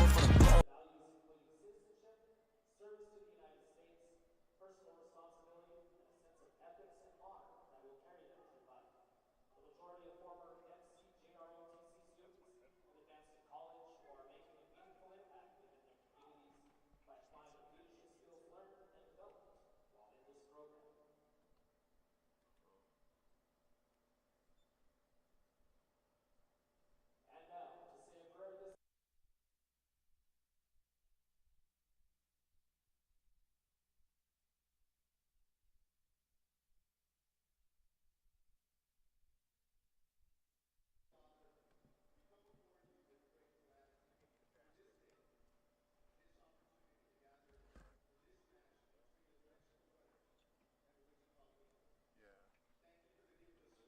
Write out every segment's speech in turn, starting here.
go for the gold. Values including citizenship, service to the United States, personal responsibility, and a sense of ethics and honor that will carry them through life. The majority of former NCJROTC students have advanced to college or are making a meaningful impact within their communities by applying the leadership skills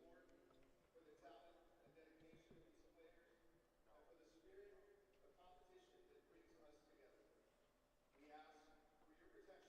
learned and developed while in this program. And now, to say a prayer this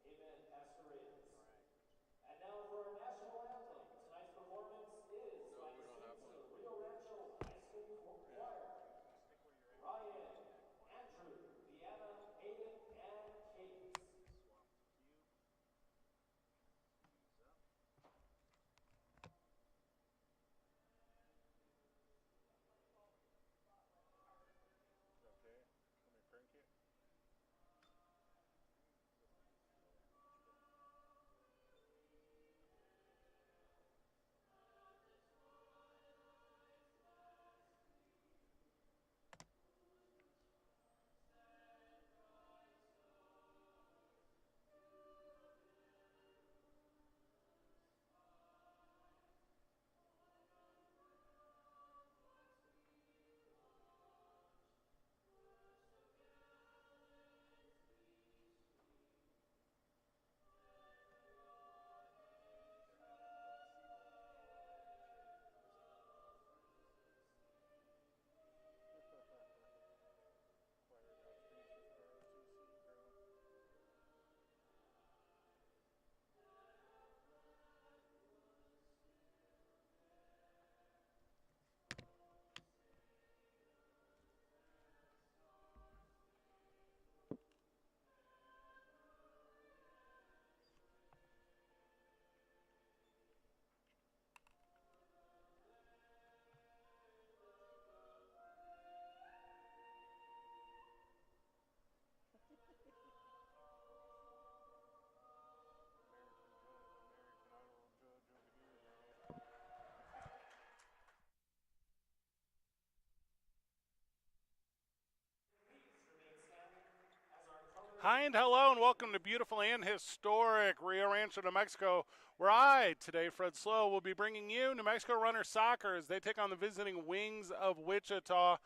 Amen, Pastor Reyes. And now for our national anthem. Tonight's performance is by the students of the Rio Rancho High School Choir. Ryan, Andrew, Deanna, Hayden, and Kate. Hi and hello and welcome to beautiful and historic Rio Rancho, New Mexico, where I, today Fred Slow, will be bringing you New Mexico Runners Soccer as they take on the visiting Wings of Wichita.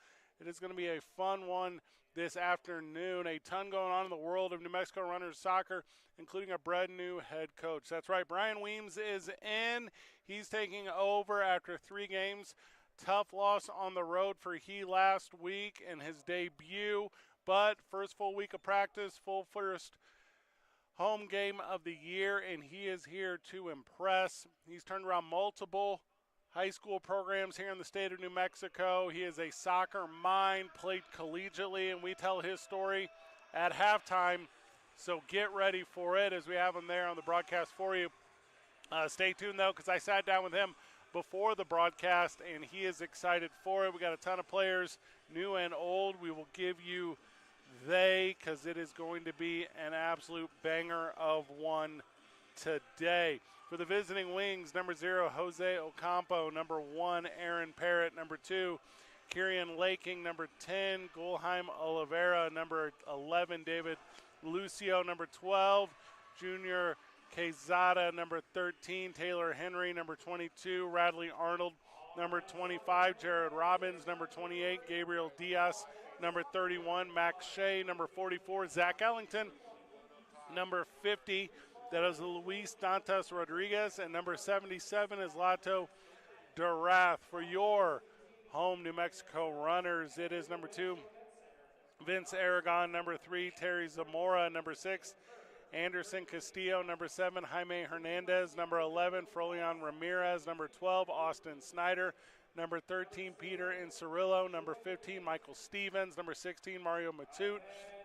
It is going to be a fun one this afternoon. A ton going on in the world of New Mexico Runners Soccer, including a brand new head coach. That's right, Brian Weems is in. He's taking over after 3 games. Tough loss on the road for he last week in his debut. But first full week of practice, full first home game of the year, and he is here to impress. He's turned around multiple high school programs here in the state of New Mexico. He is a soccer mind, played collegiately, and we tell his story at halftime. So get ready for it as we have him there on the broadcast for you. Stay tuned, though, because I sat down with him before the broadcast, and he is excited for it. We got a ton of players, new and old. We will give you because it is going to be an absolute banger of one today. For the visiting Wings, number 0, Jose Ocampo. Number 1, Aaron Parrott. Number 2, Kieran Laking. Number 10, Gulheim Oliveira. Number 11, David Lucio. Number 12, Junior Quezada. Number 13, Taylor Henry. Number 22, Radley Arnold. Number 25, Jared Robbins. Number 28, Gabriel Diaz. Number 31, Max Shea. Number 44, Zach Ellington. Number 50, that is Luis Dantas Rodriguez. And number 77 is Lato Durath. For your home New Mexico runners, it is number 2, Vince Aragon. Number 3, Terry Zamora. Number 6, Anderson Castillo. Number 7, Jaime Hernandez. Number 11, Frolian Ramirez. Number 12, Austin Snyder. Number 13, Peter Incerillo. Number 15, Michael Stevens. Number 16, Mario Matute.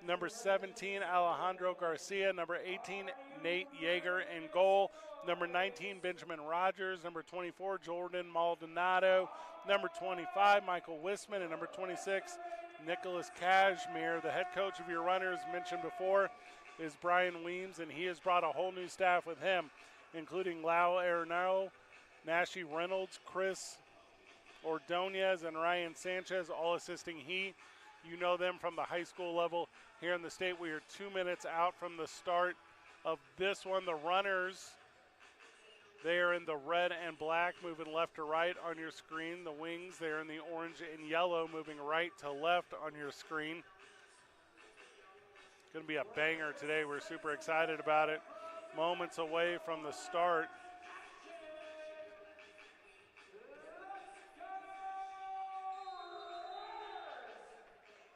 Number 17, Alejandro Garcia. Number 18, Nate Yeager in goal. Number 19, Benjamin Rogers. Number 24, Jordan Maldonado. Number 25, Michael Wisman. And number 26, Nicholas Cashmere. The head coach of your runners, mentioned before, is Brian Weems, and he has brought a whole new staff with him, including Lau Arenaro, Nashi Reynolds, Chris Ordonez, and Ryan Sanchez, all assisting he. You know them from the high school level here in the state. We are 2 minutes out from the start of this one. The runners, they are in the red and black, moving left to right on your screen. The wings, they are in the orange and yellow, moving right to left on your screen. It's going to be a banger today. We're super excited about it. Moments away from the start.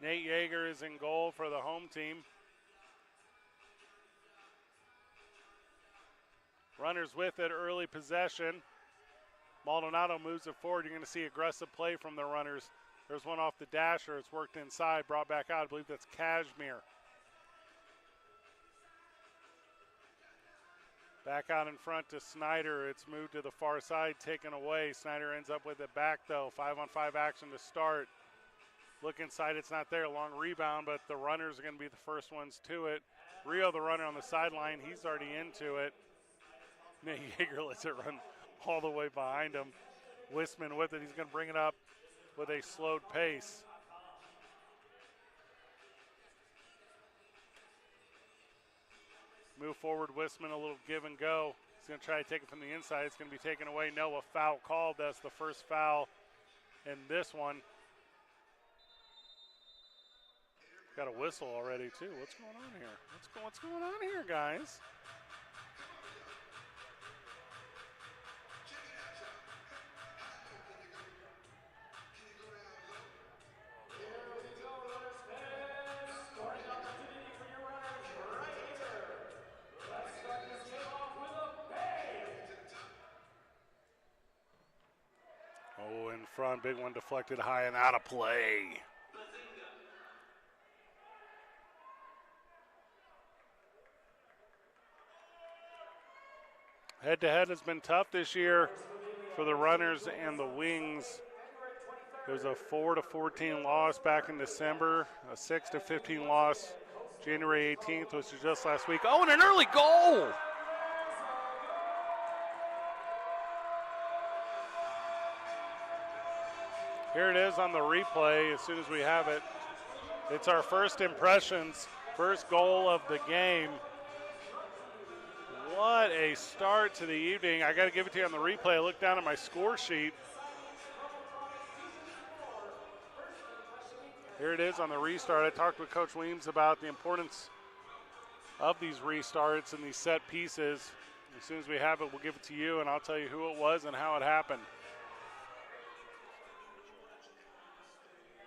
Nate Yeager is in goal for the home team. Runners with it, early possession. Maldonado moves it forward. You're going to see aggressive play from the runners. There's one off the dasher. It's worked inside, brought back out. I believe that's Cashmere. Back out in front to Snyder. It's moved to the far side, taken away. Snyder ends up with it back, though. 5-on-5 action to start. Look inside, it's not there. Long rebound, but the runners are going to be the first ones to it. Rio, the runner on the sideline, he's already into it. Nate Yeager lets it run all the way behind him. Wisman with it. He's going to bring it up with a slowed pace. Move forward, Wisman, a little give and go. He's going to try to take it from the inside. It's going to be taken away. No, a foul called. That's the first foul in this one. Got a whistle already, too. What's going on here? What's going on here, guys? Oh, in front, big one deflected high and out of play. Head-to-head has been tough this year for the runners and the wings. There was a 4-14 loss back in December, a 6-15 loss January 18th, which was just last week. Oh, and an early goal! Here it is on the replay as soon as we have it. It's our first impressions, first goal of the game. What a start to the evening. I got to give it to you on the replay. I looked down at my score sheet. Here it is on the restart. I talked with Coach Weems about the importance of these restarts and these set pieces. As soon as we have it, we'll give it to you, and I'll tell you who it was and how it happened.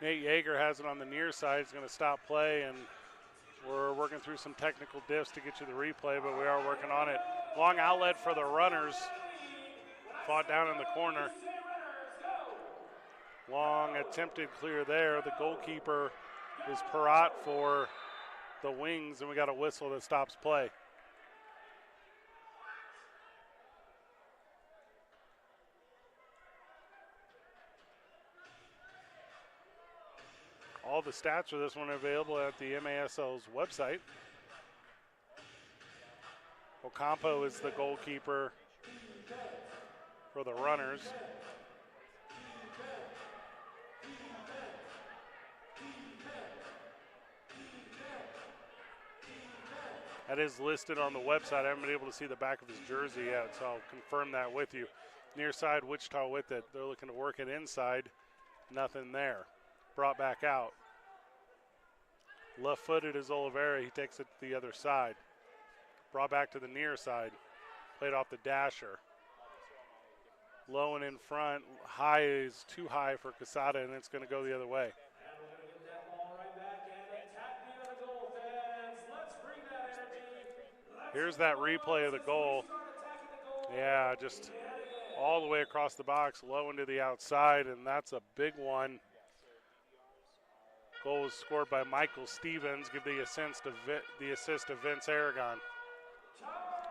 Nate Yeager has it on the near side. He's going to stop play, and we're working through some technical diffs to get you the replay, but we are working on it. Long outlet for the runners. Fought down in the corner. Long attempted clear there. The goalkeeper is Parat for the Wings, and we got a whistle that stops play. All the stats for this one are available at the MASL's website. Ocampo is the goalkeeper for the runners. That is listed on the website. I haven't been able to see the back of his jersey yet, so I'll confirm that with you. Near side, Wichita with it. They're looking to work it inside. Nothing there. Brought back out. Left-footed is Oliveira. He takes it to the other side. Brought back to the near side. Played off the dasher. Low and in front. High is too high for Quesada, and it's going to go the other way. Here's that replay of the goal. Yeah, just all the way across the box, low into the outside, and that's a big one. Goal was scored by Michael Stevens. Give the assist to Vince Aragon.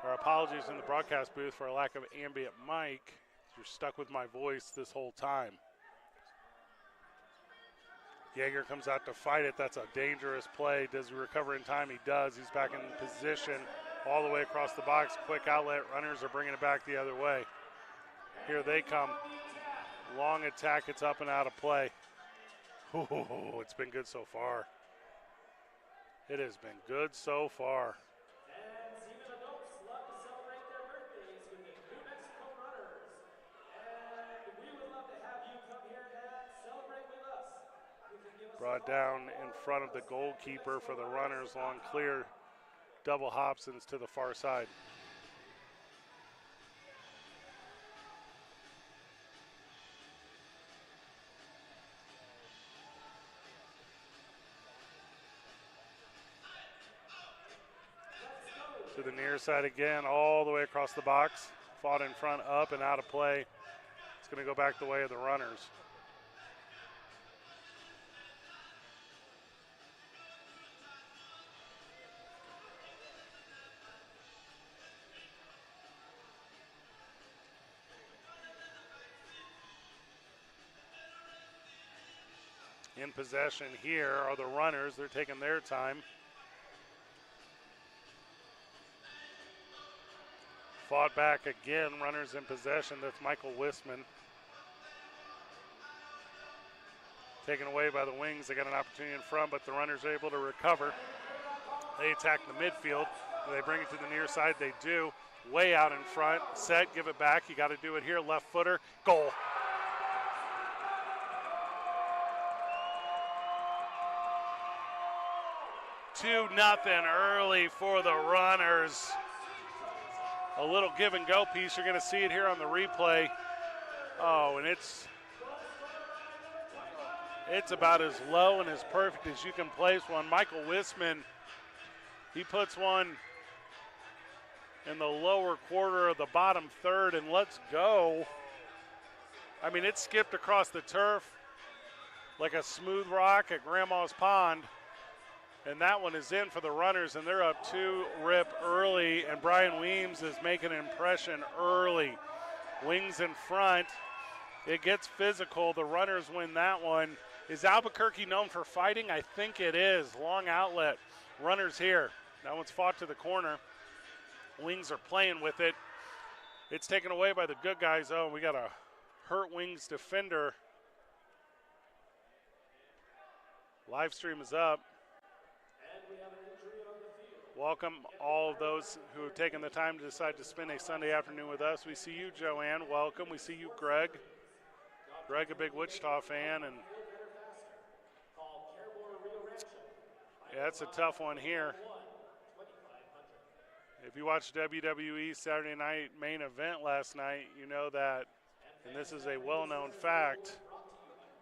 Our apologies in the broadcast booth for a lack of ambient mic. You're stuck with my voice this whole time. Yeager comes out to fight it. That's a dangerous play. Does he recover in time? He does. He's back in position all the way across the box. Quick outlet. Runners are bringing it back the other way. Here they come. Long attack. It's up and out of play. Ooh, it's been good so far. It has been good so far. Brought down in front of the goalkeeper for the runners. Long clear. Double Hobsons to the far side. To the near side again, all the way across the box. Fought in front, up and out of play. It's going to go back the way of the runners. In possession here are the runners. They're taking their time. Fought back again. Runners in possession. That's Michael Wisman. Taken away by the Wings. They got an opportunity in front, but the runners are able to recover. They attack the midfield. They bring it to the near side. They do. Way out in front. Set. Give it back. You got to do it here. Left footer. Goal. 2-0 early for the runners. A little give and go piece. You're going to see it here on the replay. Oh, and it's about as low and as perfect as you can place one. Michael Wisman, he puts one in the lower quarter of the bottom third, and let's go. I mean, it skipped across the turf like a smooth rock at Grandma's Pond. And that one is in for the runners, and they're up 2-0 early, and Brian Weems is making an impression early. Wings in front. It gets physical. The runners win that one. Is Albuquerque known for fighting? I think it is. Long outlet. Runners here. That one's fought to the corner. Wings are playing with it. It's taken away by the good guys. Oh, we got a hurt Wings defender. Live stream is up. Welcome all of those who have taken the time to decide to spend a Sunday afternoon with us. We see you, Joanne. Welcome. We see you, Greg. Greg, a big Wichita fan. And yeah, it's a tough one here. If you watched WWE Saturday Night Main Event last night, you know that, and this is a well-known fact,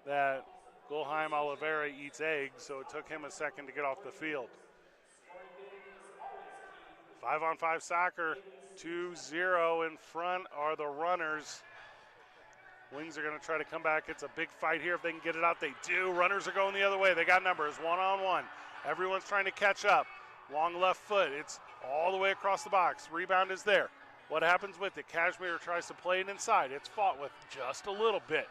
that Gulheim Oliveira eats eggs, so it took him a second to get off the field. 5-on-5 soccer, 2-0 in front are the runners. Wings are going to try to come back. It's a big fight here. If they can get it out, they do. Runners are going the other way. They got numbers, one-on-one. Everyone's trying to catch up. Long left foot. It's all the way across the box. Rebound is there. What happens with it? Cashmere tries to play it inside. It's fought with just a little bit.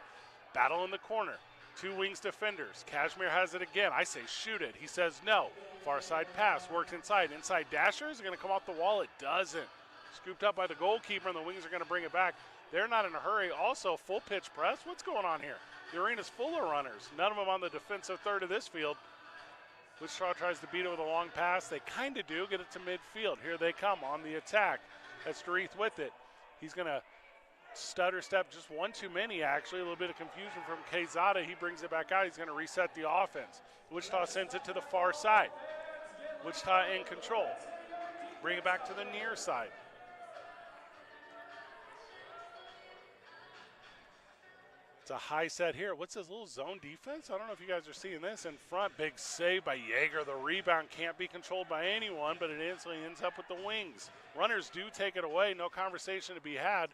Battle in the corner. 2 Wings defenders. Cashmere has it again. I say shoot it. He says no. Far side pass. Works inside. Inside dasher. Is it going to come off the wall? It doesn't. Scooped up by the goalkeeper, and the Wings are going to bring it back. They're not in a hurry. Also, full pitch press. What's going on here? The arena's full of runners. None of them on the defensive third of this field. Wichita tries to beat it with a long pass. They kind of do. Get it to midfield. Here they come on the attack. That's Doreeth with it. He's going to stutter step, just one too many actually. A little bit of confusion from Quezada. He brings it back out. He's going to reset the offense. Wichita sends it to the far side. Wichita in control. Bring it back to the near side. It's a high set here. What's this little zone defense? I don't know if you guys are seeing this. In front, big save by Yeager. The rebound can't be controlled by anyone, but it instantly ends up with the Wings. Runners do take it away. No conversation to be had.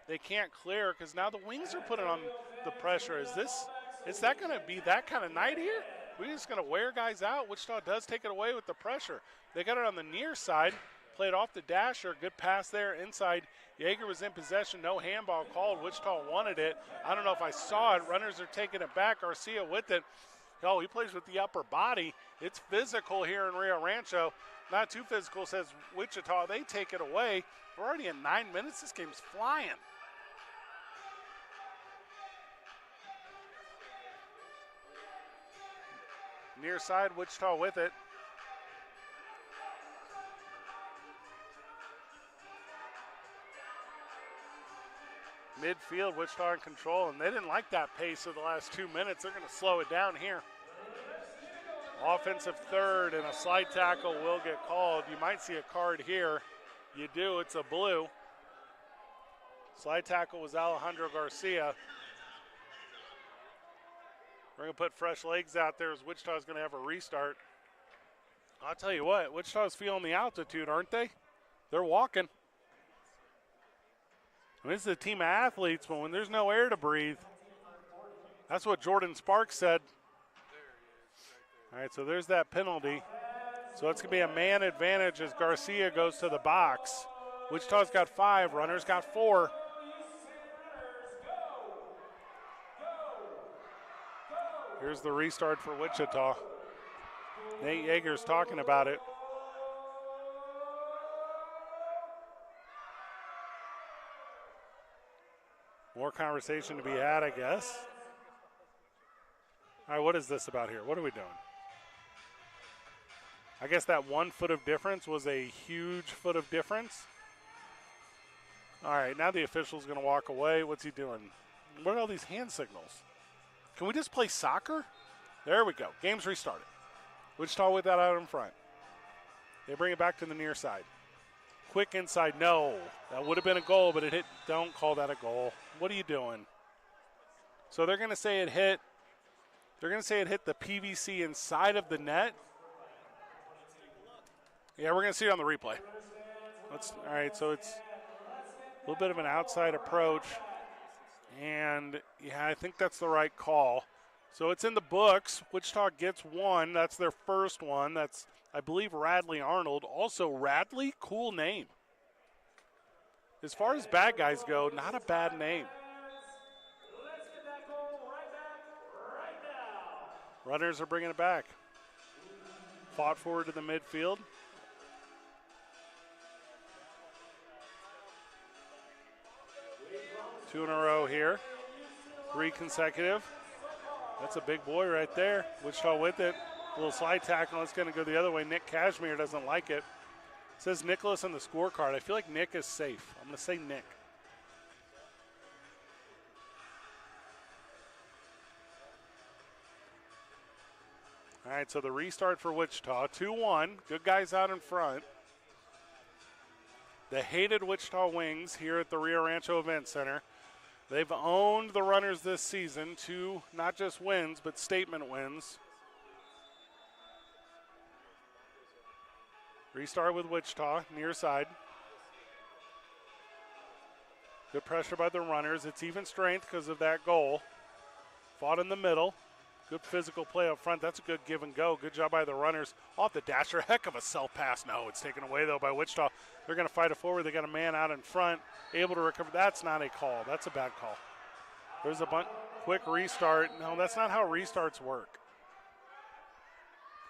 They can't clear because now the Wings are putting on the pressure. Is that going to be that kind of night here? We're just going to wear guys out. Wichita does take it away with the pressure. They got it on the near side. Played off the dasher. Good pass there inside. Yeager was in possession. No handball called. Wichita wanted it. I don't know if I saw it. Runners are taking it back. Garcia with it. Oh, he plays with the upper body. It's physical here in Rio Rancho. Not too physical, says Wichita. They take it away. We're already in 9 minutes. This game's flying. Near side, Wichita with it. Midfield, Wichita in control, and they didn't like that pace of the last 2 minutes. They're going to slow it down here. Offensive third and a slide tackle will get called. You might see a card here. You do, it's a blue. Slide tackle was Alejandro Garcia. We're going to put fresh legs out there as Wichita's going to have a restart. I'll tell you what, Wichita's feeling the altitude, aren't they? They're walking. I mean, this is a team of athletes, but when there's no air to breathe, that's what Jordan Sparks said. All right, so there's that penalty. So it's going to be a man advantage as Garcia goes to the box. Wichita's got 5, Runners got 4. Here's the restart for Wichita. Nate Yeager's talking about it. More conversation to be had, I guess. All right, what is this about here? What are we doing? I guess that 1 foot of difference was a huge foot of difference. All right, now the official's going to walk away. What's he doing? What are all these hand signals? Can we just play soccer? There we go. Game's restarted. Wichita with that out in front. They bring it back to the near side. Quick inside, no. That would have been a goal, but it hit. Don't call that a goal. What are you doing? So they're going to say it hit. They're going to say it hit the PVC inside of the net. Yeah, we're going to see it on the replay. All right, so it's a little bit of an outside approach. And, yeah, I think that's the right call. So it's in the books. Wichita gets 1. That's their first one. That's, I believe, Radley Arnold. Also, Radley, cool name. As far as bad guys go, not a bad name. Runners are bringing it back. Fought forward to the midfield. Two in a row here. 3 consecutive. That's a big boy right there. Wichita with it. A little slide tackle. It's going to go the other way. Nick Cashmere doesn't like it. It says Nicholas on the scorecard. I feel like Nick is safe. I'm going to say Nick. All right, so the restart for Wichita. 2-1. Good guys out in front. The hated Wichita Wings here at the Rio Rancho Event Center. They've owned the Runners this season. 2 not just wins, but statement wins. Restart with Wichita, near side. Good pressure by the Runners. It's even strength because of that goal. Fought in the middle. Good physical play up front. That's a good give and go. Good job by the Runners. Off the dasher. Heck of a self-pass. No, it's taken away, though, by Wichita. They're going to fight it forward. They got a man out in front, able to recover. That's not a call. That's a bad call. There's a quick restart. No, that's not how restarts work.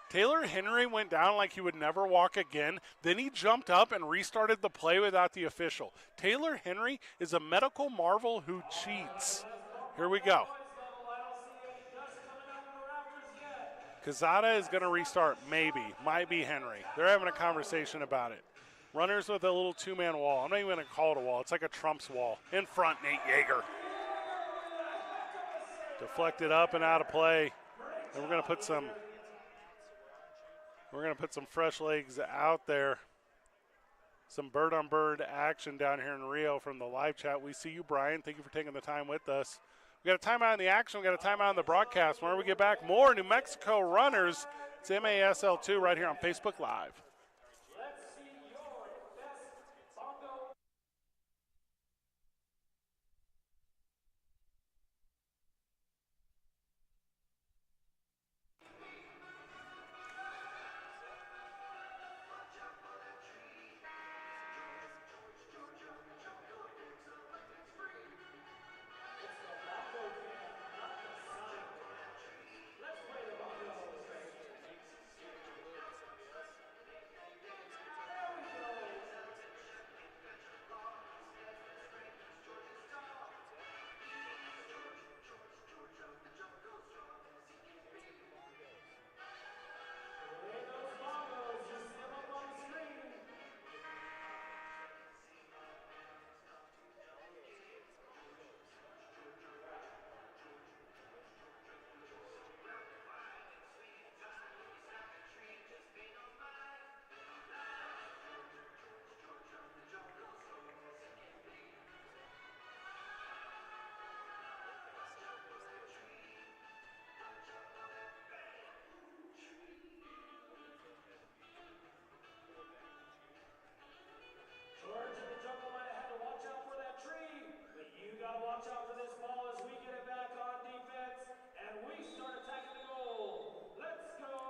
Taylor Henry went down like he would never walk again. Then he jumped up and restarted the play without the official. Taylor Henry is a medical marvel who cheats. Here we go. Quezada is going to restart, maybe. Might be Henry. They're having a conversation about it. Runners with a little two-man wall. I'm not even going to call it a wall. It's like a Trump's wall. In front, Nate Yeager. Deflected up and out of play. And we're going to put some fresh legs out there. Some bird-on-bird action down here in Rio from the live chat. We see you, Brian. Thank you for taking the time with us. We got a timeout in the action. We got a timeout in the broadcast. Whenever we get back, more New Mexico Runners. It's MASL2 right here on Facebook Live.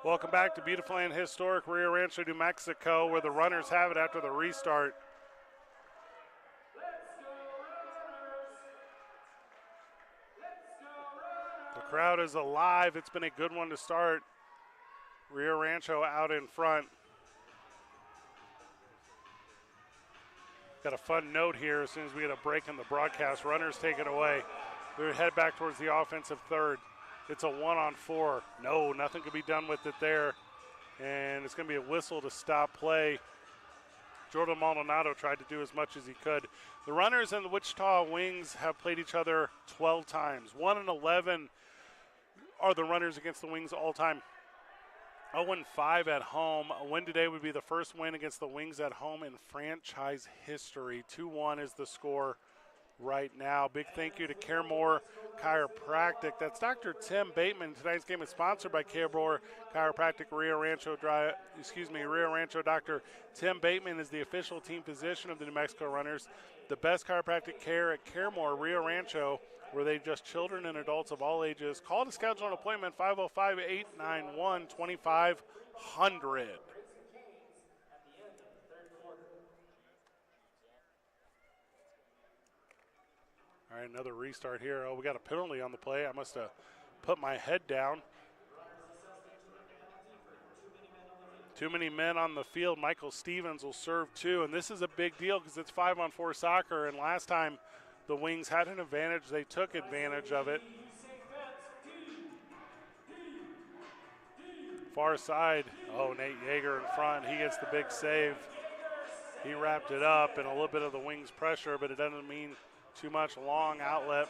Welcome back to beautiful and historic Rio Rancho, New Mexico, where the Runners have it after the restart. The crowd is alive. It's been a good one to start. Rio Rancho out in front. Got a fun note here as soon as we get a break in the broadcast. Runners take it away. They head back towards the offensive third. It's a 1-on-4. No, nothing could be done with it there. And it's going to be a whistle to stop play. Jordan Maldonado tried to do as much as he could. The Runners and the Wichita Wings have played each other 12 times. 1-11 are the Runners against the Wings all time. 0-5 at home. A win today would be the first win against the Wings at home in franchise history. 2-1 is the score right now. Big thank you to Caremore Chiropractic. That's Dr. Tim Bateman. Tonight's game is sponsored by Caremore Chiropractic. Rio Rancho. Dr. Tim Bateman is the official team physician of the New Mexico Runners. The best chiropractic care at Caremore, Rio Rancho, where they adjust children and adults of all ages. Call to schedule an appointment, 505-891-2500. All right, another restart here. Oh, we got a penalty on the play. I must have put my head down. Too many men on the field. Michael Stevens will serve two, and this is a big deal because it's 5-on-4 soccer, and last time the Wings had an advantage. They took advantage of it. Far side. Oh, Nate Yeager in front. He gets the big save. He wrapped it up, and a little bit of the Wings pressure, but it doesn't mean too much. Long outlet.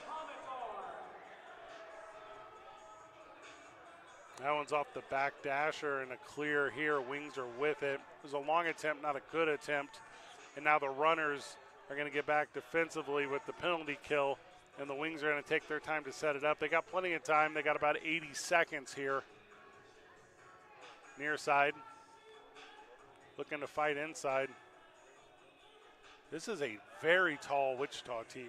That one's off the back dasher and a clear here. Wings are with it. It was a long attempt, not a good attempt. And now the Runners are going to get back defensively with the penalty kill, and the Wings are going to take their time to set it up. They got plenty of time. They got about 80 seconds here. Near side. Looking to fight inside. This is a very tall Wichita team.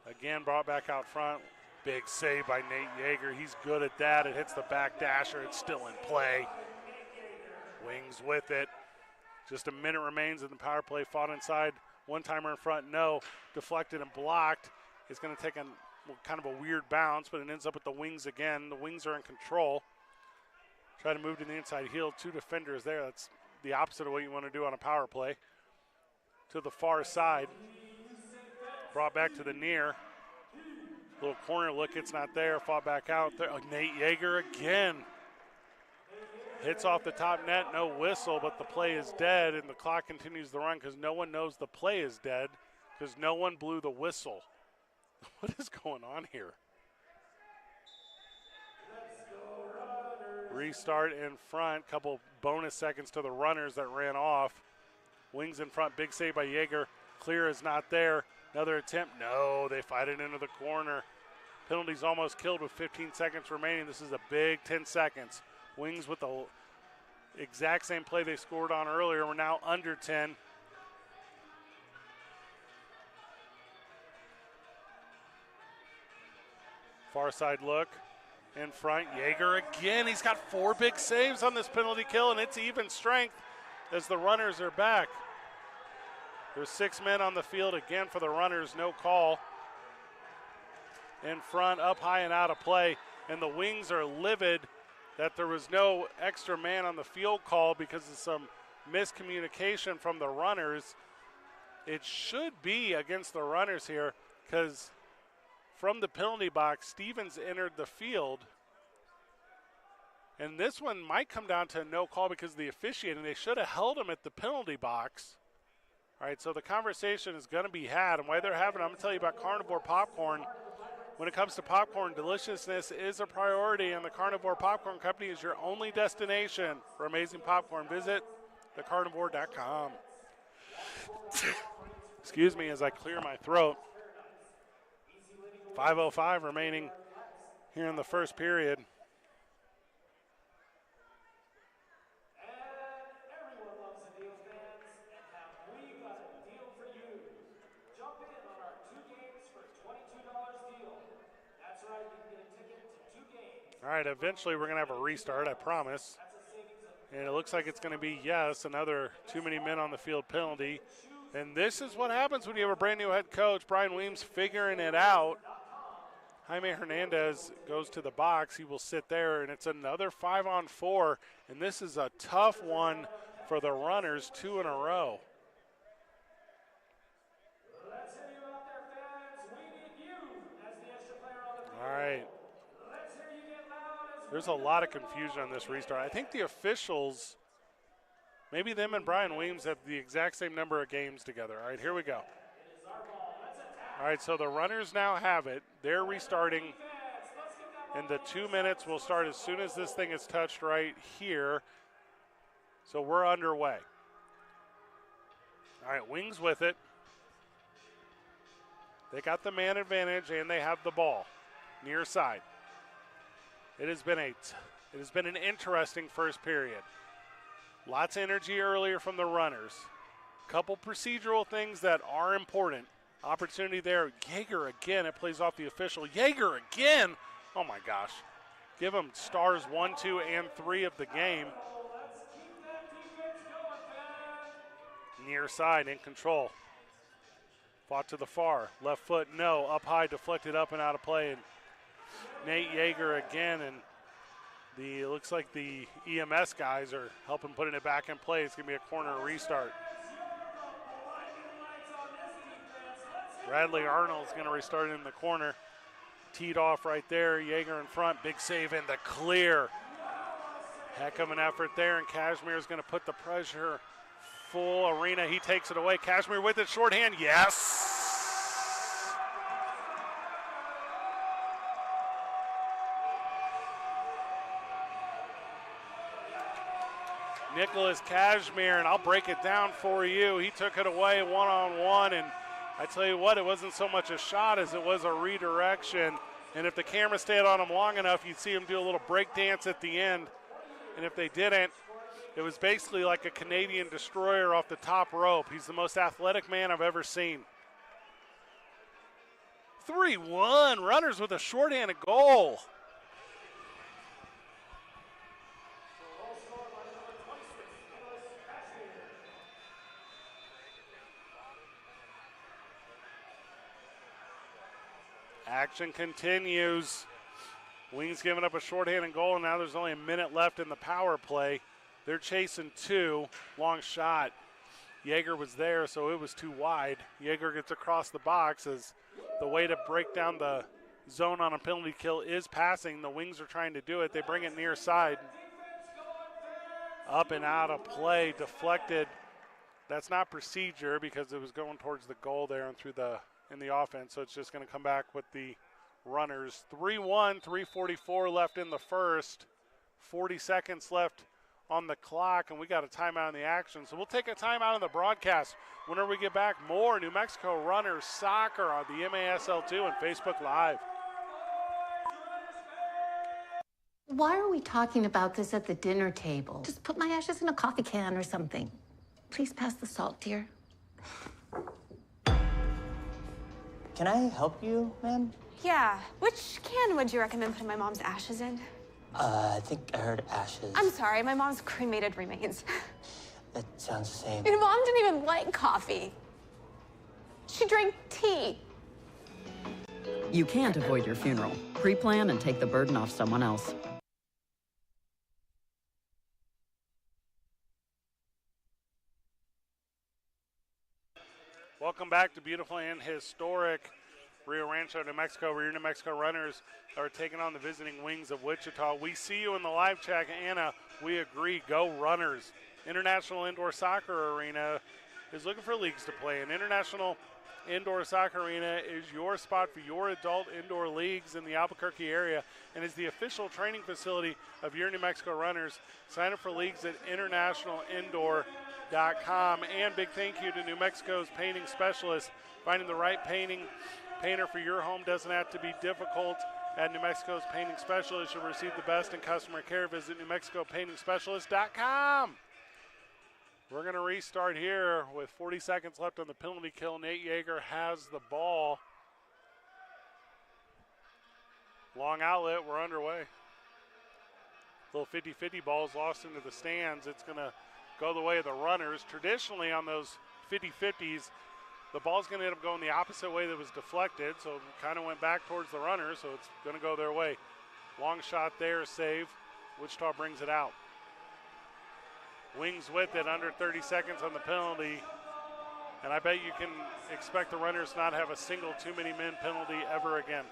Again, brought back out front. Big save by Nate Yeager. He's good at that. It hits the back dasher. It's still in play. Wings with it. Just a minute remains in the power play. Fought inside. One-timer in front, no. Deflected and blocked. It's going to take kind of a weird bounce, but it ends up with the Wings again. The Wings are in control. Try to move to the inside heel. Two defenders there. That's the opposite of what you want to do on a power play. To the far side. Brought back to the near. Little corner look, it's not there. Fought back out there. Oh, Nate Yeager again. Hits off the top net, no whistle, but the play is dead, and the clock continues to run because no one knows the play is dead because no one blew the whistle. What is going on here? Restart in front, couple bonus seconds to the runners that ran off. Wings in front, big save by Yeager. Clear is not there. Another attempt, no, they fight it into the corner. Penalty's almost killed with 15 seconds remaining. This is a big 10 seconds. Wings with the exact same play they scored on earlier. We're now under 10. Far side look. In front, Yeager again. He's got 4 big saves on this penalty kill, and it's even strength as the runners are back. There's 6 men on the field again for the runners, no call. In front, up high and out of play, and the Wings are livid that there was no extra man on the field call because of some miscommunication from the runners. It should be against the runners here because from the penalty box, Stevens entered the field. And this one might come down to a no call because of the officiating. They should have held him at the penalty box. All right, so the conversation is going to be had. And why they're having it, I'm going to tell you about Carnivore Popcorn. When it comes to popcorn, deliciousness is a priority, and the Carnivore Popcorn Company is your only destination for amazing popcorn. Visit thecarnivore.com. Excuse me as I clear my throat. 5:05 remaining here in the first period. Everyone loves a deal, fans, and have we got a deal for you? Jump in on our 2 games for $22 deal. That's right, you can get a ticket to 2 games. All right, eventually we're going to have a restart, I promise. And it looks like it's going to be, yes, another too many men on the field penalty. And this is what happens when you have a brand new head coach, Brian Weems, figuring it out. Jaime Hernandez goes to the box. He will sit there, and it's another 5-on-4. And this is a tough one for the runners, 2 in a row. Let's hear you out there, fans. We need you as the extra player on the field. All right. Let's hear you get loud as There's a lot of confusion on this restart. I think the officials, maybe them and Brian Weems have the exact same number of games together. All right, here we go. All right, so the runners now have it. They're restarting, and the 2 minutes will start as soon as this thing is touched right here. So we're underway. All right, Wings with it. They got the man advantage, and they have the ball near side. It has been an interesting first period. Lots of energy earlier from the runners. Couple procedural things that are important. Opportunity there. Yeager again. It plays off the official. Yeager again. Oh, my gosh. Give him stars 1, 2, and 3 of the game. let's keep that defense going, fans. Near side in control. Fought to the far. Left foot, no. Up high, deflected up and out of play. And Nate Yeager again. And it looks like the EMS guys are helping putting it back in play. It's going to be a corner restart. Bradley Arnold's going to restart in the corner. Teed off right there. Yeager in front. Big save in the clear. Heck of an effort there, and Kashmir is going to put the pressure full arena. He takes it away. Kashmir with it. Shorthand. Yes. Nicholas Kashmir, and I'll break it down for you. He took it away one-on-one, and I tell you what, it wasn't so much a shot as it was a redirection. And if the camera stayed on him long enough, you'd see him do a little break dance at the end. And if they didn't, it was basically like a Canadian destroyer off the top rope. He's the most athletic man I've ever seen. 3-1, runners with a shorthanded goal. Action continues. Wings giving up a shorthanded goal, and now there's only a minute left in the power play. They're chasing 2. Long shot. Yeager was there, so it was too wide. Yeager gets across the box as the way to break down the zone on a penalty kill is passing. The Wings are trying to do it. They bring it near side. Up and out of play, deflected. That's not procedure because it was going towards the goal there and in the offense, so it's just going to come back with the runners. 3-1, 3:44 left in the first. 40 seconds left on the clock, and we got a timeout in the action. So we'll take a timeout in the broadcast. Whenever we get back, more New Mexico Runners Soccer on the MASL2 and Facebook Live. Why are we talking about this at the dinner table? Just put my ashes in a coffee can or something. Please pass the salt, dear. Can I help you, ma'am? Yeah. Which can would you recommend putting my mom's ashes in? I think I heard ashes. I'm sorry, my mom's cremated remains. That sounds the same. My mom didn't even like coffee. She drank tea. You can't avoid your funeral. Pre-plan and take the burden off someone else. Welcome back to beautiful and historic Rio Rancho, New Mexico, where your New Mexico Runners are taking on the visiting Wings of Wichita. We see you in the live chat, Anna. We agree. Go Runners. International Indoor Soccer Arena is looking for leagues to play in. International Indoor Soccer Arena is your spot for your adult indoor leagues in the Albuquerque area and is the official training facility of your New Mexico Runners. Sign up for leagues at internationalindoor.com. And big thank you to New Mexico's painting specialists. Finding the right painter for your home doesn't have to be difficult. At New Mexico's painting specialist, you'll receive the best in customer care. Visit newmexicopaintingspecialist.com. We're going to restart here with 40 seconds left on the penalty kill. Nate Yeager has the ball. Long outlet, we're underway. Little 50-50 balls lost into the stands. It's going to go the way of the runners. Traditionally on those 50-50s, the ball's going to end up going the opposite way that was deflected, so it kind of went back towards the runners, so it's going to go their way. Long shot there, save. Wichita brings it out. Wings with it, under 30 seconds on the penalty. And I bet you can expect the runners not have a single too many men penalty ever again.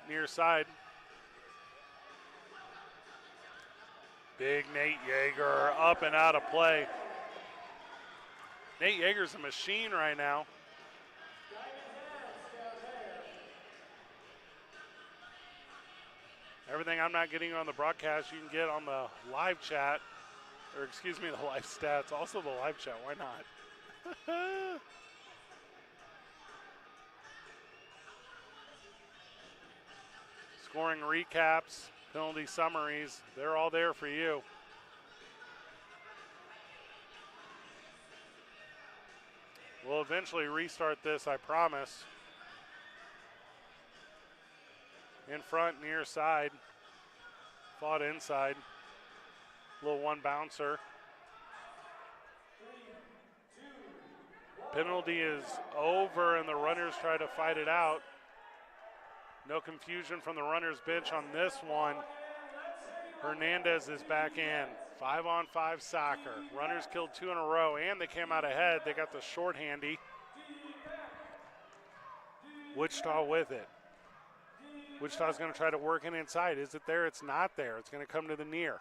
Near side. Big Nate Yeager up and out of play. Nate Yeager's a machine right now. Everything I'm not getting on the broadcast, you can get on the live chat, or excuse me, the live stats. Also the live chat, why not? Scoring recaps, penalty summaries, they're all there for you. We'll eventually restart this, I promise. In front, near side. Fought inside. Little one bouncer. Penalty is over and the runners try to fight it out. No confusion from the runners bench on this one. Hernandez is back in. 5-on-5 soccer. Runners killed 2 in a row and they came out ahead. They got the short handy. Wichita with it. Wichita's going to try to work it inside. Is it there? It's not there. It's going to come to the near.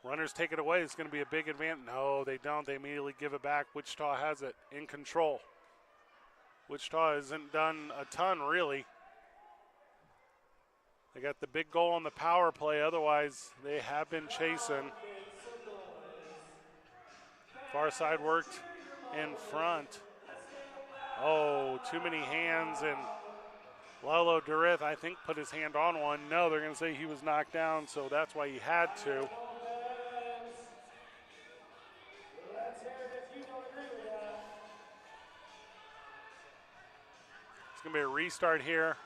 Runners take it away. It's going to be a big advantage. No, they don't. They immediately give it back. Wichita has it in control. Wichita hasn't done a ton, really. They got the big goal on the power play. Otherwise, they have been chasing. Far side worked in front. Oh, too many hands, and Lalo Durith, I think, put his hand on one. No, they're going to say he was knocked down, so that's why he had to. It's going to be a restart here.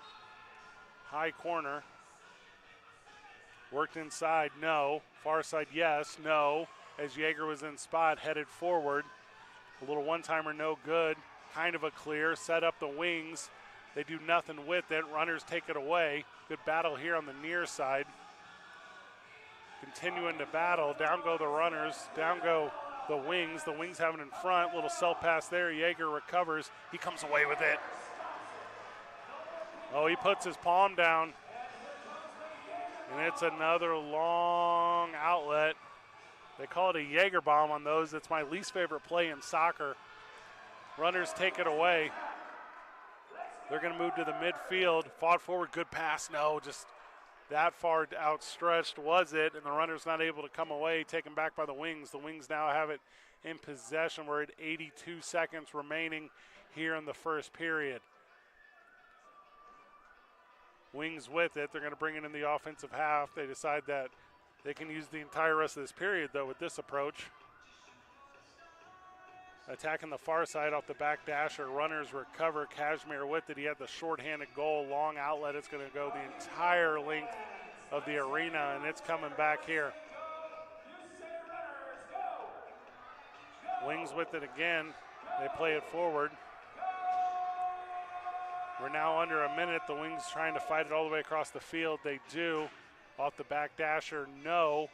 High corner. Worked inside, no. Far side, yes, no. As Yeager was in spot, headed forward. A little one-timer, no good. Kind of a clear, set up the wings. They do nothing with it. Runners take it away. Good battle here on the near side. Continuing to battle. Down go the runners. Down go the wings. The wings have it in front. Little self pass there. Yeager recovers. He comes away with it. Oh, he puts his palm down. And it's another long outlet. They call it a Jaeger bomb on those. It's my least favorite play in soccer. Runners take it away. They're going to move to the midfield. Fought forward, good pass. No, just that far outstretched was it, and the runner's not able to come away, taken back by the Wings. The Wings now have it in possession. We're at 82 seconds remaining here in the first period. Wings with it. They're going to bring it in the offensive half. They decide that they can use the entire rest of this period, though, with this approach. Attacking the far side off the back dasher. Runners recover. Kashmir with it. He had the short-handed goal. Long outlet. It's going to go the entire length of the arena, and it's coming back here. Wings with it again. They play it forward. We're now under a minute. The Wings trying to fight it all the way across the field. They do. Off the back dasher, no.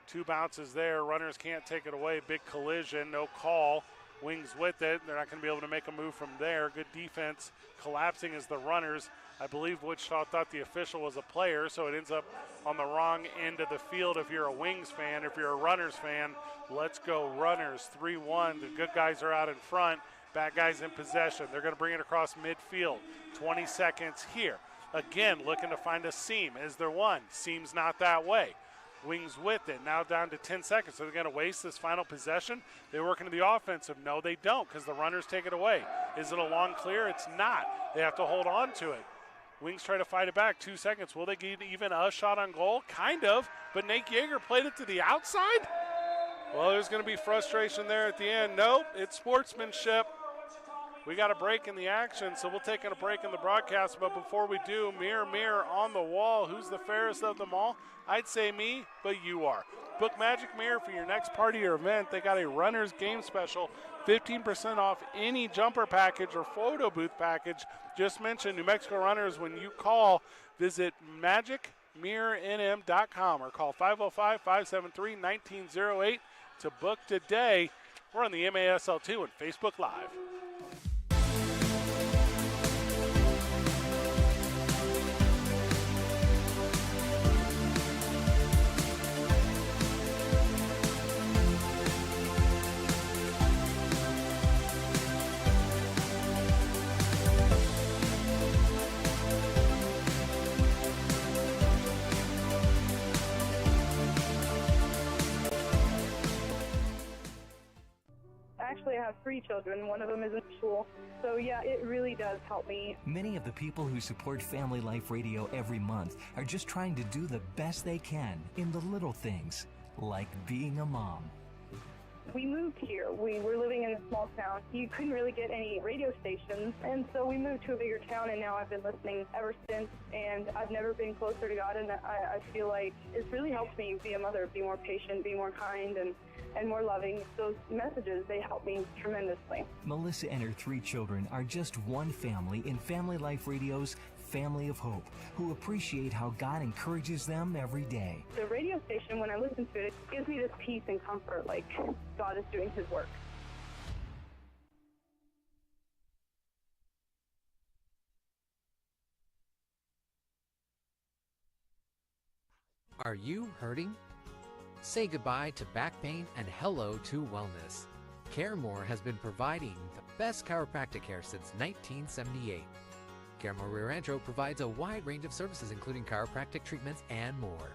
2 bounces there. Runners can't take it away. Big collision, no call. Wings with it. They're not going to be able to make a move from there. Good defense. Collapsing is the Runners. I believe Wichita thought the official was a player, so it ends up on the wrong end of the field if you're a Wings fan. If you're a Runners fan, let's go Runners. 3-1. The good guys are out in front. Bad guys in possession. They're going to bring it across midfield. 20 seconds here. Again, looking to find a seam. Is there one? Seam's not that way. Wings with it. Now down to 10 seconds. So they're going to waste this final possession. They work into the offensive. No, they don't, because the Runners take it away. Is it a long clear? It's not. They have to hold on to it. Wings try to fight it back. 2 seconds. Will they get even a shot on goal? Kind of. But Nate Yeager played it to the outside? Well, there's going to be frustration there at the end. Nope, it's sportsmanship. We got a break in the action, so we'll take a break in the broadcast. But before we do, mirror, mirror on the wall, who's the fairest of them all? I'd say me, but you are. Book Magic Mirror for your next party or event. They got a runner's game special, 15% off any jumper package or photo booth package. Just mention New Mexico Runners when you call. Visit magicmirrornm.com or call 505-573-1908 to book today. We're on the MASL2 and Facebook Live. Actually, I have 3 children. One of them is in school. So yeah, it really does help me. Many of the people who support Family Life Radio every month are just trying to do the best they can in the little things, like being a mom. We moved here. We were living in a small town. You couldn't really get any radio stations, and so we moved to a bigger town, and now I've been listening ever since, and I've never been closer to God, and I feel like it's really helped me be a mother, be more patient, be more kind, and more loving. Those messages, they help me tremendously. Melissa and her 3 children are just one family in Family Life Radio's Family of Hope, who appreciate how God encourages them every day. The radio station, when I listen to it, it gives me this peace and comfort, like God is doing His work. Are you hurting? Say goodbye to back pain and hello to wellness. CareMore has been providing the best chiropractic care since 1978. CareMore Rio Rancho provides a wide range of services including chiropractic treatments and more.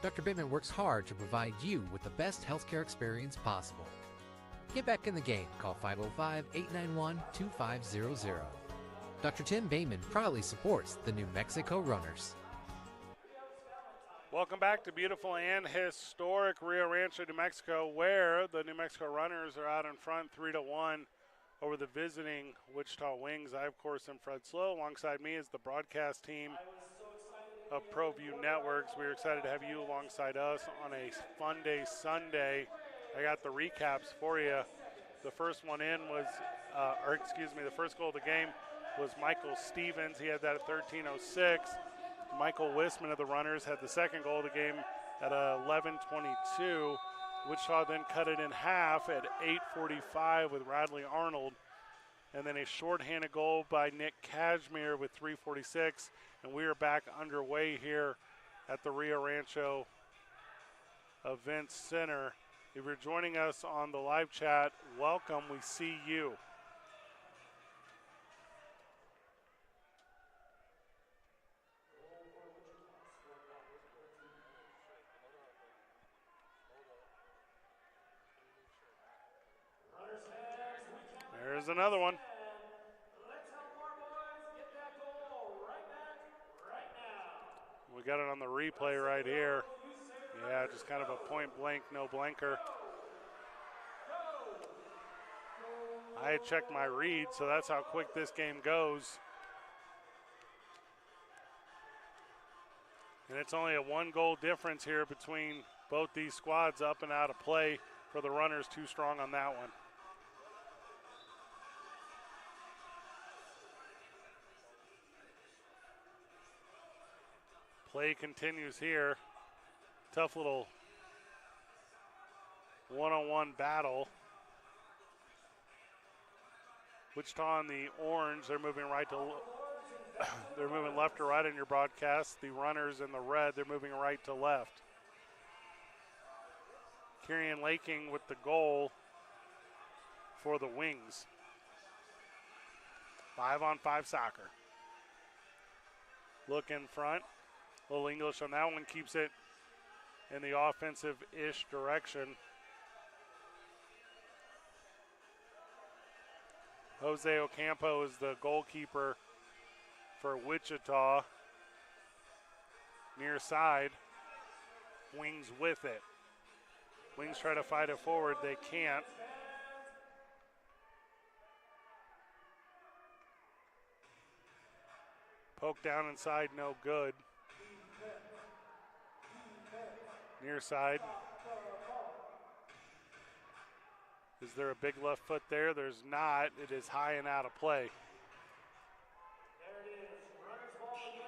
Dr. Bittman works hard to provide you with the best healthcare experience possible. Get back in the game. Call 505-891-2500. Dr. Tim Bayman proudly supports the New Mexico Runners. Welcome back to beautiful and historic Rio Rancho, New Mexico, where the New Mexico Runners are out in front 3-1 over the visiting Wichita Wings. I, of course, am Fred Slow. Alongside me is the broadcast team of ProView Networks. We're excited to have you alongside us on a fun day Sunday. I got the recaps for you. The first one in was, the first goal of the game was Michael Stevens. He had that at 13:06. Michael Wisman of the Runners had the second goal of the game at 11:22. Wichita then cut it in half at 8:45 with Radley Arnold and then a shorthanded goal by Nick Cashmere with 3:46, and we are back underway here at the Rio Rancho Events Center. If you're joining us on the live chat, welcome. We see you. There's another one. Let's help our boys get that goal right back, right now. We got it on the replay right here. Yeah, just kind of a point blank, no blanker. I had checked my read, so that's how quick this game goes. And it's only a 1-goal difference here between both these squads, up and out of play for the runners. Too strong on that one. Play continues here. Tough little one-on-one battle. Wichita in the orange, they're moving they're moving left to right in your broadcast. The runners in the red, they're moving right to left. Kieran Laking with the goal for the Wings. 5-on-5 soccer. Look in front. A little English on that one, keeps it in the offensive-ish direction. Jose Ocampo is the goalkeeper for Wichita. Near side, Wings with it. Wings try to fight it forward, they can't. Poke down inside, no good. Near side. Is there a big left foot there? There's not. It is high and out of play. There it is. Runner's ball again.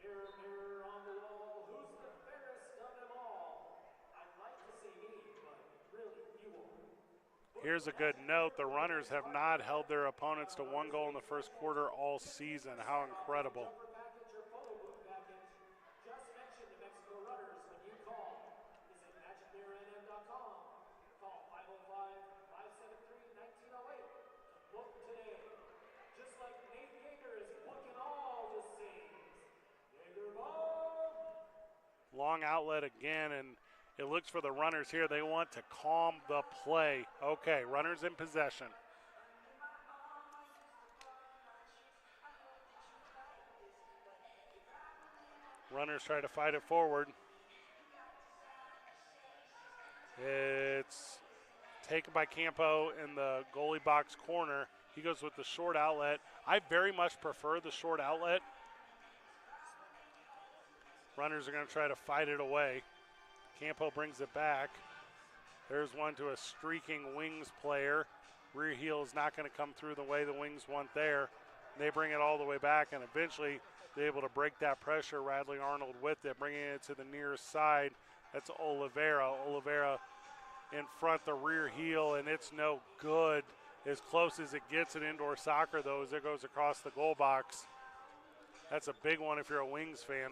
Mirror, mirror on the wall. Who's the fairest of them all? I'd like to say me, but really, you are. Here's a good note. The runners have not held their opponents to 1 goal in the first quarter all season. How incredible. Just mention the Mexico Runners when you call. Visit magicmirrornm.com. Call 505-573-1908 to book today. Just like Nate Yeager is booking all the saves. Yeager ball. Long outlet again, and it looks for the runners here. They want to calm the play. Okay, runners in possession. Runners try to fight it forward. It's taken by Campo in the goalie box corner. He goes with the short outlet. I very much prefer the short outlet. Runners are going to try to fight it away. Campo brings it back. There's one to a streaking Wings player. Rear heel is not going to come through the way the Wings want there. They bring it all the way back, and eventually they're able to break that pressure. Radley Arnold with it, bringing it to the near side. That's Oliveira. Oliveira in front, the rear heel, and it's no good. As close as it gets in indoor soccer, though, as it goes across the goal box. That's a big one if you're a Wings fan.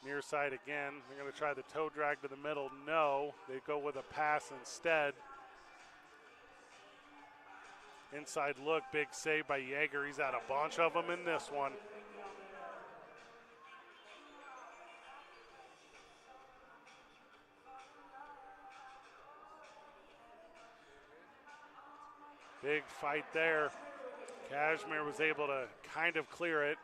Near side again. They're going to try the toe drag to the middle. No, they go with a pass instead. Inside look, big save by Yeager. He's had a bunch of them in this one. Big fight there. Cashmere was able to kind of clear it.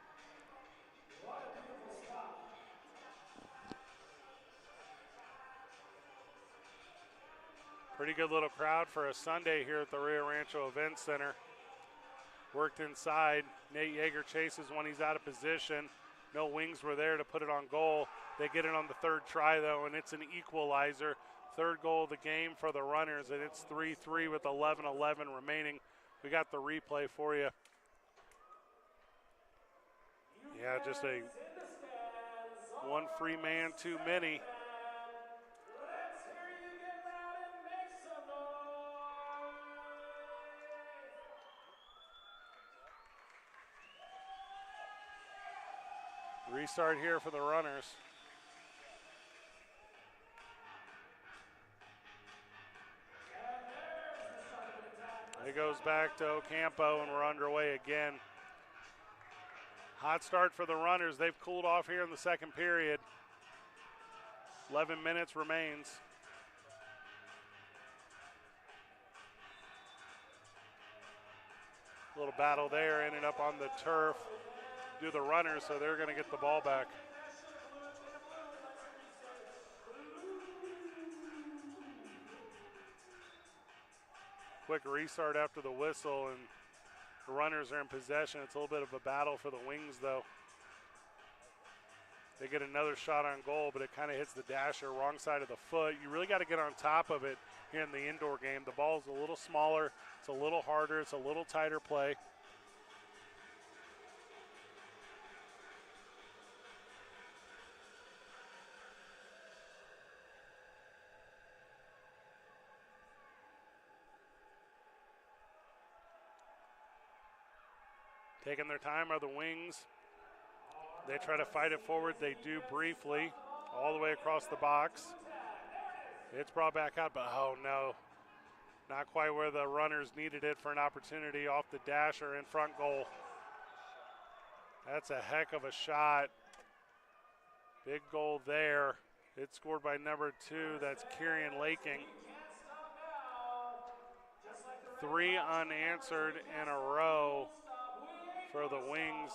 Pretty good little crowd for a Sunday here at the Rio Rancho Event Center. Worked inside. Nate Yeager chases when he's out of position. No Wings were there to put it on goal. They get it on the third try, though, and it's an equalizer. Third goal of the game for the runners, and it's 3-3 with 11:11 remaining. We got the replay for you. Yeah, just one free man too many. Restart here for the runners. It goes back to Ocampo, and we're underway again. Hot start for the runners. They've cooled off here in the second period. 11 minutes remains. A little battle there, ended up on the turf. Do the runners, so they're going to get the ball back. Quick restart after the whistle, and the runners are in possession. It's a little bit of a battle for the Wings, though. They get another shot on goal, but it kind of hits the dasher, wrong side of the foot. You really got to get on top of it here in the indoor game. The ball's a little smaller. It's a little harder. It's a little tighter play. Taking their time are the Wings. They try to fight it forward. They do briefly, all the way across the box. It's brought back out, but oh no. Not quite where the runners needed it for an opportunity off the dasher in front goal. That's a heck of a shot. Big goal there. It's scored by number 2. That's Kieran Laking. 3 unanswered in a row for the Wings,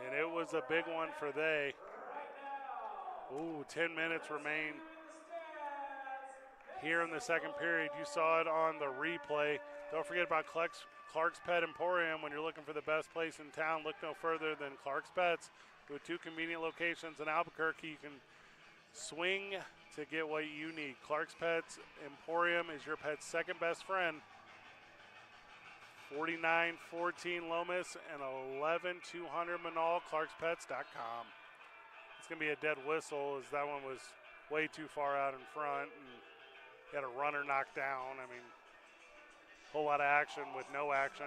and it was a big one for they. Ooh, 10 minutes remain here in the second period. You saw it on the replay. Don't forget about Clark's Pet Emporium. When you're looking for the best place in town, look no further than Clark's Pets. With 2 convenient locations in Albuquerque, you can swing to get what you need. Clark's Pets Emporium is your pet's second best friend. 4914 Lomas and 11200 Manal, clarkspets.com. It's going to be a dead whistle, as that one was way too far out in front and had a runner knocked down. I mean, a whole lot of action with no action.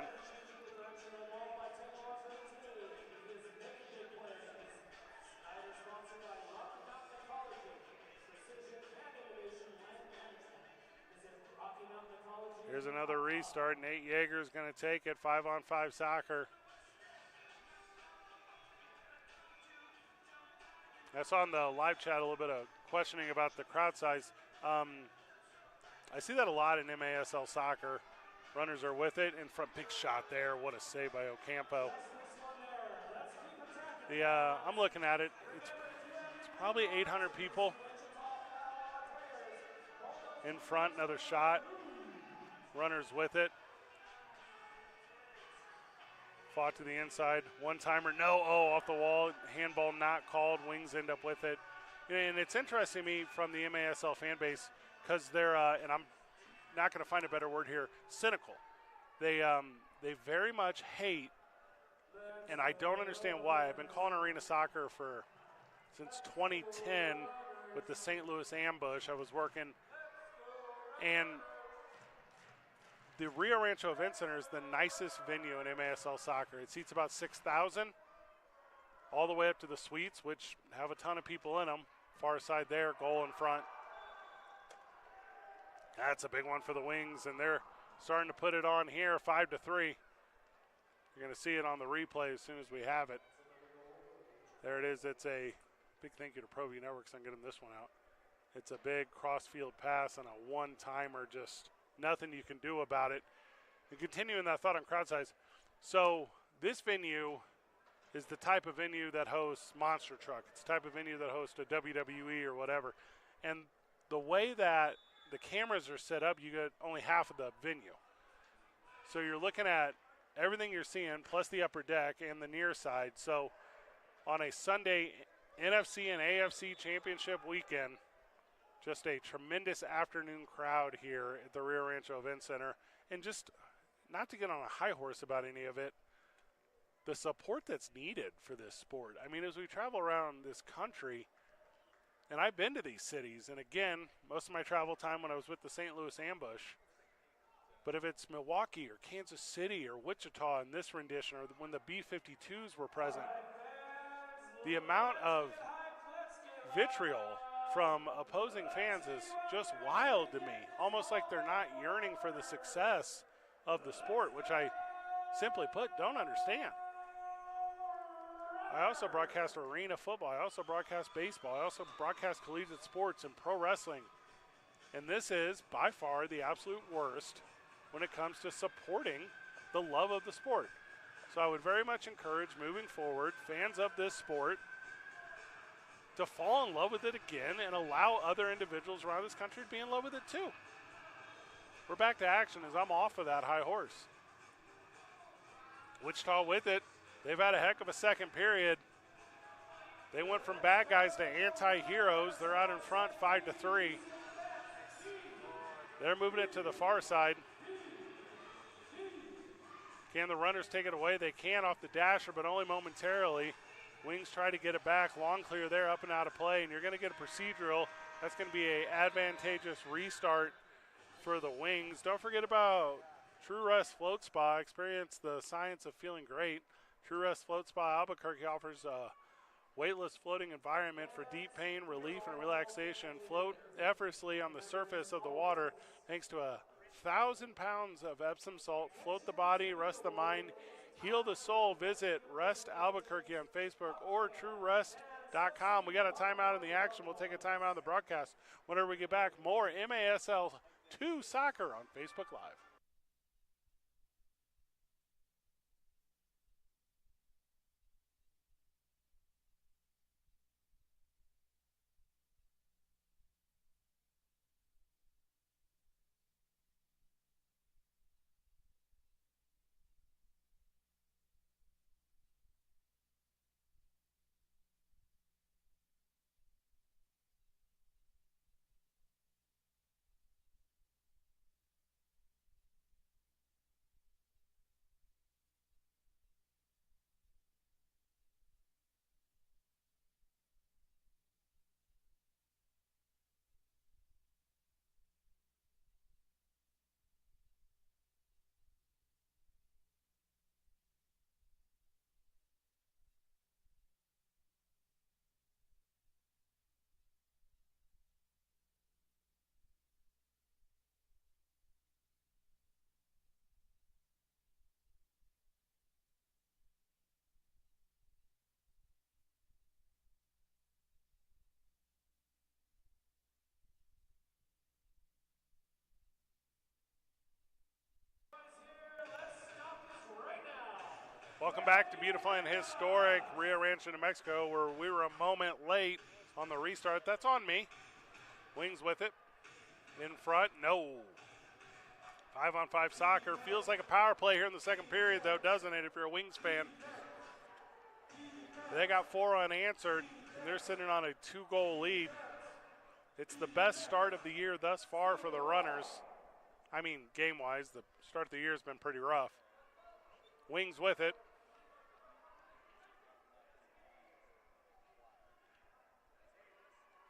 Here's another restart. Nate Yeager is going to take it. 5-on-5 soccer. I saw in the live chat a little bit of questioning about the crowd size. I see that a lot in MASL soccer. Runners are with it. In front, big shot there. What a save by Ocampo. I'm looking at it. It's probably 800 people in front. Another shot. Runners with it. Fought to the inside. One-timer, no. Oh, off the wall. Handball not called. Wings end up with it. And it's interesting to me from the MASL fan base because they're, and I'm not going to find a better word here, cynical. They very much hate, and I don't understand why. I've been calling arena soccer since 2010 with the St. Louis Ambush. I was working, and the Rio Rancho Event Center is the nicest venue in MASL soccer. It seats about 6,000, all the way up to the suites, which have a ton of people in them. Far side there, goal in front. That's a big one for the Wings, and they're starting to put it on here, 5-3. You're going to see it on the replay as soon as we have it. There it is. It's a big thank you to ProView Networks on getting this one out. It's a big cross-field pass and a one-timer, just nothing you can do about it. And continuing that thought on crowd size, so this venue is the type of venue that hosts Monster Truck. It's the type of venue that hosts a WWE or whatever. And the way that the cameras are set up, you get only half of the venue. So you're looking at everything you're seeing, plus the upper deck and the near side. So on a Sunday NFC and AFC championship weekend, just a tremendous afternoon crowd here at the Rio Rancho Event Center. And just not to get on a high horse about any of it, the support that's needed for this sport. I mean, as we travel around this country, and I've been to these cities, and again, most of my travel time when I was with the St. Louis Ambush, But if it's Milwaukee or Kansas City or Wichita in this rendition, or when the B-52s were present, the amount of vitriol from opposing fans is just wild to me. Almost like they're not yearning for the success of the sport, which I simply put don't understand. I also broadcast arena football. I also broadcast baseball. I also broadcast collegiate sports and pro wrestling. And this is by far the absolute worst when it comes to supporting the love of the sport. So I would very much encourage moving forward fans of this sport to fall in love with it again and allow other individuals around this country to be in love with it too. We're back to action as I'm off of that high horse. Wichita with it. They've had a heck of a second period. They went from bad guys to anti-heroes. They're out in front 5-3. They're moving it to the far side. Can the runners take it away? They can off the dasher, but only momentarily. Wings try to get it back. Long clear there, up and out of play, and you're going to get a procedural. That's going to be an advantageous restart for the Wings. Don't forget about True Rest Float Spa. Experience the science of feeling great. True Rest Float Spa Albuquerque offers a weightless floating environment for deep pain relief and relaxation. Float effortlessly on the surface of the water thanks to 1,000 pounds of Epsom salt. Float the body, rest the mind, heal the soul. Visit Rest Albuquerque on Facebook or TrueRest.com. We got a timeout in the action. We'll take a timeout in the broadcast. Whenever we get back, more MASL 2 Soccer on Facebook Live. Welcome back to beautiful and historic Rio Rancho, New Mexico, where we were a moment late on the restart. That's on me. Wings with it. In front, no. 5-on-5 soccer. Feels like a power play here in the second period, though, doesn't it, if you're a Wings fan? They got 4 unanswered, and they're sitting on a 2-goal lead. It's the best start of the year thus far for the runners. I mean, game-wise, the start of the year has been pretty rough. Wings with it.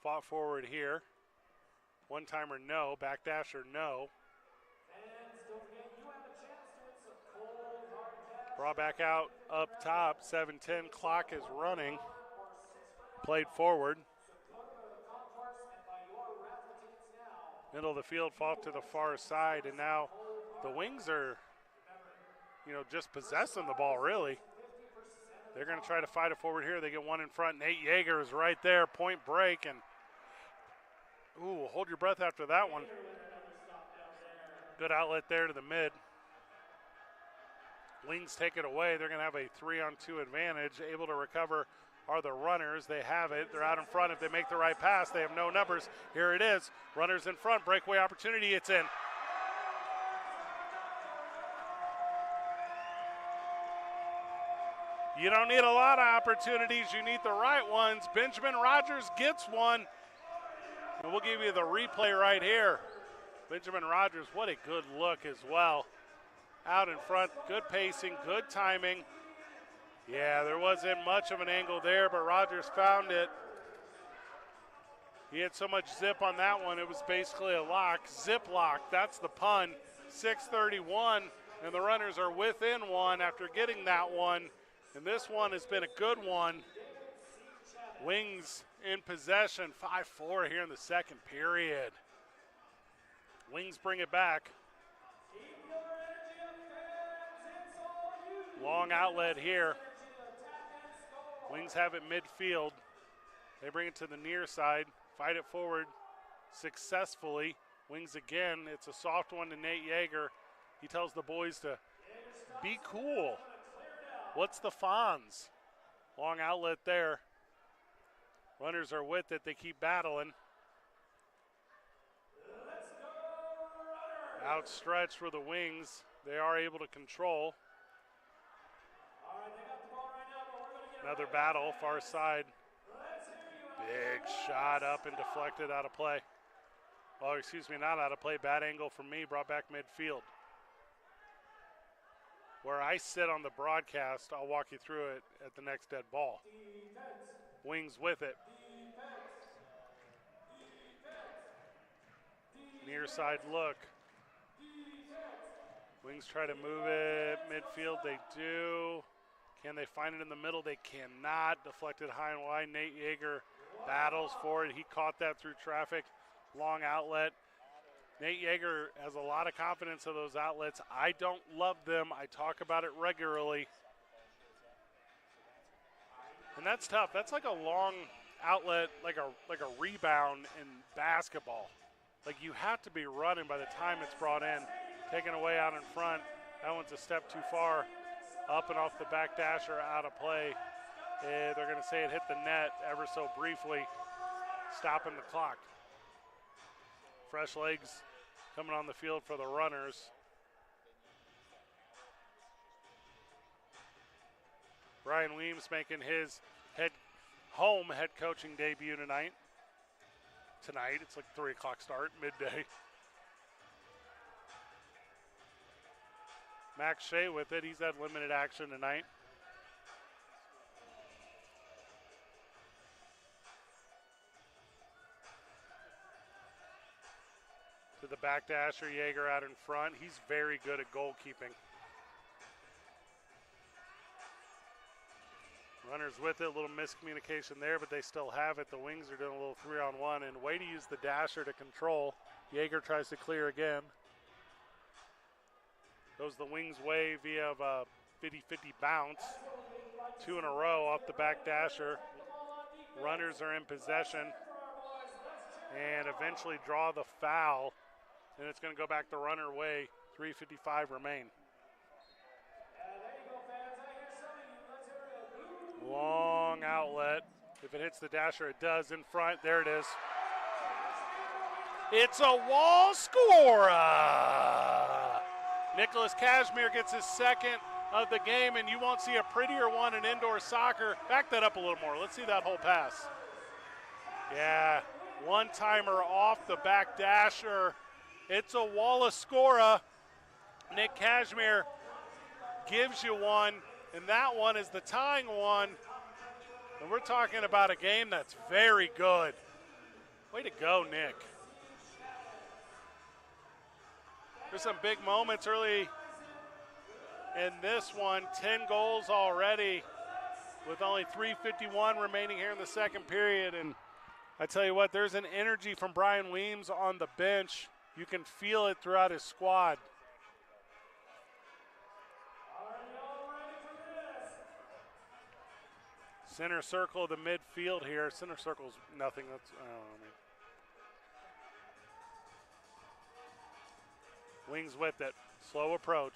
Fought forward here. One-timer, no. Backdasher, no. Brought back out up top. 7:10. Clock is running. Played forward. Middle of the field, fought to the far side, and now the Wings are, just possessing the ball, really. They're going to try to fight it forward here. They get one in front. Nate Yeager is right there. Point break, and hold your breath after that one. Good outlet there to the mid. Wings take it away. They're going to have a 3-on-2 advantage. Able to recover are the runners. They have it. They're out in front. If they make the right pass, they have no numbers. Here it is. Runners in front. Breakaway opportunity. It's in. You don't need a lot of opportunities. You need the right ones. Benjamin Rogers gets one. And we'll give you the replay right here. Benjamin Rogers, what a good look as well. Out in front, good pacing, good timing. Yeah, there wasn't much of an angle there, but Rogers found it. He had so much zip on that one, it was basically a lock. Zip lock, that's the pun. 6:31, and the runners are within one after getting that one. And this one has been a good one. Wings in possession, 5-4 here in the second period. Wings bring it back. Long outlet here. Wings have it midfield. They bring it to the near side, fight it forward successfully. Wings again, it's a soft one to Nate Yeager. He tells the boys to be cool. What's the Fonz? Long outlet there. Runners are with it, they keep battling. Outstretched for the Wings, they are able to control. Another battle, far side. Big shot up and deflected out of play. Oh, excuse me, not out of play. Bad angle from me, brought back midfield. Where I sit on the broadcast, I'll walk you through it at the next dead ball. Wings with it. Near side look. Wings try to move it midfield. They do. Can they find it in the middle? They cannot. Deflected high and wide. Nate Yeager battles for it. He caught that through traffic. Long outlet. Nate Yeager has a lot of confidence of those outlets. I don't love them. I talk about it regularly. And that's tough. That's like a long outlet, like a rebound in basketball. Like you have to be running by the time it's brought in. Taken away out in front. That one's a step too far. Up and off the back dasher, out of play. They're going to say it hit the net ever so briefly, stopping the clock. Fresh legs coming on the field for the runners. Brian Weems making his home head coaching debut tonight. It's like 3 o'clock start, midday. Max Shea with it. He's had limited action tonight. To the back dasher, Yeager out in front. He's very good at goalkeeping. Runners with it, a little miscommunication there, but they still have it. The Wings are doing a little 3-on-1, and way to use the dasher to control. Yeager tries to clear again. Goes the Wings' way via a 50-50 bounce. 2 in a row off the back dasher. Runners are in possession and eventually draw the foul. And it's going to go back the runner way. 3:55 remain. Long outlet. If it hits the dasher, it does in front. There it is. It's a wall scorer. Nicholas Cashmere gets his second of the game, and you won't see a prettier one in indoor soccer. Back that up a little more. Let's see that whole pass. Yeah, one-timer off the back dasher. It's a Walla Scora. Nick Cashmere gives you one, and that one is the tying one. And we're talking about a game that's very good. Way to go, Nick. There's some big moments early in this one. 10 goals already with only 3:51 remaining here in the second period. And I tell you what, there's an energy from Brian Weems on the bench. You can feel it throughout his squad. Center circle of the midfield here. Center circle's nothing. That's Wings with it. Slow approach.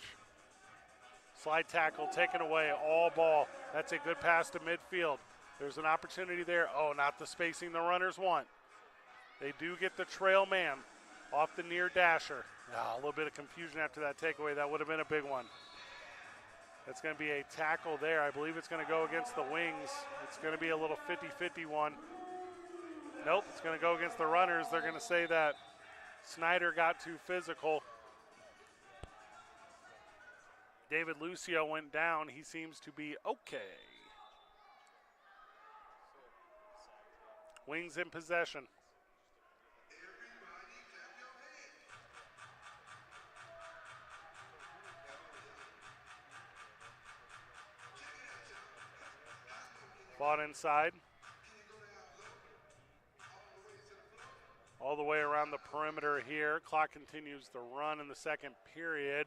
Slide tackle taken away. All ball. That's a good pass to midfield. There's an opportunity there. Oh, not the spacing the runners want. They do get the trail man off the near dasher. A little bit of confusion after that takeaway. That would have been a big one. That's going to be a tackle there. I believe it's going to go against the Wings. It's going to be a little 50-50 one. Nope, it's going to go against the runners. They're going to say that Snyder got too physical. David Lucio went down. He seems to be okay. Wings in possession. Fought inside. All the way around the perimeter here. Clock continues to run in the second period.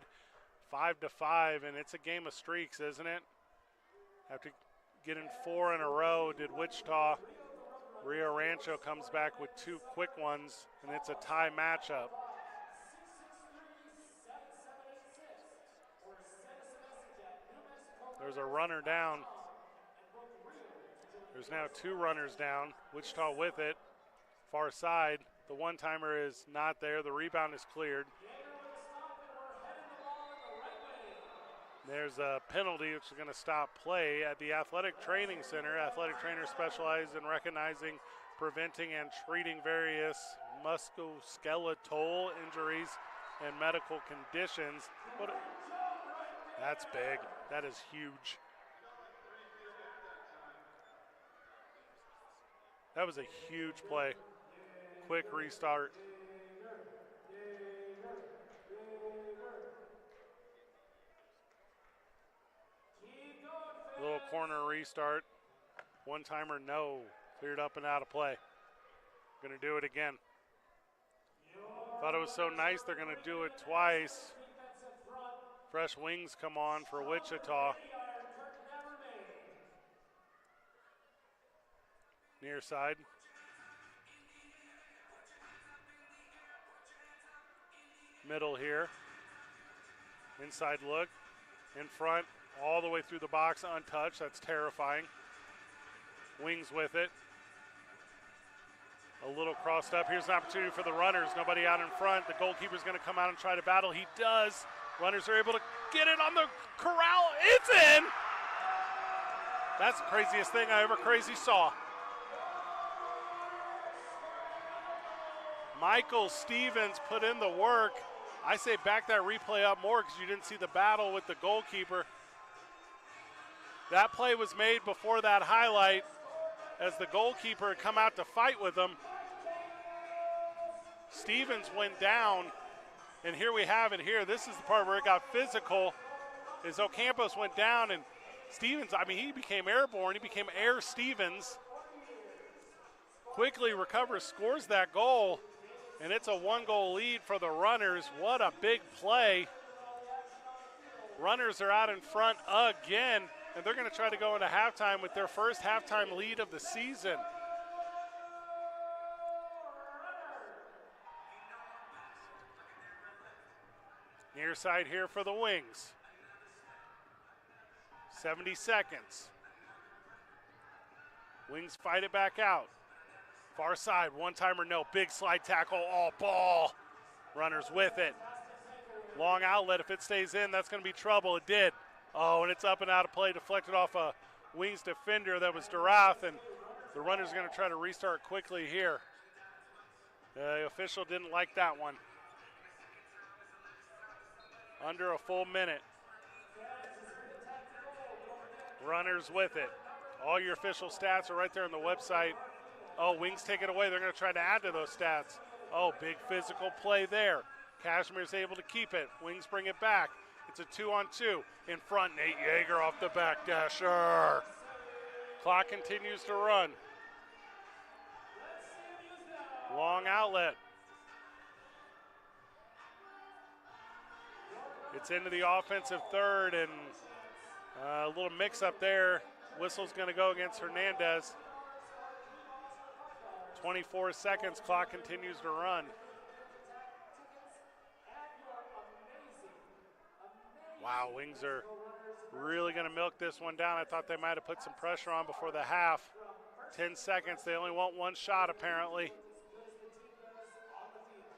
5-5, and it's a game of streaks, isn't it? After getting 4 in a row, did Wichita. Rio Rancho comes back with 2 quick ones, and it's a tie matchup. There's a runner down. There's now 2 runners down. Wichita with it. Far side. The one-timer is not there. The rebound is cleared. There's a penalty which is going to stop play at the Athletic Training Center. Athletic trainers specialize in recognizing, preventing, and treating various musculoskeletal injuries and medical conditions. That's big. That is huge. That was a huge play. Quick restart. Little corner restart. One-timer, no. Cleared up and out of play. Going to do it again. Thought it was so nice they're going to do it twice. Fresh wings come on for Wichita. Near side. Middle here. Inside look. In front. All the way through the box, untouched. That's terrifying. Wings with it. A little crossed up. Here's an opportunity for the runners. Nobody out in front. The goalkeeper's going to come out and try to battle. He does. Runners are able to get it on the corral. It's in! That's the craziest thing I ever saw. Michael Stevens put in the work. I say back that replay up more because you didn't see the battle with the goalkeeper. That play was made before that highlight as the goalkeeper had come out to fight with him. Stevens went down, and here we have it here. This is the part where it got physical, as Ocampos went down, and Stevens, I mean, he became airborne. He became Air Stevens. Quickly recovers, scores that goal, and it's a 1-goal lead for the runners. What a big play. Runners are out in front again, and they're going to try to go into halftime with their first halftime lead of the season. Near side here for the Wings. 70 seconds. Wings fight it back out. Far side, one-timer, no. Big slide tackle, all ball. Runners with it. Long outlet, if it stays in, that's going to be trouble. It did. Oh, and it's up and out of play, deflected off a Wings defender that was Durath, and the runner's going to try to restart quickly here. The official didn't like that one. Under a full minute. Runners with it. All your official stats are right there on the website. Oh, Wings take it away. They're going to try to add to those stats. Oh, big physical play there. Cashmere's able to keep it. Wings bring it back. It's a 2-on-2. In front, Nate Yeager off the back dasher. Clock continues to run. Long outlet. It's into the offensive third, and a little mix-up there. Whistle's going to go against Hernandez. 24 seconds, clock continues to run. Wow, Wings are really going to milk this one down. I thought they might have put some pressure on before the half. 10 seconds, they only want one shot apparently.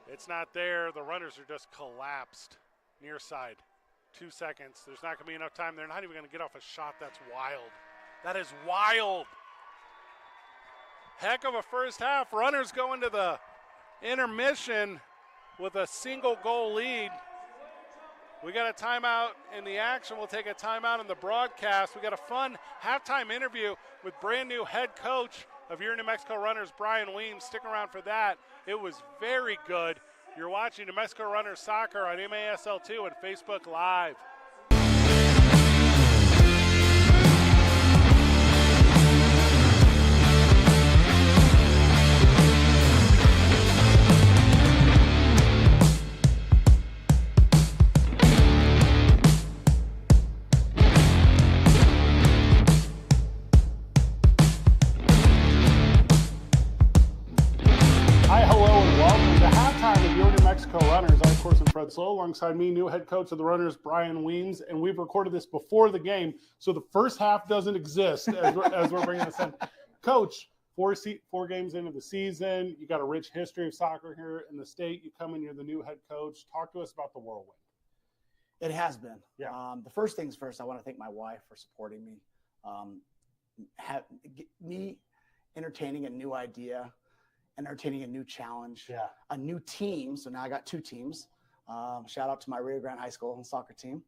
It's not there, the runners are just collapsed. Near side, 2 seconds. There's not going to be enough time. They're not even going to get off a shot. That's wild. That is wild. Heck of a first half. Runners go into the intermission with a single goal lead. We got a timeout in the action. We'll take a timeout in the broadcast. We got a fun halftime interview with brand new head coach of your New Mexico Runners, Brian Weems. Stick around for that. It was very good. You're watching New Mexico Runners Soccer on MASL2 and Facebook Live. of course, I'm Fred Slow. Alongside me, new head coach of the Runners, Brian Weems. And we've recorded this before the game, so the first half doesn't exist as we're bringing this in. Coach, four games into the season. You got a rich history of soccer here in the state. You come in, you're the new head coach. Talk to us about the whirlwind. It has been. Yeah. The first things first, I want to thank my wife for supporting me. Me entertaining a new idea, entertaining a new challenge, a new team. So now I got two teams. Shout out to my Rio Grande High School soccer team.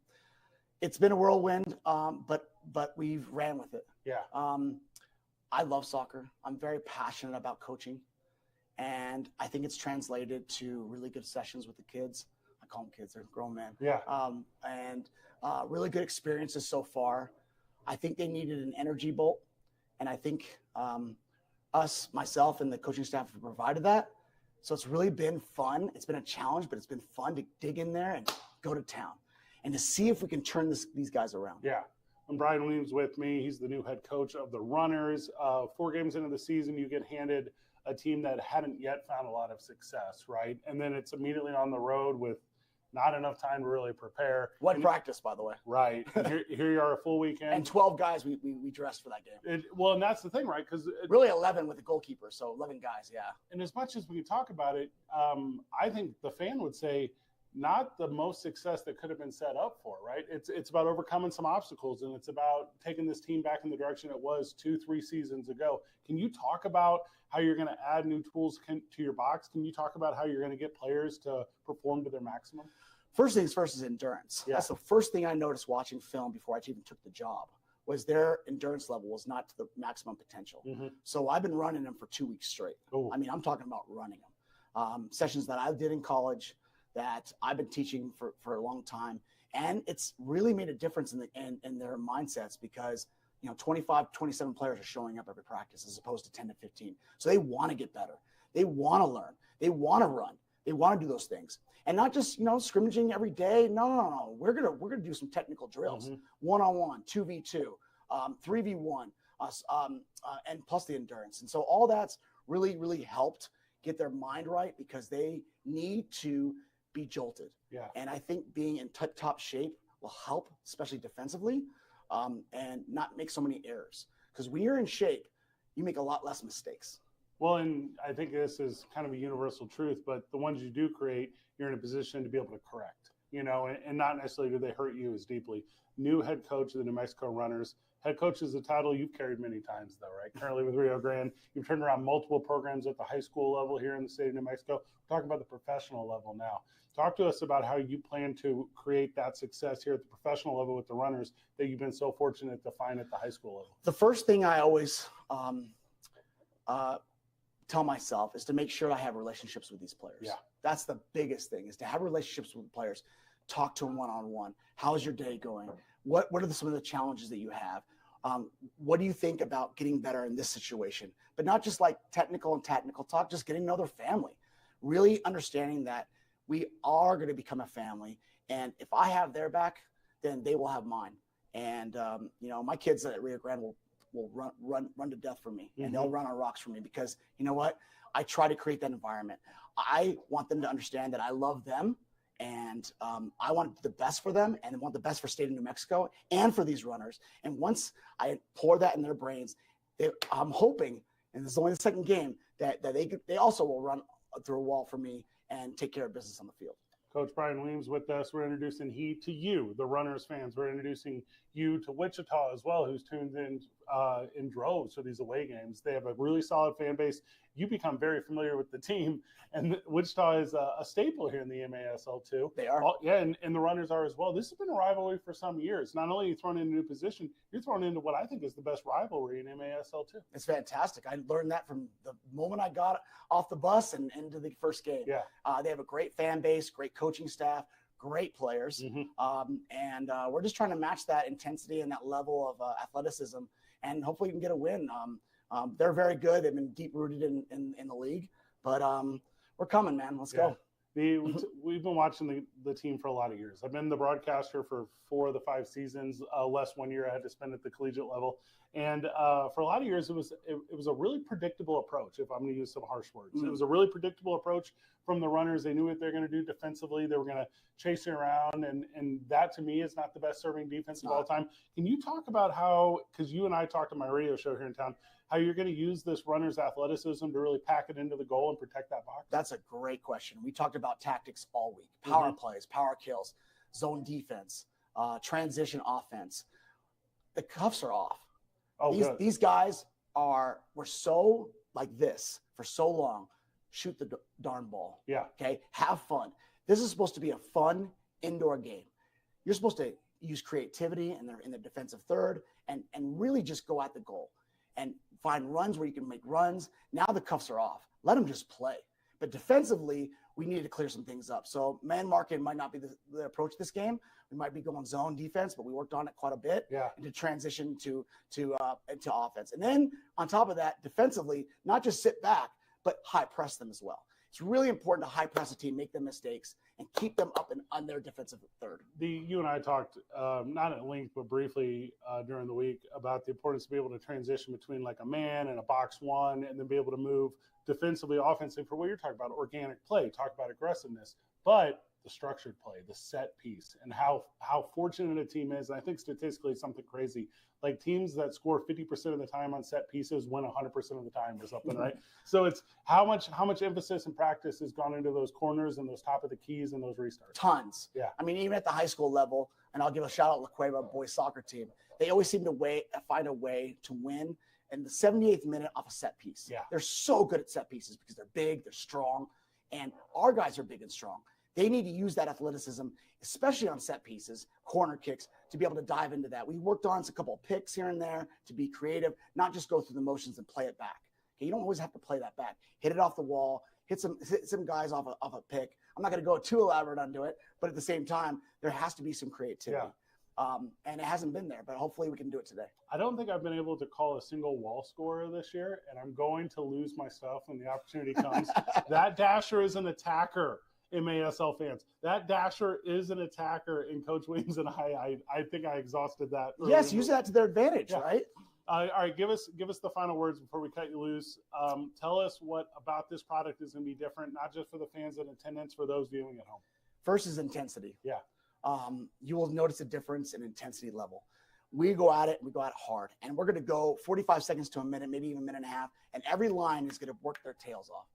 It's been a whirlwind, but we've ran with it. Yeah. I love soccer. I'm very passionate about coaching, and I think it's translated to really good sessions with the kids. I call them kids; they're grown men. Yeah. And really good experiences so far. I think they needed an energy bolt, and I think myself, and the coaching staff have provided that. So it's really been fun. It's been a challenge, but it's been fun to dig in there and go to town, and to see if we can turn these guys around. Yeah. And Brian Weems with me. He's the new head coach of the Runners. 4 games into the season, you get handed a team that hadn't yet found a lot of success, right? And then it's immediately on the road with not enough time to really prepare. What practice, by the way. Right. Here you are, a full weekend. And 12 guys we dressed for that game. Well, and that's the thing, right? Because really 11 with the goalkeeper, so 11 guys, yeah. And as much as we talk about it, I think the fan would say not the most success that could have been set up for, right? It's about overcoming some obstacles, and it's about taking this team back in the direction it was 2-3 seasons ago. Can you talk about how you're going to add new tools to your box? Can you talk about how you're going to get players to perform to their maximum? First things first is endurance. Yeah. That's the first thing I noticed watching film before I even took the job, was their endurance level was not to the maximum potential. Mm-hmm. So I've been running them for 2 weeks straight. Ooh. I mean, I'm talking about running them. Sessions that I did in college that I've been teaching for a long time. And it's really made a difference in their mindsets, because 25, 27 players are showing up every practice as opposed to 10 to 15. So they want to get better. They want to learn. They want to run. They want to do those things. And not just, scrimmaging every day. No. We're gonna do some technical drills. Mm-hmm. 1-on-1, 2v2, 3v1, and plus the endurance. And so all that's really, really helped get their mind right, because they need to be jolted. Yeah. And I think being in top shape will help, especially defensively, and not make so many errors. Because when you're in shape, you make a lot less mistakes. Well, and I think this is kind of a universal truth, but the ones you do create, you're in a position to be able to correct, and not necessarily do they hurt you as deeply. New head coach of the New Mexico Runners. Head coach is a title you've carried many times, though, right? Currently with Rio Grande. You've turned around multiple programs at the high school level here in the state of New Mexico. We're talking about the professional level now. Talk to us about how you plan to create that success here at the professional level with the Runners that you've been so fortunate to find at the high school level. The first thing I always tell myself is to make sure I have relationships with these players. Yeah. That's the biggest thing, is to have relationships with the players. Talk to them one-on-one. How's your day going? What are some of the challenges that you have? What do you think about getting better in this situation? But not just like technical talk, just getting to know their family. Really understanding that we are going to become a family. And if I have their back, then they will have mine. And, my kids at Rio Grande will run to death for me. Mm-hmm. And they'll run on rocks for me, because you know what? I try to create that environment. I want them to understand that I love them, and I want the best for them, and I want the best for state of New Mexico and for these runners. And once I pour that in their brains, I'm hoping, and this is only the second game, that they also will run through a wall for me and take care of business on the field. Coach Brian Weems with us. We're introducing to you, the Runners fans. We're introducing you to Wichita as well, who's tuned in droves for these away games. They have a really solid fan base. You become very familiar with the team, and Wichita is a staple here in the MASL too. They are. And the Runners are as well. This has been a rivalry for some years. Not only are you thrown into a new position, you're thrown into what I think is the best rivalry in MASL too. It's fantastic. I learned that from the moment I got off the bus and into the first game. Yeah. They have a great fan base, great coaching staff, great players. Mm-hmm. And we're just trying to match that intensity and that level of athleticism, and hopefully we can get a win. They're very good. They've been deep rooted in the league, but we're coming, man. Let's go. We've been watching the team for a lot of years. I've been the broadcaster for 4 of the 5 seasons, less 1 year I had to spend at the collegiate level. And for a lot of years, it was a really predictable approach, if I'm going to use some harsh words. It was a really predictable approach from the runners. They knew what they're going to do defensively. They were going to chase it around, and that to me is not the best serving defense of all time. Can you talk about how, because you and I talked on my radio show here in town, how you're going to use this runner's athleticism to really pack it into the goal and protect that box? That's a great question. We talked about tactics all week: power plays, power kills, zone defense, transition offense. The cuffs are off. These guys were so like this for so long. Shoot the darn ball. Yeah. Okay. Have fun. This is supposed to be a fun indoor game. You're supposed to use creativity in the defensive third and really just go at the goal and find runs where you can make runs. Now the cuffs are off. Let them just play. But defensively, we need to clear some things up. So man marking might not be the approach this game. We might be going zone defense, but we worked on it quite a bit and to transition to offense. And then on top of that, defensively, not just sit back, but high press them as well. It's really important to high press a team, make them mistakes, and keep them up and on their defensive third. You and I talked, not at length, but briefly during the week about the importance to be able to transition between like a man and a box one, and then be able to move defensively, offensively for what you're talking about, organic play, talk about aggressiveness, but the structured play, the set piece, and how fortunate a team is. And I think statistically it's something crazy. Like teams that score 50% of the time on set pieces win 100% of the time or something, right? So it's how much emphasis and practice has gone into those corners and those top of the keys and those restarts. Tons. Yeah. I mean, even at the high school level, and I'll give a shout out to La Cueva boys soccer team. They always seem to find a way to win in the 78th minute off a set piece. Yeah. They're so good at set pieces because they're big, they're strong, and our guys are big and strong. They need to use that athleticism, especially on set pieces, corner kicks, to be able to dive into that. We worked on a couple of picks here and there to be creative, not just go through the motions and play it back. Okay, you don't always have to play that back. Hit it off the wall, hit some guys off a pick. I'm not going to go too elaborate onto it, but at the same time, there has to be some creativity. Yeah. And it hasn't been there, but hopefully we can do it today. I don't think I've been able to call a single wall scorer this year, and I'm going to lose my stuff when the opportunity comes. That dasher is an attacker. MASL fans, that dasher is an attacker, and Coach Wings and I think I exhausted that. Yes, use that to their advantage, right? All right, give us the final words before we cut you loose. Tell us what about this product is going to be different, not just for the fans in attendance, for those viewing at home. First is intensity. Yeah. You will notice a difference in intensity level. We go at it, we go at it hard, and we're going to go 45 seconds to a minute, maybe even a minute and a half, and every line is going to work their tails off.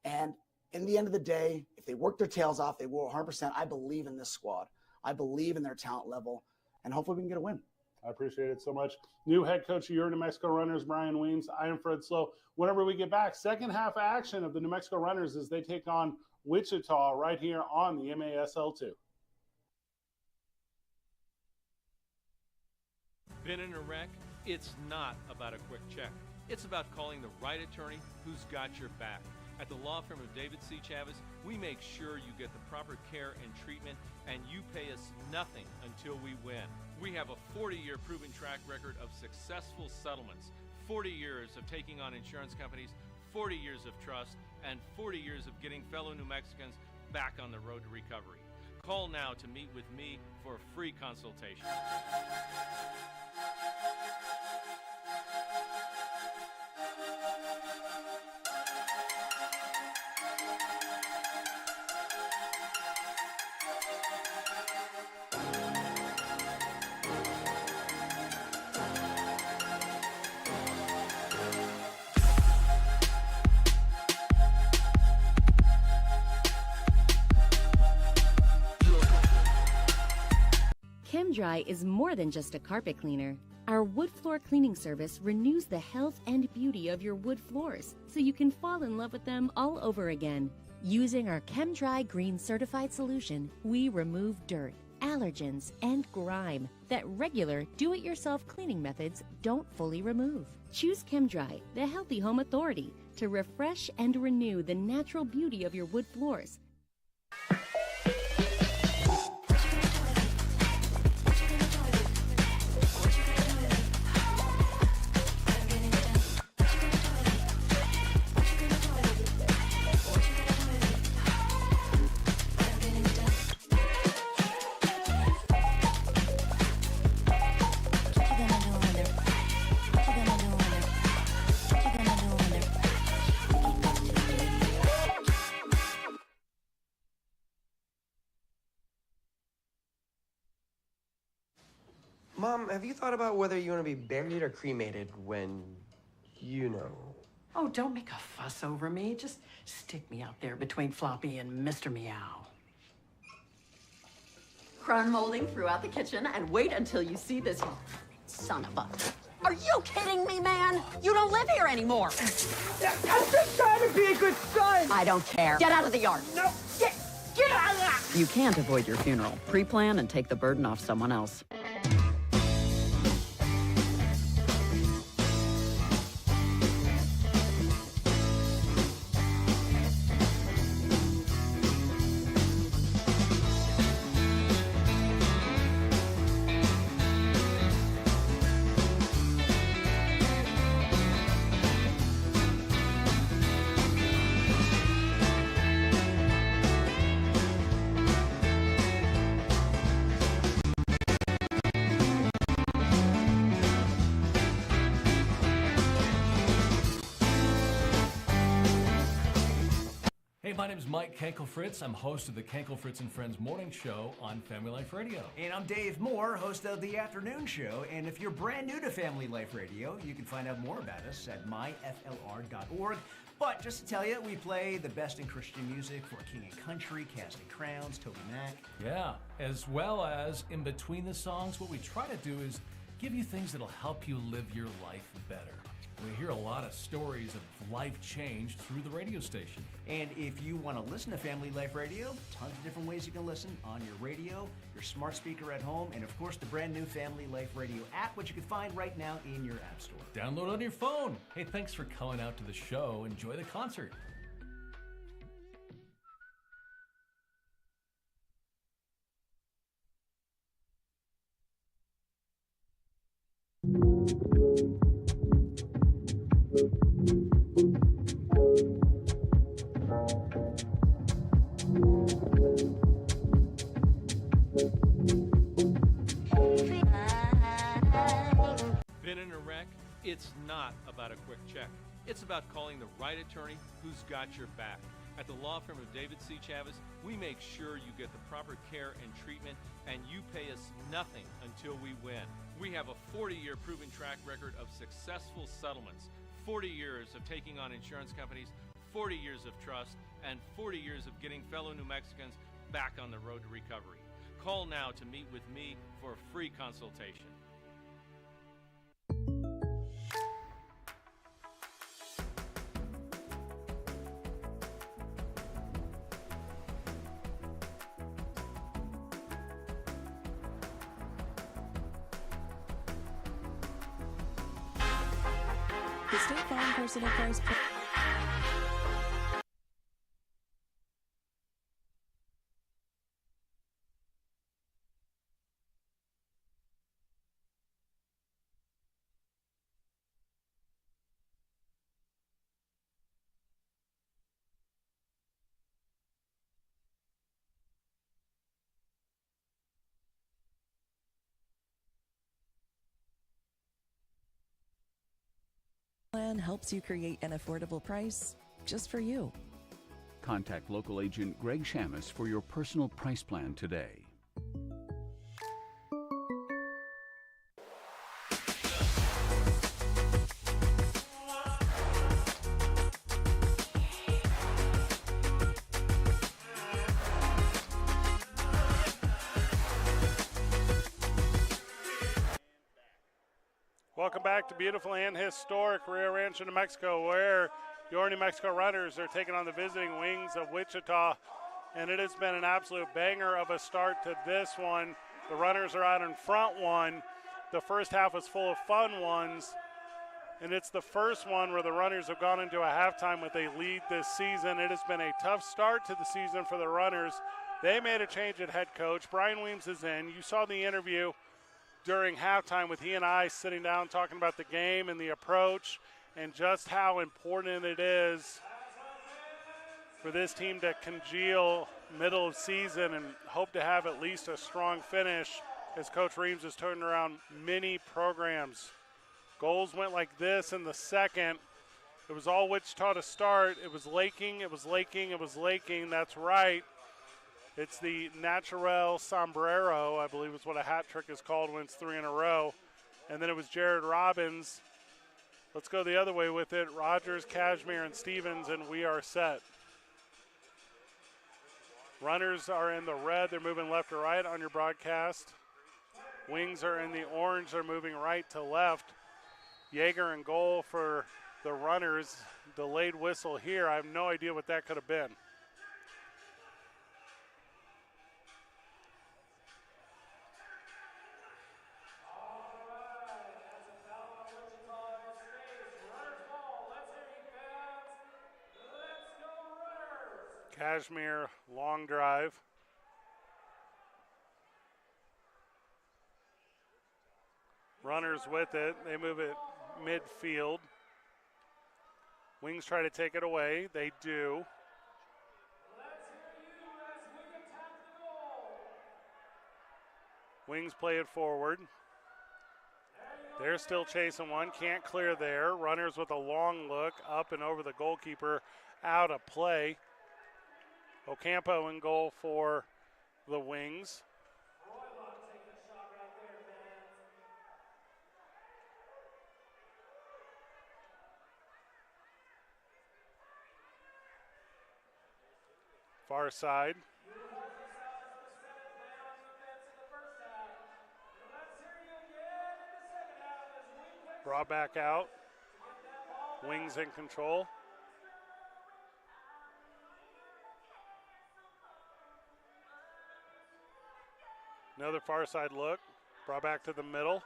And in the end of the day, if they work their tails off, they will 100%. I believe in this squad. I believe in their talent level, and hopefully we can get a win. I appreciate it so much. New head coach of your New Mexico Runners, Brian Weems. I am Fred Slow. Whenever we get back, second half action of the New Mexico Runners as they take on Wichita right here on the MASL2. Been in a wreck? It's not about a quick check. It's about calling the right attorney who's got your back. At the law firm of David C. Chavez, we make sure you get the proper care and treatment, and you pay us nothing until we win. We have a 40-year proven track record of successful settlements, 40 years of taking on insurance companies, 40 years of trust, and 40 years of getting fellow New Mexicans back on the road to recovery. Call now to meet with me for a free consultation. ChemDry is more than just a carpet cleaner. Our wood floor cleaning service renews the health and beauty of your wood floors so you can fall in love with them all over again. Using our ChemDry Green certified solution, we remove dirt, allergens, and grime that regular do-it-yourself cleaning methods don't fully remove. Choose ChemDry, the healthy home authority, to refresh and renew the natural beauty of your wood floors. Mom, have you thought about whether you want to be buried or cremated when, you know? Oh, don't make a fuss over me. Just stick me out there between Floppy and Mr. Meow. Crown molding throughout the kitchen, and wait until you see this son of a... Are you kidding me, man? You don't live here anymore. I'm just trying to be a good son. I don't care. Get out of the yard. No, get out of there. You can't avoid your funeral. Pre-plan and take the burden off someone else. Hey, my name is Mike Kankel-Fritz. I'm host of the Kankel-Fritz and Friends morning show on Family Life Radio. And I'm Dave Moore, host of the afternoon show. And if you're brand new to Family Life Radio, you can find out more about us at myflr.org. But just to tell you, we play the best in Christian music for King and Country, Casting Crowns, Toby Mac. Yeah, as well as in between the songs, what we try to do is give you things that'll help you live your life better. We hear a lot of stories of life change through the radio station. And if you want to listen to Family Life Radio, tons of different ways you can listen on your radio, your smart speaker at home, and of course the brand new Family Life Radio app, which you can find right now in your app store. Download on your phone. Hey, thanks for coming out to the show. Enjoy the concert. Been in a wreck? It's not about a quick check. It's about calling the right attorney who's got your back. At the law firm of David C. Chavez, we make sure you get the proper care and treatment, and you pay us nothing until we win. We have a 40-year proven track record of successful settlements, 40 years of taking on insurance companies, 40 years of trust, and 40 years of getting fellow New Mexicans back on the road to recovery. Call now to meet with me for a free consultation. The State Farm Personal Price. Plan helps you create an affordable price just for you. Contact local agent Greg Shamus for your personal price plan today. Welcome back to beautiful and historic Rio Rancho, New Mexico, where your New Mexico Runners are taking on the visiting Wings of Wichita. And it has been an absolute banger of a start to this one. The Runners are out in front one. The first half was full of fun ones. And it's the first one where the Runners have gone into a halftime with a lead this season. It has been a tough start to the season for the Runners. They made a change at head coach. Brian Weems is in. You saw the interview during halftime with he and I sitting down talking about the game and the approach and just how important it is for this team to congeal middle of season and hope to have at least a strong finish as Coach Reeves has turned around many programs. Goals went like this in the second. It was all Wichita to start. It was Laking, it was Laking, it was Laking. That's right. It's the natural sombrero, I believe is what a hat trick is called when it's 3 in a row. And then it was Jared Robbins. Let's go the other way with it. Rogers, Cashmere, and Stevens, and we are set. Runners are in the red. They're moving left to right on your broadcast. Wings are in the orange. They're moving right to left. Yeager in goal for the runners. Delayed whistle here. I have no idea what that could have been. Cashmere, long drive. Runners with it. They move it midfield. Wings try to take it away. They do. Wings play it forward. They're still chasing one. Can't clear there. Runners with a long look up and over the goalkeeper. Out of play. Ocampo in goal for the Wings. Far side. Brought back out. Wings in control. Another far side look. Brought back to the middle.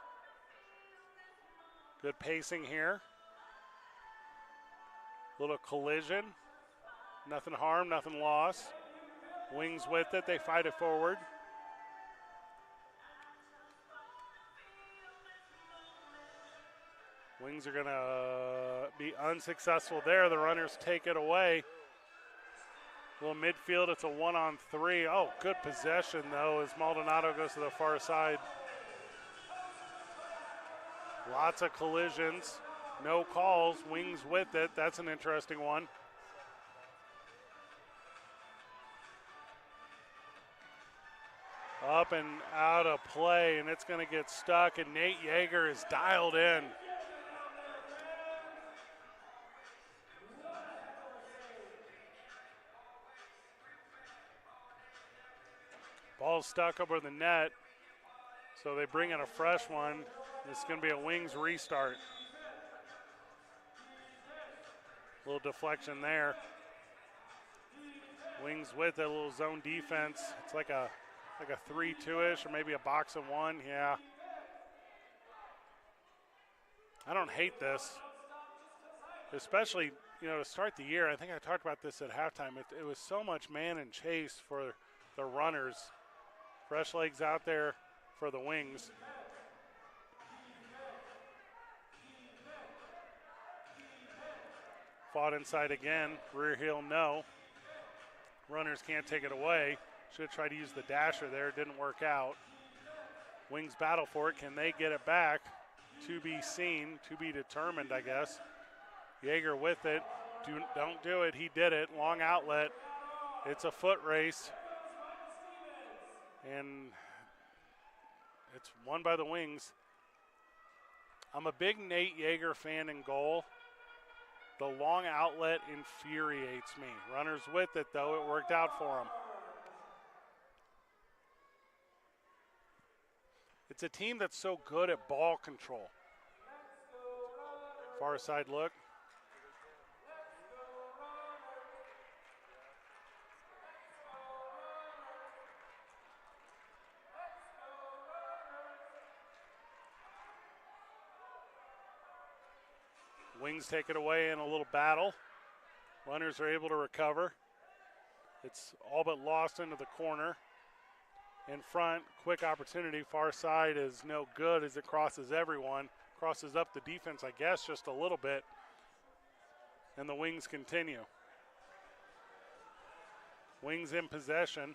Good pacing here. Little collision. Nothing harm, nothing lost. Wings with it. They fight it forward. Wings are going to be unsuccessful there. The runners take it away. Little midfield, it's a 1-on-3. Oh, good possession, though, as Maldonado goes to the far side. Lots of collisions. No calls. Wings with it. That's an interesting one. Up and out of play, and it's going to get stuck, and Nate Yeager is dialed in. Ball's stuck over the net, so they bring in a fresh one. This is going to be a Wings restart. Little deflection there. Wings with it, a little zone defense. It's like a 3-2-ish or maybe a box of one, yeah. I don't hate this, especially, to start the year. I think I talked about this at halftime. It was so much man and chase for the runners. Fresh legs out there for the Wings. Fought inside again. Rear heel, no. Runners can't take it away. Should have tried to use the dasher there. Didn't work out. Wings battle for it. Can they get it back? To be seen, to be determined, I guess. Yeager with it. Don't do it. He did it. Long outlet. It's a foot race. And it's won by the Wings. I'm a big Nate Yeager fan in goal. The long outlet infuriates me. Runners with it, though. It worked out for him. It's a team that's so good at ball control. Far side look. Wings take it away in a little battle. Runners are able to recover. It's all but lost into the corner. In front, quick opportunity. Far side is no good as it crosses everyone. Crosses up the defense, I guess, just a little bit. And the Wings continue. Wings in possession.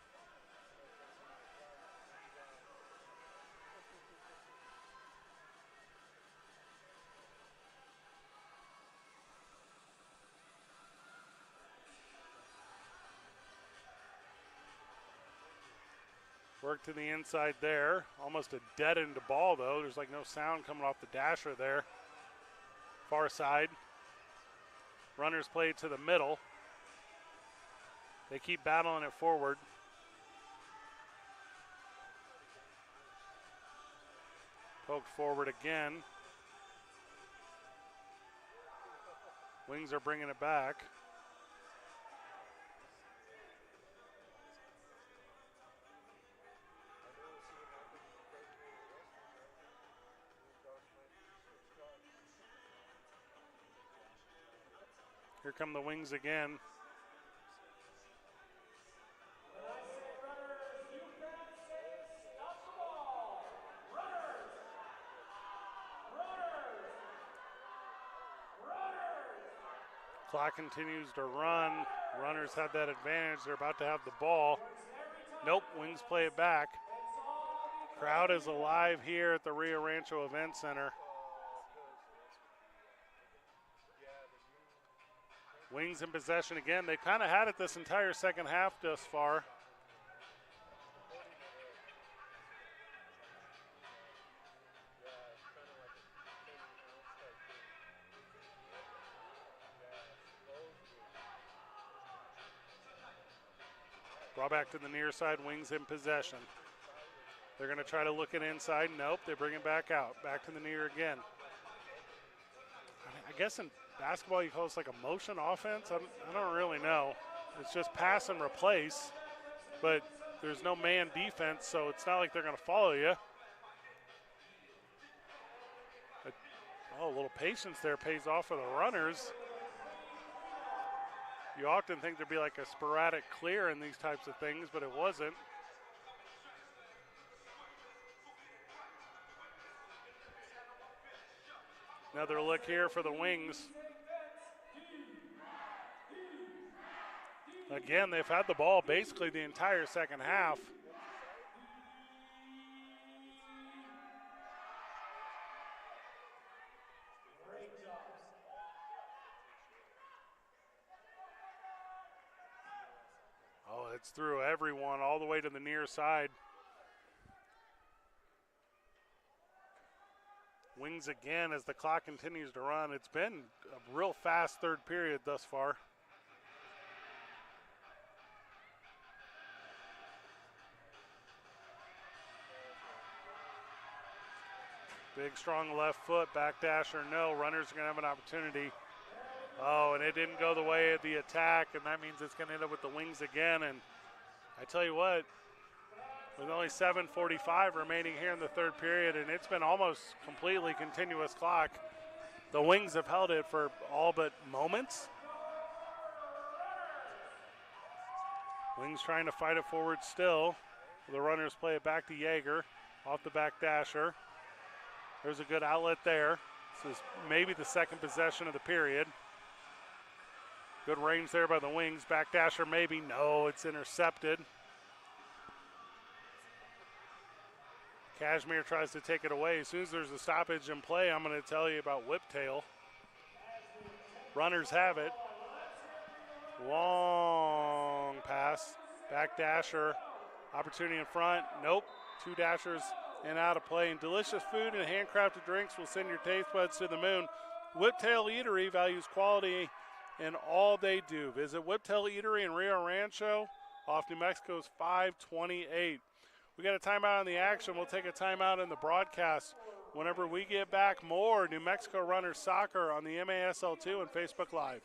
Work to the inside there. Almost a dead-end ball, though. There's like no sound coming off the dasher there. Far side. Runners play to the middle. They keep battling it forward. Poked forward again. Wings are bringing it back. Here come the Wings again. Clock continues to run. Runners have that advantage. They're about to have the ball. Nope, Wings play it back. Crowd is alive here at the Rio Rancho Event Center. Wings in possession again. They've kind of had it this entire second half thus far. Brought back to the near side, Wings in possession. They're going to try to look it inside. Nope, they bring it back out. Back to the near again. I guess in basketball you call this like a motion offense. I don't really know. It's just pass and replace, but there's no man defense, so it's not like they're going to follow you. But, a little patience there pays off for the runners. You often think there'd be like a sporadic clear in these types of things, but it wasn't. Another look here for the Wings. Again, they've had the ball basically the entire second half. Oh, it's through everyone all the way to the near side. Wings again as the clock continues to run. It's been a real fast third period thus far. Big, strong left foot, backdasher, no. Runners are going to have an opportunity. Oh, and it didn't go the way of the attack, and that means it's going to end up with the Wings again. And I tell you what, with only 7:45 remaining here in the third period, and it's been almost completely continuous clock, the Wings have held it for all but moments. Wings trying to fight it forward still. The runners play it back to Yeager off the back dasher. There's a good outlet there. This is maybe the second possession of the period. Good range there by the Wings. Back dasher maybe. No, it's intercepted. Cashmere tries to take it away. As soon as there's a stoppage in play, I'm going to tell you about Whiptail. Runners have it. Long pass. Back dasher. Opportunity in front. Nope. Two dashers and out of play. And delicious food and handcrafted drinks will send your taste buds to the moon. Whiptail Eatery values quality in all they do. Visit Whiptail Eatery in Rio Rancho off New Mexico's 528. We got a timeout on the action. We'll take a timeout in the broadcast. Whenever we get back, more New Mexico Runners Soccer on the MASL2 and Facebook Live.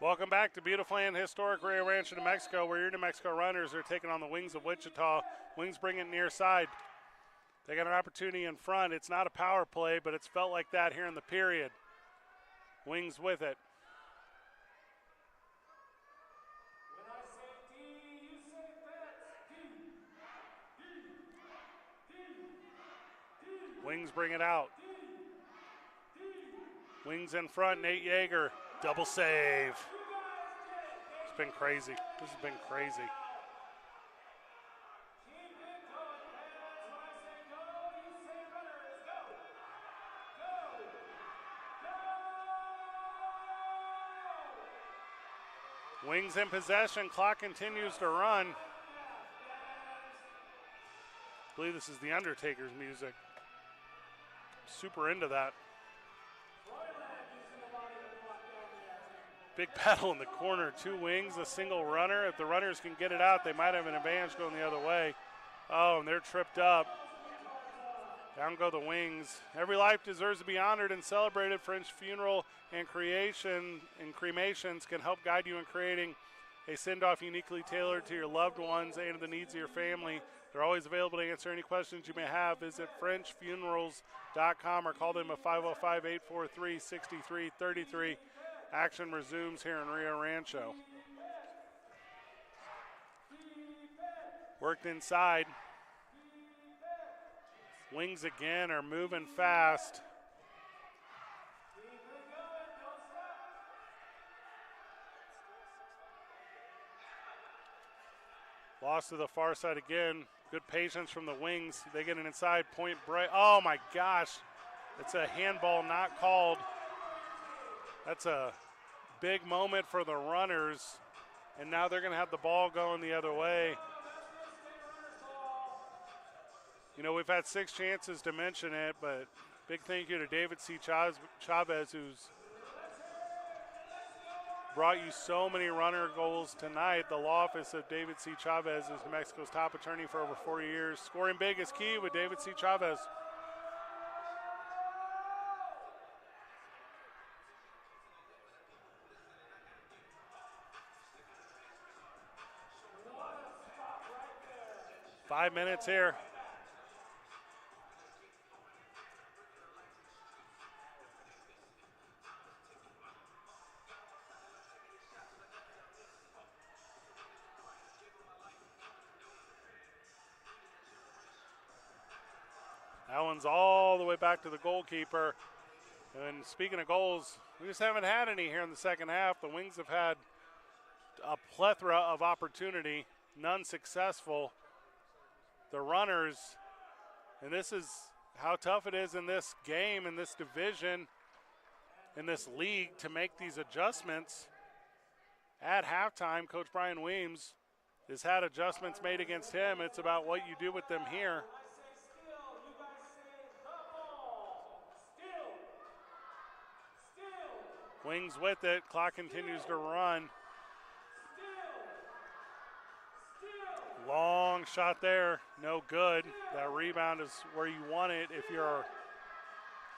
Welcome back to beautiful and historic Rio Rancho, New Mexico, where your New Mexico Runners are taking on the Wings of Wichita. Wings bring it near side. They got an opportunity in front. It's not a power play, but it's felt like that here in the period. Wings with it. Wings bring it out. Wings in front, Nate Yeager, double save. It's been crazy. This has been crazy. Wings in possession, clock continues to run. I believe this is the Undertaker's music. Super into that. Big battle in the corner, 2 wings, a single runner. If the runners can get it out, they might have an advantage going the other way. Oh, and they're tripped up. Down go the wings. Every life deserves to be honored and celebrated. French Funeral and Cremations can help guide you in creating a send-off uniquely tailored to your loved ones and to the needs of your family. They're always available to answer any questions you may have. Visit FrenchFunerals.com or call them at 505-843-6333. Action resumes here in Rio Rancho. Worked inside. Wings again are moving fast. Lost to the far side again. Good patience from the Wings. They get an inside point break. Oh my gosh. It's a handball not called. That's a big moment for the runners. And now they're going to have the ball going the other way. You know, we've had 6 chances to mention it, but big thank you to David C. Chavez, who's brought you so many runner goals tonight. The law office of David C. Chavez is New Mexico's top attorney for over 4 years. Scoring big is key with David C. Chavez. Five minutes here. That one's all the way back to the goalkeeper. And speaking of goals, we just haven't had any here in the second half. The Wings have had a plethora of opportunity, none successful. The runners, and this is how tough it is in this game, in this division, in this league to make these adjustments. At halftime, Coach Brian Weems has had adjustments made against him. It's about what you do with them here. Wings with it, clock continues to run. Long shot there, no good. That rebound is where you want it if you're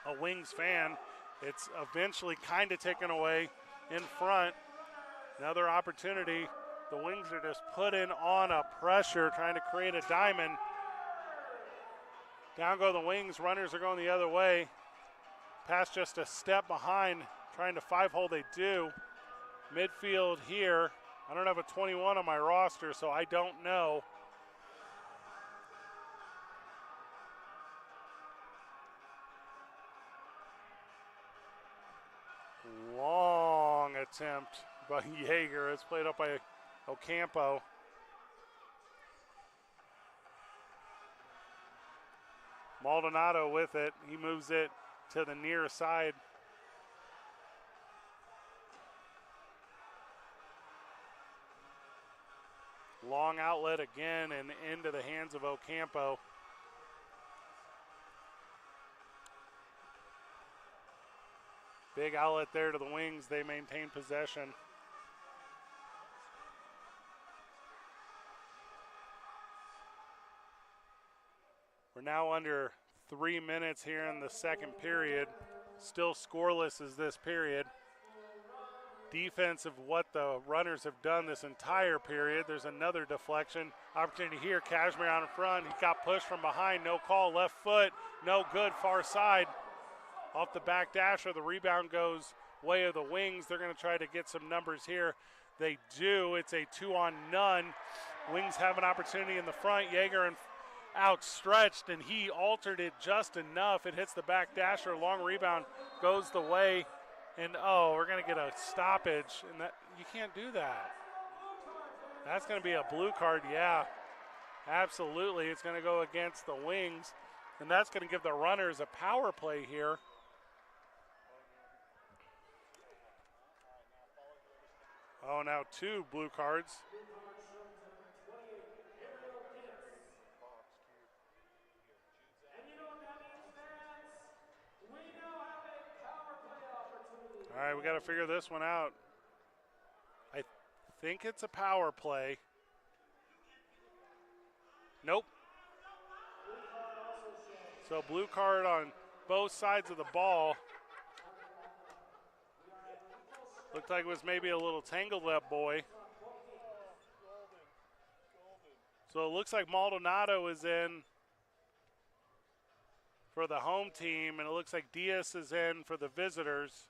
a Wings fan. It's eventually kind of taken away in front. Another opportunity. The Wings are just putting on a pressure, trying to create a diamond. Down go the Wings, runners are going the other way. Pass just a step behind, trying to 5-hole, they do. Midfield here. I don't have a 21 on my roster, so I don't know. Long attempt by Yeager. It's played up by Ocampo. Maldonado with it. He moves it to the near side. Long outlet again and into the hands of Ocampo. Big outlet there to the Wings. They maintain possession. We're now under 3 minutes here in the second period. Still scoreless as this period. defense of what the runners have done this entire period. There's another deflection. Opportunity here, Cashmere out in front. He got pushed from behind, no call, left foot, no good, far side. Off the back dasher, the rebound goes way of the Wings. They're gonna try to get some numbers here. They do, it's a 2-on-none. Wings have an opportunity in the front. Yeager and outstretched, and he altered it just enough. It hits the back dasher, long rebound, goes the way. And oh, we're gonna get a stoppage, and that you can't do that. That's gonna be a blue card, yeah. Absolutely, it's gonna go against the Wings, and that's gonna give the runners a power play here. Oh, now 2 blue cards. All right, we got to figure this one out. I think it's a power play. Nope. So blue card on both sides of the ball. Looked like it was maybe a little tangled up boy. So it looks like Maldonado is in for the home team, and it looks like Diaz is in for the visitors.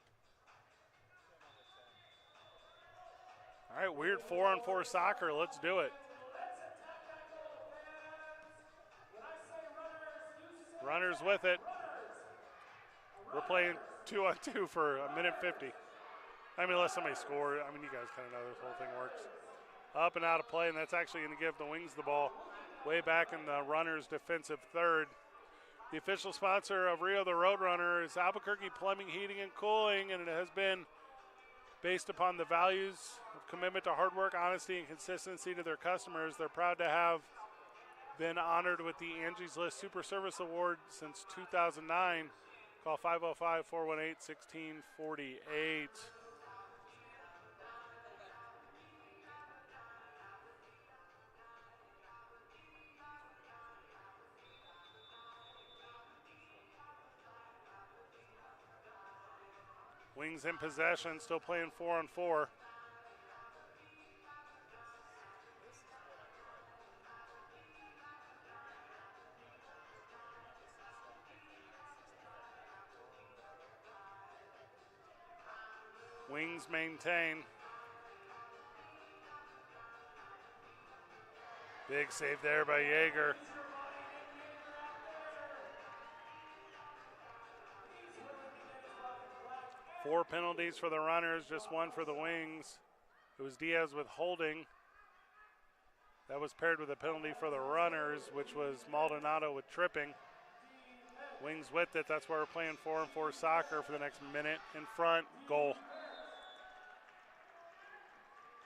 All right, weird 4-on-4 soccer. Let's do it. Runners with it. We're playing 2-on-2 for 1:50. I mean, unless somebody scored. I mean, you guys kind of know this whole thing works. Up and out of play, and that's actually going to give the Wings the ball way back in the runners' defensive third. The official sponsor of Rio the Roadrunner is Albuquerque Plumbing, Heating, and Cooling, and it has been based upon the values of commitment to hard work, honesty, and consistency to their customers. They're proud to have been honored with the Angie's List Super Service Award since 2009. Call 505-418-1648. Wings in possession, still playing 4-on-4. Wings maintain. Big save there by Yeager. Four penalties for the runners, just one for the Wings. It was Diaz with holding. That was paired with a penalty for the runners, which was Maldonado with tripping. Wings with it, that's why we're playing 4-on-4 soccer for the next minute. In front, goal.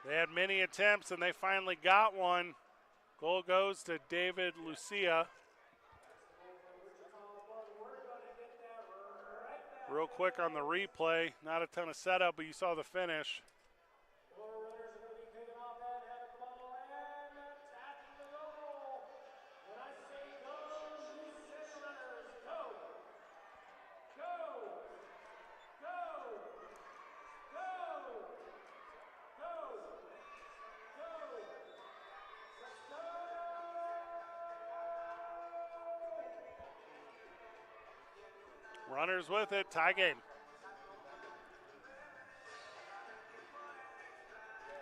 They had many attempts and they finally got one. Goal goes to David Lucia. Real quick on the replay, not a ton of setup, but you saw the finish. Runners with it, tie game.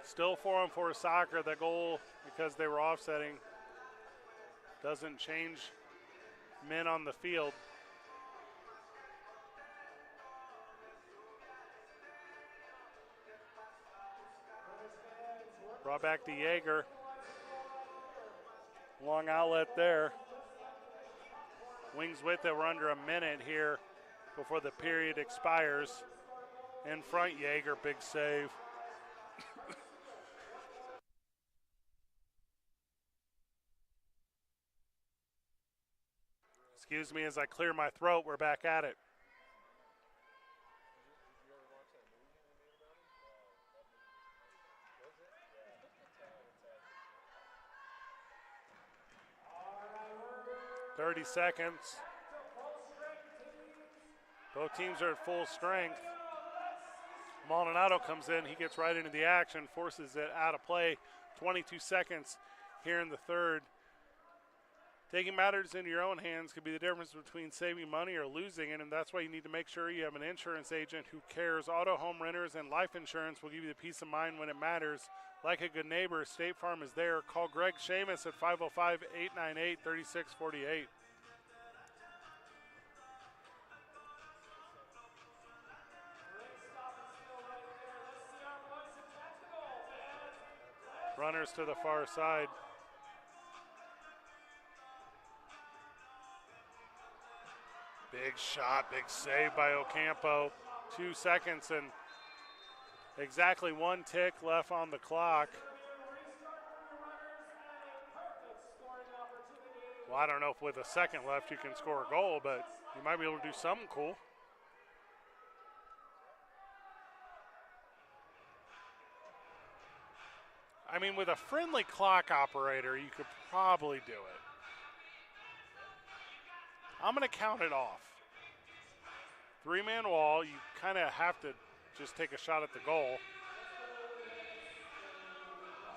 Still 4-on-4 soccer. The goal, because they were offsetting, doesn't change men on the field. Brought back to Yeager. Long outlet there. Wings with it. We're under a minute here before the period expires. In front, Yeager, big save. Excuse me as I clear my throat, we're back at it. .30 seconds. Both teams are at full strength. Maldonado comes in. He gets right into the action, forces it out of play. 22 seconds here in the third. Taking matters into your own hands could be the difference between saving money or losing it, and that's why you need to make sure you have an insurance agent who cares. Auto, home renters, and life insurance will give you the peace of mind when it matters. Like a good neighbor, State Farm is there. Call Greg Seamus at 505-898-3648. Runners to the far side. Big shot, big save by Ocampo. 2 seconds and exactly 1 tick left on the clock. Well, I don't know if with a second left you can score a goal, but you might be able to do something cool. I mean, with a friendly clock operator, you could probably do it. I'm going to count it off. 3-man wall, you kind of have to just take a shot at the goal.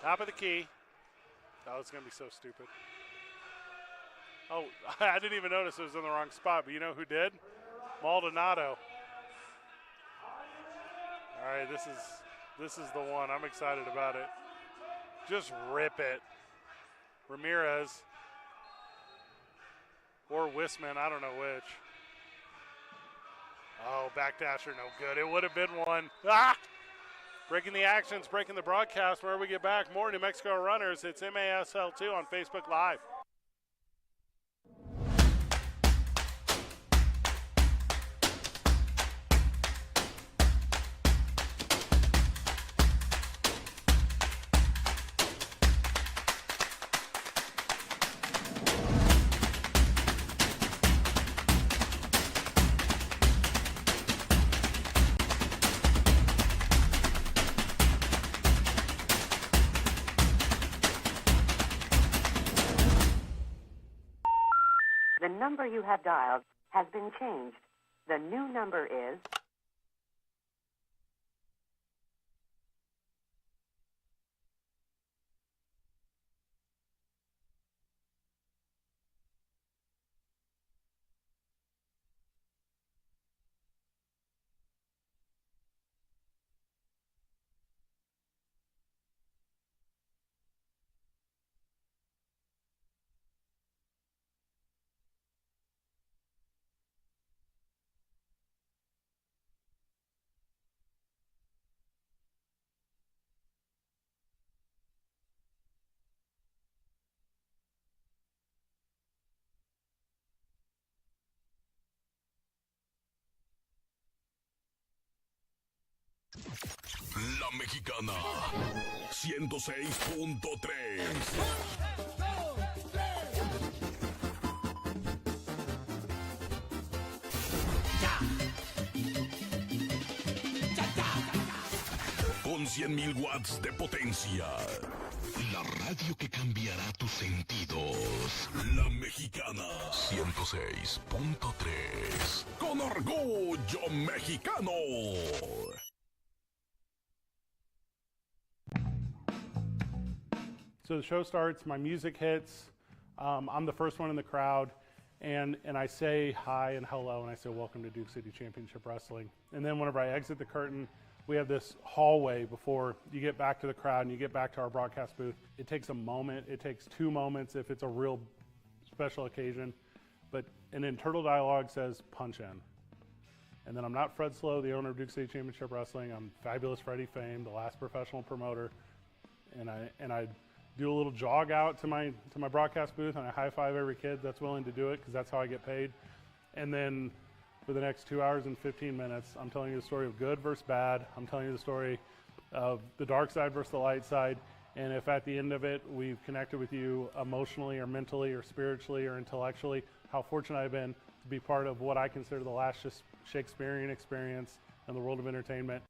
Top of the key. Oh, it's going to be so stupid. Oh, I didn't even notice it was in the wrong spot, but you know who did? Maldonado. All right, this is the one. I'm excited about it. Just rip it. Ramirez or Wisman, I don't know which. Oh, backdasher, no good. It would have been one. Ah! Breaking the actions, breaking the broadcast. Where we get back, more New Mexico Runners. It's MASL2 on Facebook Live. The number you have dialed has been changed. The new number is... La Mexicana 106.3. Con 100,000 watts de potencia. La radio que cambiará tus sentidos. La Mexicana 106.3. Con orgullo mexicano. So the show starts, my music hits, I'm the first one in the crowd, and I say hi and hello, and I say welcome to Duke City Championship Wrestling. And then whenever I exit the curtain, we have this hallway before you get back to the crowd and you get back to our broadcast booth. It takes a moment, it takes 2 moments if it's a real special occasion, and then Turtle Dialogue says punch in. And then I'm not Fred Slow, the owner of Duke City Championship Wrestling. I'm Fabulous Freddie Fame, the last professional promoter, and I do a little jog out to my broadcast booth, and I high five every kid that's willing to do it, because that's how I get paid. And then for the next 2 hours and 15 minutes, I'm telling you the story of good versus bad. I'm telling you the story of the dark side versus the light side. And if at the end of it we've connected with you emotionally or mentally or spiritually or intellectually, how fortunate I've been to be part of what I consider the last just Shakespearean experience in the world of entertainment.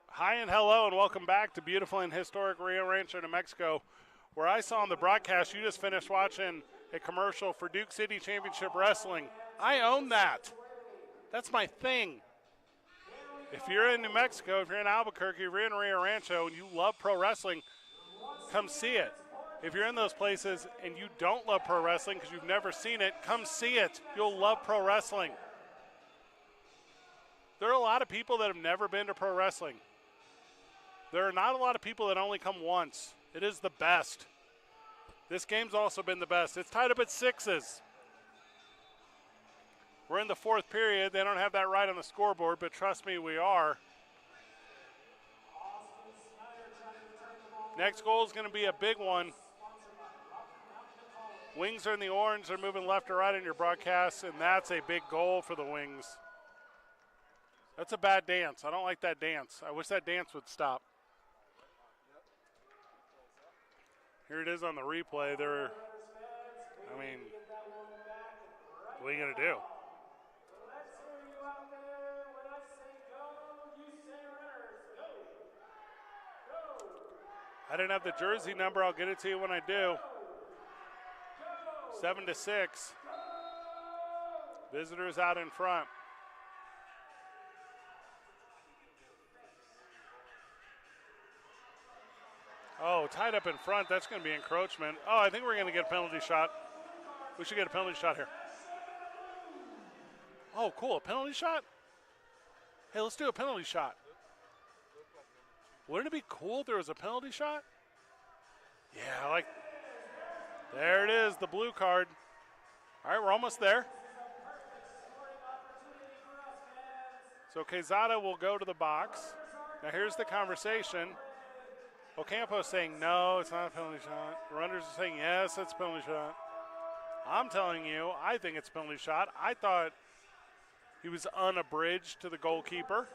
Hi and hello and welcome back to beautiful and historic Rio Rancho, New Mexico, where I saw on the broadcast you just finished watching a commercial for Duke City Championship Wrestling. I own that. That's my thing. If you're in New Mexico, if you're in Albuquerque, if you're in Rio Rancho, and you love pro wrestling, come see it. If you're in those places and you don't love pro wrestling because you've never seen it, come see it. You'll love pro wrestling. There are a lot of people that have never been to pro wrestling. There are not a lot of people that only come once. It is the best. This game's also been the best. It's tied up at 6s. We're in the 4th period. They don't have that right on the scoreboard, but trust me, we are. Next goal is going to be a big one. Wings are in the orange. They're moving left to right in your broadcast, and that's a big goal for the Wings. That's a bad dance. I don't like that dance. I wish that dance would stop. Here it is on the replay. What are you going to do? I didn't have the jersey number. I'll get it to you when I do. 7-6. Visitors out in front. Oh, tied up in front. That's going to be encroachment. Oh, I think we're going to get a penalty shot. We should get a penalty shot here. Oh, cool. A penalty shot? Hey, let's do a penalty shot. Wouldn't it be cool if there was a penalty shot? Yeah, there it is, the blue card. All right, we're almost there. So Quezada will go to the box. Now here's the conversation. Ocampo's saying, no, it's not a penalty shot. The runners are saying, yes, it's a penalty shot. I'm telling you, I think it's a penalty shot. I thought he was unabridged to the goalkeeper.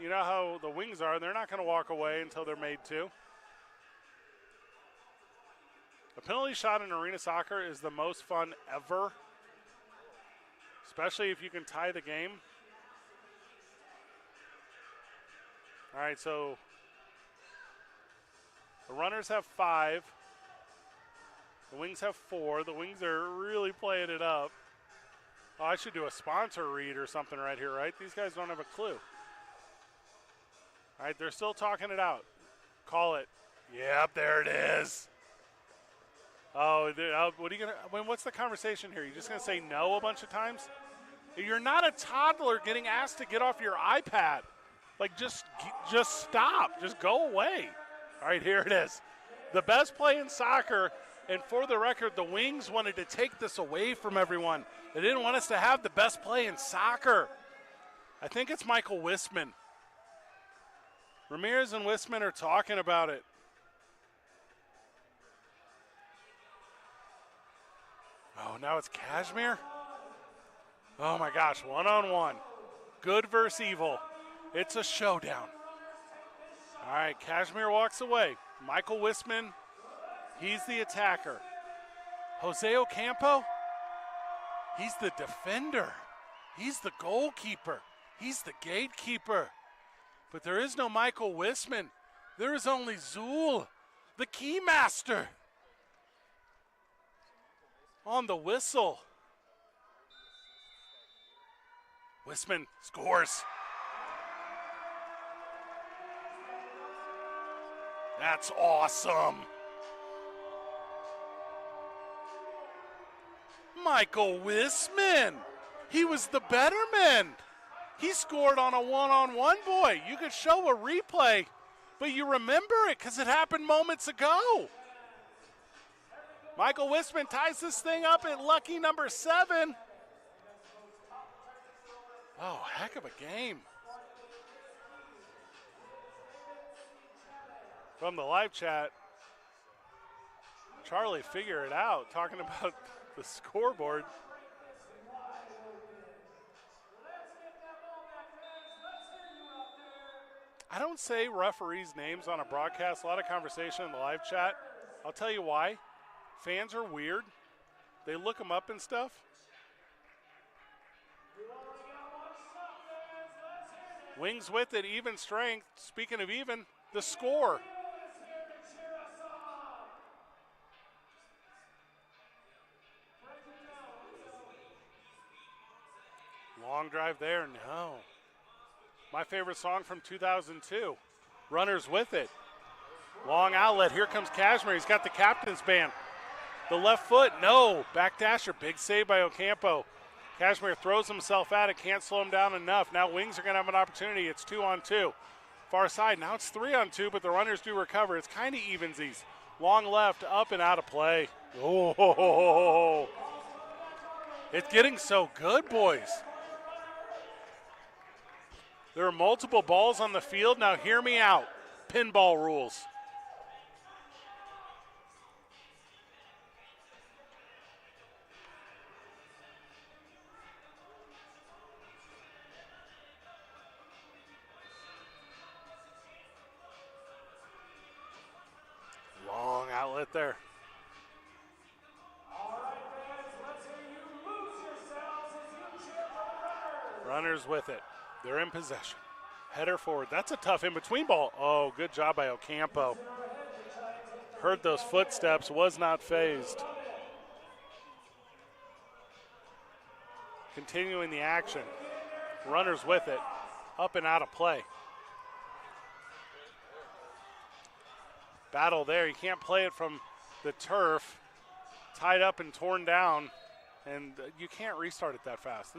You know how the Wings are. They're not going to walk away until they're made to. A penalty shot in arena soccer is the most fun ever, especially if you can tie the game. All right, so the runners have 5. The Wings have 4. The Wings are really playing it up. Oh, I should do a sponsor read or something right here, right? These guys don't have a clue. All right, they're still talking it out. Call it. Yep, there it is. Oh, what are you gonna? What's the conversation here? You just gonna say no a bunch of times? You're not a toddler getting asked to get off your iPad. Just stop. Just go away. All right, here it is. The best play in soccer, and for the record, the Wings wanted to take this away from everyone. They didn't want us to have the best play in soccer. I think it's Michael Wisman. Ramirez and Wisman are talking about it. Oh, now it's Kashmir? Oh, my gosh, one-on-one. Good versus evil. It's a showdown. All right, Kashmir walks away. Michael Wisman, he's the attacker. Jose Ocampo, he's the defender. He's the goalkeeper. He's the gatekeeper. But there is no Michael Wisman. There is only Zool, the keymaster. On the whistle. Wisman scores. That's awesome. Michael Wisman. He was the better man. He scored on a one-on-one, boy. You could show a replay, but you remember it because it happened moments ago. Michael Wisman ties this thing up at lucky number 7. Oh, heck of a game. From the live chat, Charlie figure it out, talking about the scoreboard. I don't say referees' names on a broadcast. A lot of conversation in the live chat. I'll tell you why. Fans are weird. They look them up and stuff. Wings with it, even strength. Speaking of even, the score. Long drive there, no. My favorite song from 2002. Runners with it. Long outlet, here comes Cashmere. He's got the captain's band. The left foot, no. Back dasher, big save by Ocampo. Cashmere throws himself at it, can't slow him down enough. Now Wings are gonna have an opportunity. It's 2-on-2. Far side, now it's 3-on-2, but the runners do recover. It's kind of evensies. Long left, up and out of play. Oh, it's getting so good, boys. There are multiple balls on the field. Now hear me out. Pinball rules. Long outlet there. Runners with it. They're in possession. Header forward. That's a tough in-between ball. Oh, good job by Ocampo. Heard those footsteps, was not phased. Continuing the action. Runners with it. Up and out of play. Battle there. You can't play it from the turf. Tied up and torn down. And you can't restart it that fast.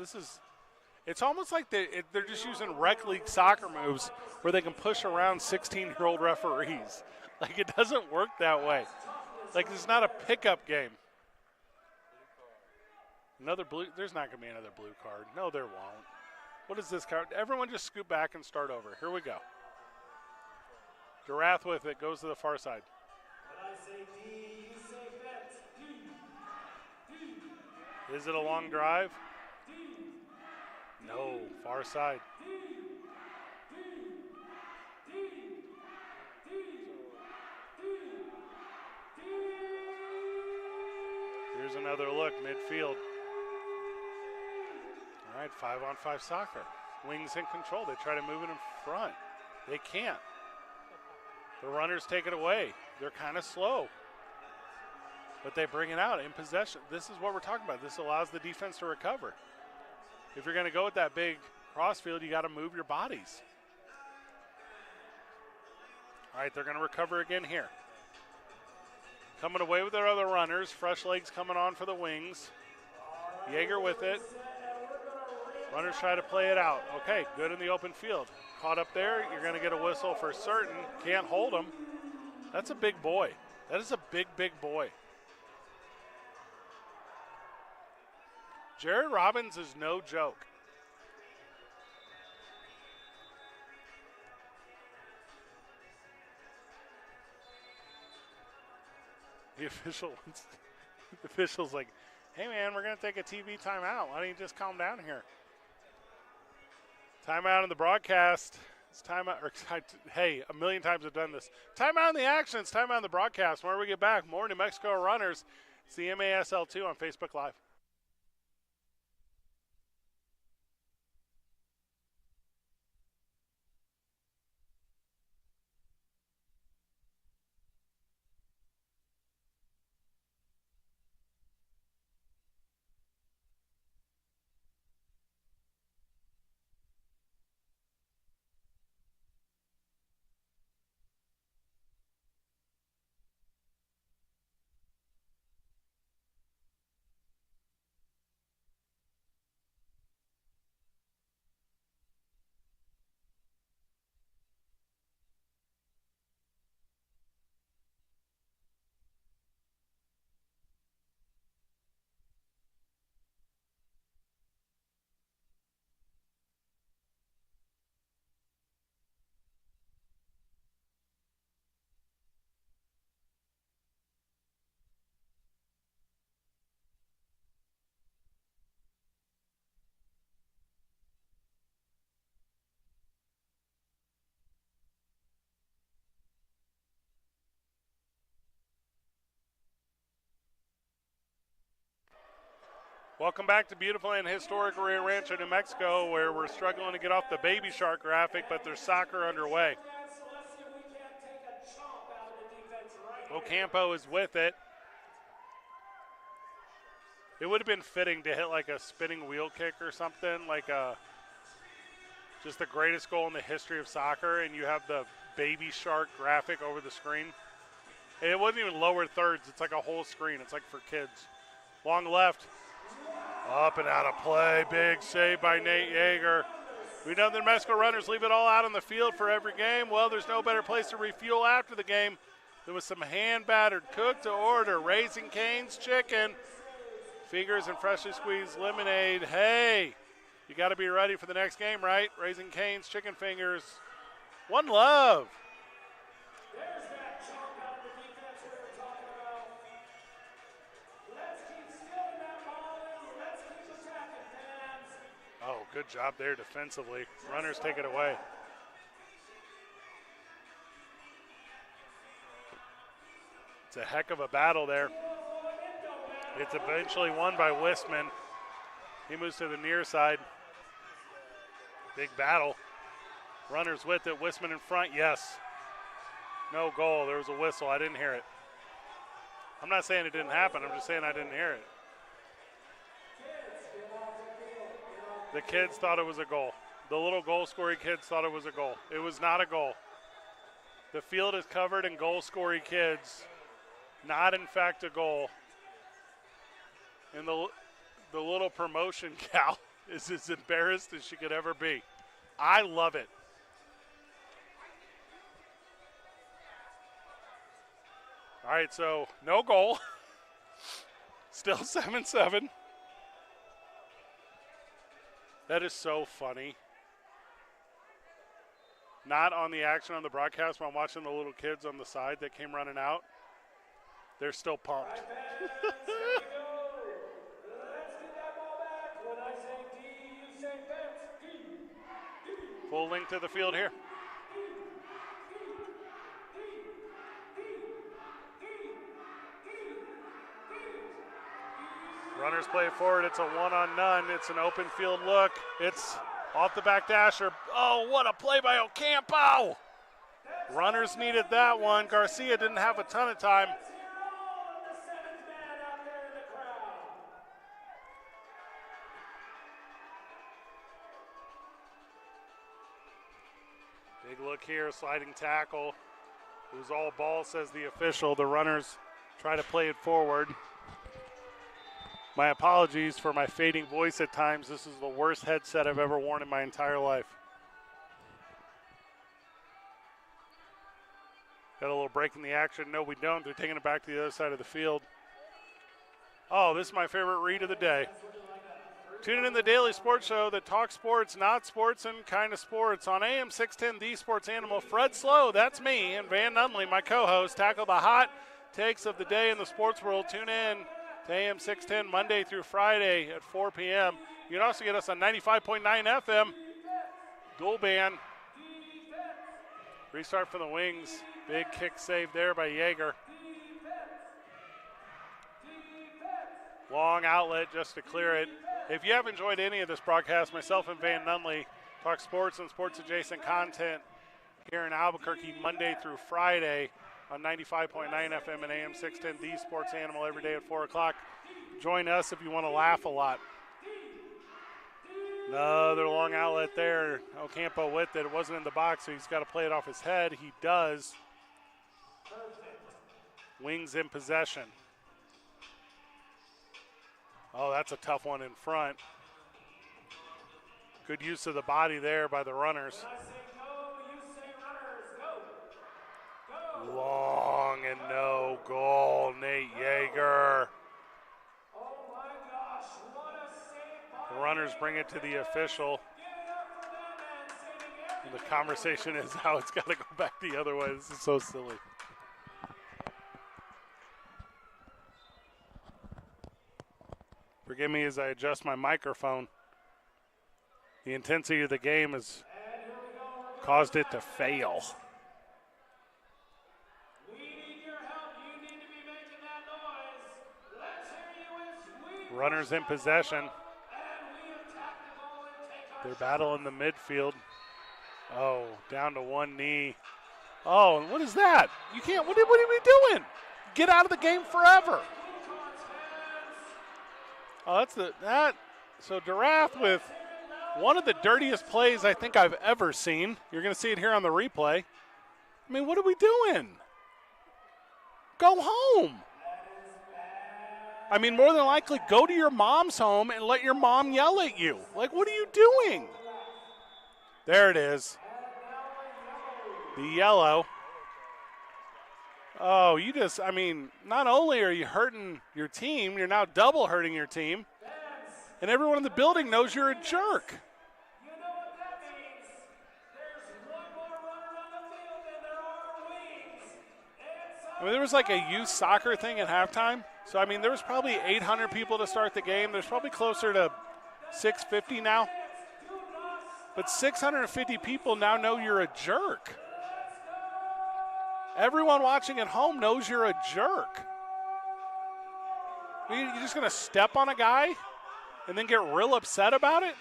It's almost like they're just using rec league soccer moves where they can push around 16-year-old referees. Like, it doesn't work that way. Like, it's not a pickup game. Another blue. There's not going to be another blue card. No, there won't. What is this card? Everyone just scoot back and start over. Here we go. Garath with it, goes to the far side. Is it a long drive? No, far side. Here's another look, midfield. All right, 5-on-5 soccer. Wings in control. They try to move it in front. They can't. The runners take it away. They're kind of slow. But they bring it out in possession. This is what we're talking about. This allows the defense to recover. If you're going to go with that big crossfield, you got to move your bodies. All right, they're going to recover again here. Coming away with their other runners. Fresh legs coming on for the Wings. Yeager with it. Runners try to play it out. Okay, good in the open field. Caught up there. You're going to get a whistle for certain. Can't hold him. That's a big boy. That is a big, big boy. Jared Robbins is no joke. The official's like, hey man, we're going to take a TV timeout. Why don't you just calm down here? Timeout in the broadcast. It's timeout. Hey, a million times I've done this. Timeout in the action. It's timeout in the broadcast. When we get back, more New Mexico Runners. It's the MASL2 on Facebook Live. Welcome back to beautiful and historic Rio Rancho, New Mexico, where we're struggling to get off the baby shark graphic, but there's soccer underway. Ocampo is with it. It would have been fitting to hit like a spinning wheel kick or something, like just the greatest goal in the history of soccer, and you have the baby shark graphic over the screen. And it wasn't even lower thirds. It's like a whole screen. It's like for kids. Long left. Up and out of play. Big save by Nate Yeager. We know the New Mexico runners leave it all out on the field for every game. Well, there's no better place to refuel after the game. There was some hand-battered cook to order. Raising Cane's chicken. Fingers and freshly squeezed lemonade. Hey, you got to be ready for the next game, right? Raising Cane's chicken fingers. One love. There's that chunk out of the defense we were talking about. Let's keep stealing that ball and let's keep attacking, fans. Oh, good job there defensively. Runners take it away. It's a heck of a battle there. It's eventually won by Wistman. He moves to the near side. Big battle. Runners with it. Wistman in front. Yes. No goal. There was a whistle. I didn't hear it. I'm not saying it didn't happen. I'm just saying I didn't hear it. The kids thought it was a goal. The little goal-scoring kids thought it was a goal. It was not a goal. The field is covered in goal-scoring kids. Not, in fact, a goal. And the little promotion gal is as embarrassed as she could ever be. I love it. All right, so no goal. Still 7-7. That is so funny. Not on the action on the broadcast, but I'm watching the little kids on the side that came running out. They're still pumped. Full length to the field here. Runners play it forward. It's a one-on-none. It's an open field look. It's off the back dasher. Oh, what a play by Ocampo. Runners needed that one. Garcia didn't have a ton of time. Big look here, sliding tackle. It was all ball, says the official. The runners try to play it forward. My apologies for my fading voice at times. This is the worst headset I've ever worn in my entire life. Got a little break in the action. No, we don't. They're taking it back to the other side of the field. Oh, this is my favorite read of the day. Tune in the Daily Sports Show that talks sports, not sports, and kind of sports. On AM 610, The Sports Animal, Fred Slow, that's me, and Van Nunley, my co-host, tackle the hot takes of the day in the sports world. Tune in to AM 610 Monday through Friday at 4 p.m. You can also get us on 95.9 FM. Dual band. Restart for the Wings. Big kick save there by Yeager. Long outlet just to clear it. If you have enjoyed any of this broadcast, myself and Van Nunley talk sports and sports-adjacent content here in Albuquerque Monday through Friday on 95.9 FM and AM 610, The Sports Animal, every day at 4 o'clock. Join us if you want to laugh a lot. Another long outlet there. Ocampo with it. It wasn't in the box, so he's got to play it off his head. He does. Wings in possession. Oh, that's a tough one in front. Good use of the body there by the runners. Long and no goal, Nate Yeager. The runners bring it to the official. And the conversation is how it's got to go back the other way. This is so silly. Forgive me as I adjust my microphone. The intensity of the game has caused it to fail. Runners in possession. Their battle in the midfield. Oh, down to one knee. Oh, and what is that? You can't, what are we doing? Get out of the game forever. Oh, that's that. So Durath with one of the dirtiest plays I think I've ever seen. You're going to see it here on the replay. I mean, what are we doing? Go home. I mean, more than likely, go to your mom's home and let your mom yell at you. Like, what are you doing? There it is. The yellow. Oh, I mean, not only are you hurting your team, you're now double hurting your team. And everyone in the building knows you're a jerk. I mean, there was like a youth soccer thing at halftime. So, I mean, there was probably 800 people to start the game. There's probably closer to 650 now. But 650 people now know you're a jerk. Everyone watching at home knows you're a jerk. You're just going to step on a guy and then get real upset about it?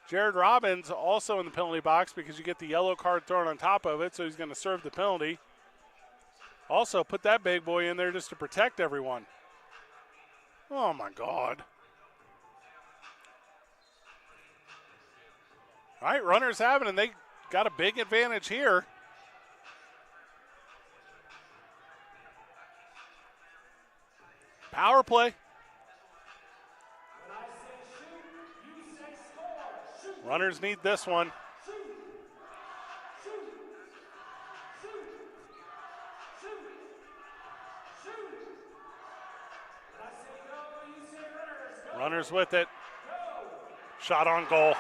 Jared Robbins also in the penalty box because you get the yellow card thrown on top of it, so he's going to serve the penalty. Also, put that big boy in there just to protect everyone. Oh, my God. All right, runners have it, and they got a big advantage here. Power play. Runners need this one. Runners with it. Shot on goal.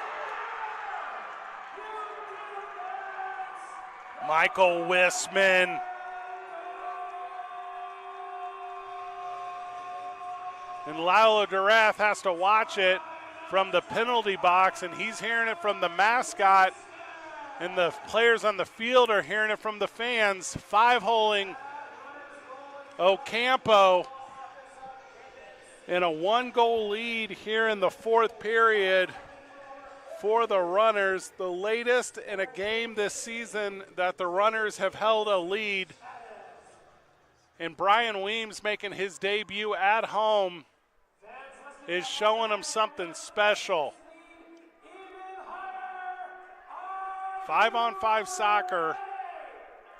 Michael Wisman. And Lalo Durath has to watch it from the penalty box, and he's hearing it from the mascot, and the players on the field are hearing it from the fans. 5-holing Ocampo in a 1-goal lead here in the fourth period for the Runners. The latest in a game this season that the Runners have held a lead. And Brian Weems making his debut at home is showing them something special. 5-on-5 soccer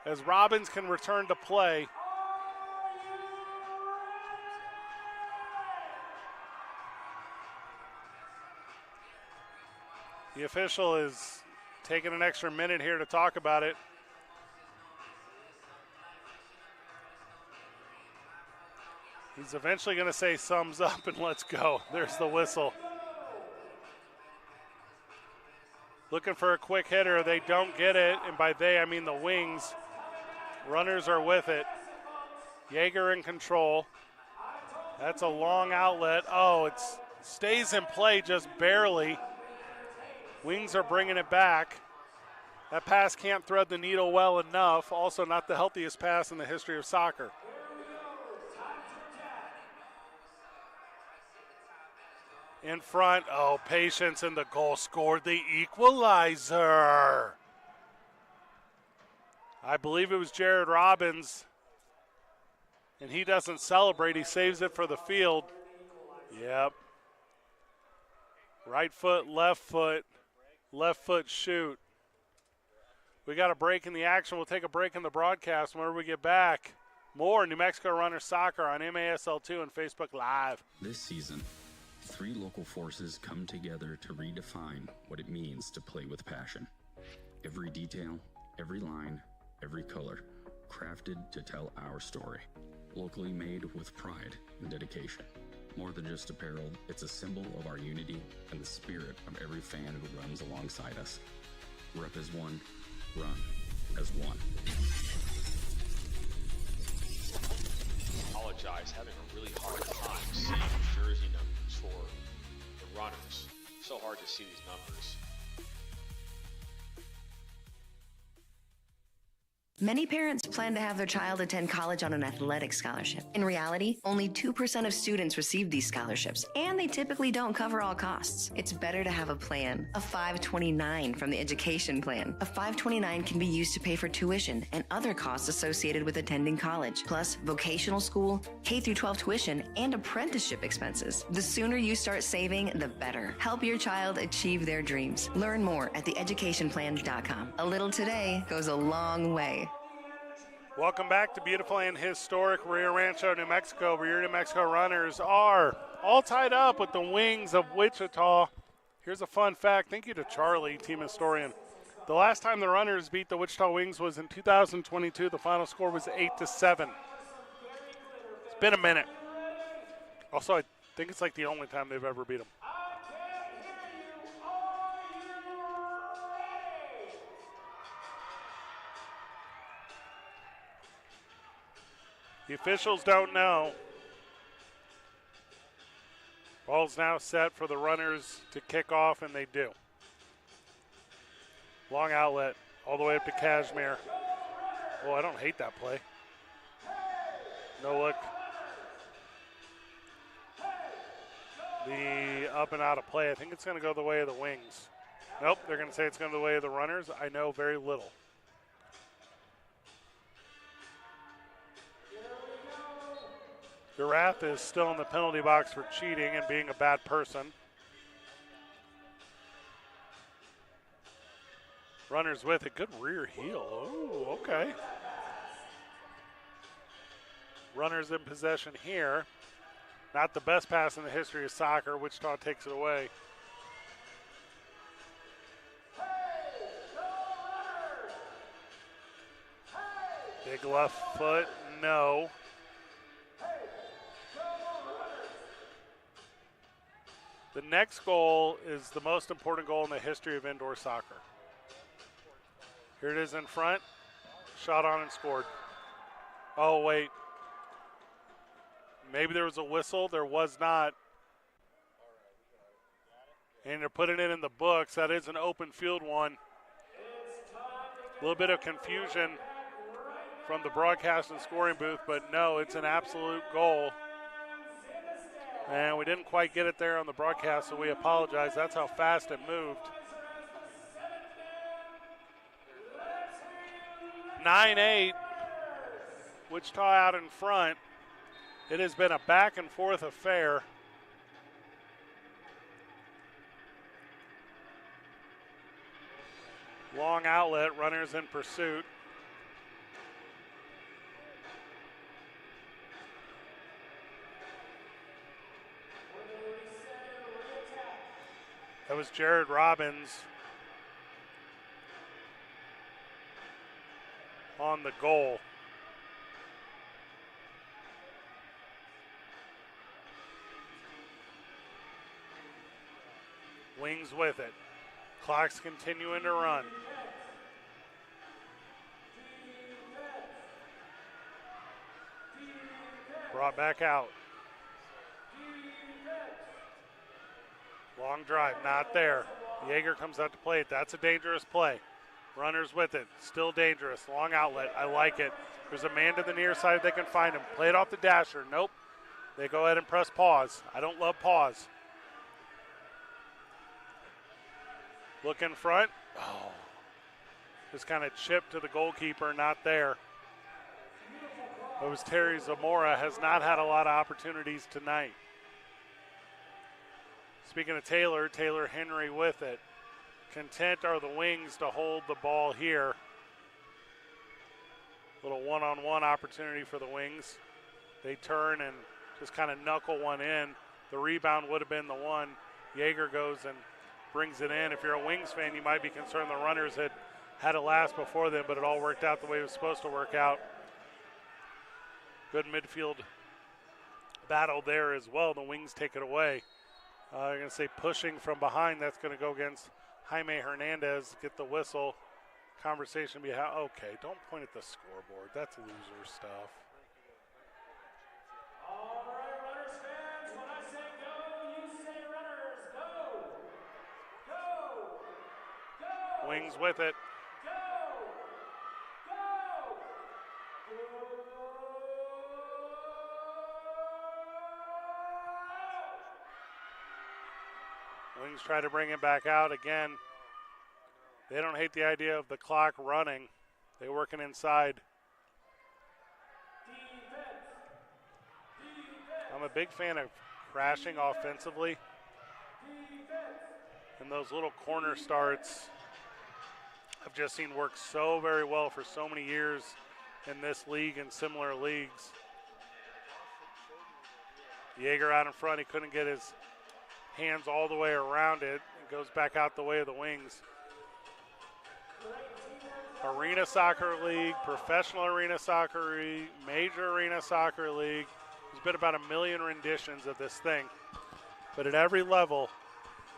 as Robbins can return to play. The official is taking an extra minute here to talk about it. He's eventually going to say thumbs up and let's go. There's the whistle. Looking for a quick hitter. They don't get it, and by they I mean the Wings. Runners are with it. Yeager in control. That's a long outlet. Oh, it stays in play just barely. Wings are bringing it back. That pass can't thread the needle well enough. Also not the healthiest pass in the history of soccer. In front, oh, Patience, and the goal scored the equalizer. I believe it was Jared Robbins, and he doesn't celebrate. He saves it for the field. Yep. Right foot, left foot shoot. We got a break in the action. We'll take a break in the broadcast. Whenever we get back, more New Mexico Runner Soccer on MASL2 and Facebook Live. This season, 3 local forces come together to redefine what it means to play with passion. Every detail, every line, every color, crafted to tell our story. Locally made with pride and dedication. More than just apparel, it's a symbol of our unity and the spirit of every fan who runs alongside us. Rep as one, run as one. Apologize, having a really hard time seeing the jersey numbers for the Runners. So hard to see these numbers. Many parents plan to have their child attend college on an athletic scholarship. In reality, only 2% of students receive these scholarships, and they typically don't cover all costs. It's better to have a plan. A 529 from the education plan. A 529 can be used to pay for tuition and other costs associated with attending college, plus vocational school, K-12 tuition, and apprenticeship expenses. The sooner you start saving, the better. Help your child achieve their dreams. Learn more at theeducationplan.com. A little today goes a long way. Welcome back to beautiful and historic Rio Rancho, New Mexico, where your New Mexico runners are all tied up with the Wings of Wichita. Here's a fun fact. Thank you to Charlie, team historian. The last time the runners beat the Wichita Wings was in 2022. The final score was 8-7. It's been a minute. Also, I think it's like the only time they've ever beat them. The officials don't know. Ball's now set for the runners to kick off, and they do. Long outlet all the way up to Kashmir. Oh, I don't hate that play. No look. The up and out of play. I think it's going to go the way of the Wings. Nope, they're going to say it's going the way of the runners. I know very little. Garath is still in the penalty box for cheating and being a bad person. Runners with a good rear heel. Oh, okay. Runners in possession here. Not the best pass in the history of soccer. Wichita takes it away. Big left foot, no. The next goal is the most important goal in the history of indoor soccer. Here it is in front. Shot on and scored. Oh, wait. Maybe there was a whistle. There was not. And they're putting it in the books. That is an open field one. A little bit of confusion from the broadcast and scoring booth, but no, it's an absolute goal. And we didn't quite get it there on the broadcast, so we apologize. That's how fast it moved. 9-8. Wichita out in front. It has been a back and forth affair. Long outlet, runners in pursuit. That was Jared Robbins on the goal. Wings with it. Clock's continuing to run. Brought back out. Long drive, not there. Yeager comes out to play it. That's a dangerous play. Runners with it, still dangerous. Long outlet, I like it. There's a man to the near side if they can find him. Play it off the dasher, nope. They go ahead and press pause. I don't love pause. Look in front. Oh, just kind of chipped to the goalkeeper, not there. It was Terry Zamora, has not had a lot of opportunities tonight. Speaking of Taylor, Taylor Henry with it. Content are the Wings to hold the ball here. Little one-on-one opportunity for the Wings. They turn and just kind of knuckle one in. The rebound would have been the one. Yeager goes and brings it in. If you're a Wings fan, you might be concerned the runners had it last before them, but it all worked out the way it was supposed to work out. Good midfield battle there as well. The Wings take it away. I'm going to say pushing from behind. That's going to go against Jaime Hernandez. Get the whistle. Conversation behind. Okay, don't point at the scoreboard. That's loser stuff. All right, runners fans, when I say go, you say runners. Go! Go! Go! Wings with it. Go! Go! Wings try to bring it back out again. They don't hate the idea of the clock running. They're working inside. I'm a big fan of crashing offensively. And those little corner starts I've just seen work so very well for so many years in this league and similar leagues. Yeager out in front. He couldn't get his hands all the way around it. It goes back out the way of the Wings. Arena Soccer League, Professional Arena Soccer League, Major Arena Soccer League. There's been about 1 million renditions of this thing. But at every level,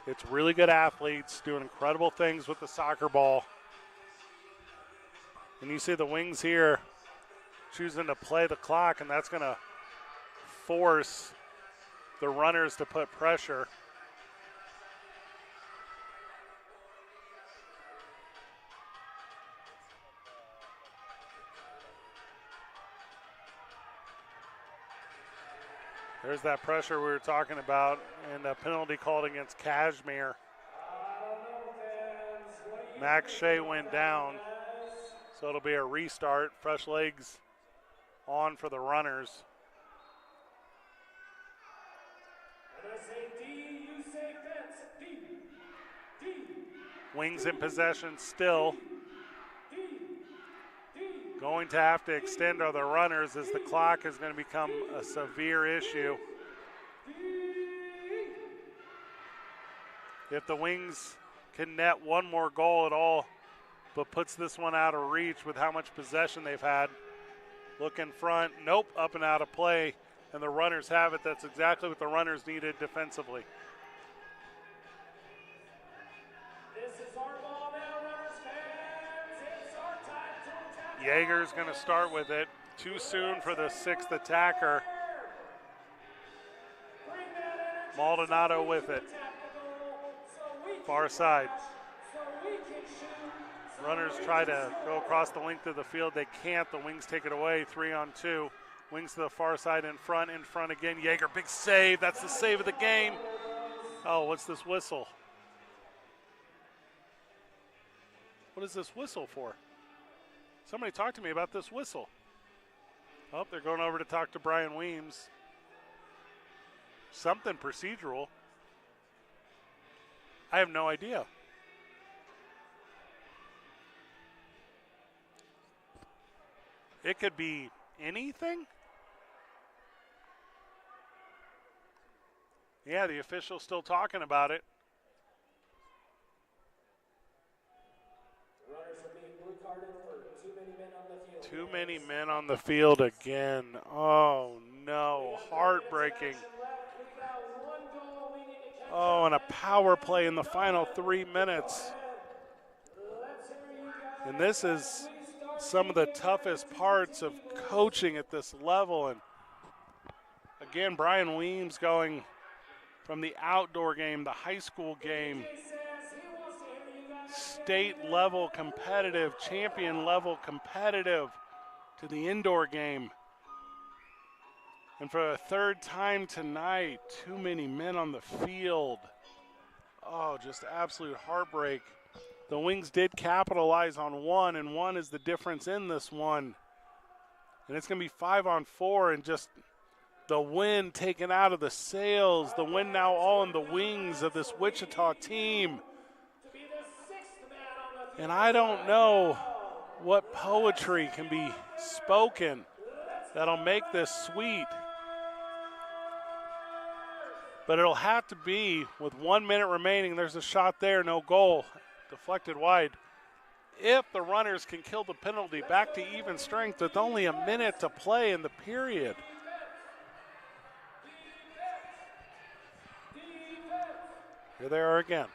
it's really good athletes doing incredible things with the soccer ball. And you see the Wings here choosing to play the clock, and that's going to force the runners to put pressure. There's that pressure we were talking about, and a penalty called against Kashmir. Max Shea went down, so it'll be a restart. Fresh legs on for the runners. Wings in possession still. Going to have to extend are the runners, as the clock is going to become a severe issue. If the Wings can net one more goal at all, but puts this one out of reach with how much possession they've had. Look in front, nope, up and out of play, and the runners have it. That's exactly what the runners needed defensively. Yeager's going to start with it. Too soon for the 6th attacker. Maldonado with it. Far side. Runners try to go across the length of the field. They can't. The Wings take it away. 3-on-2. Wings to the far side in front again. Yeager, big save. That's the save of the game. Oh, what's this whistle? What is this whistle for? Somebody talk to me about this whistle. Oh, they're going over to talk to Brian Weems. Something procedural. I have no idea. It could be anything. Yeah, the official's still talking about it. Too many men on the field again. Oh, no. Heartbreaking. Oh, and a power play in the final 3 minutes. And this is some of the toughest parts of coaching at this level. And again, Brian Weems going from the outdoor game, the high school game, state level competitive, champion level competitive, to the indoor game. And for a third time tonight, too many men on the field. Oh, just absolute heartbreak. The Wings did capitalize on one, and one is the difference in this one. And it's going to be 5-on-4, and just the wind taken out of the sails. The wind now all in the wings of this Wichita team. And I don't know what poetry can be spoken that'll make this sweet. But it'll have to be with 1 minute remaining. There's a shot there, no goal. Deflected wide. If the runners can kill the penalty, back to even strength with only a minute to play in the period. Here they are again.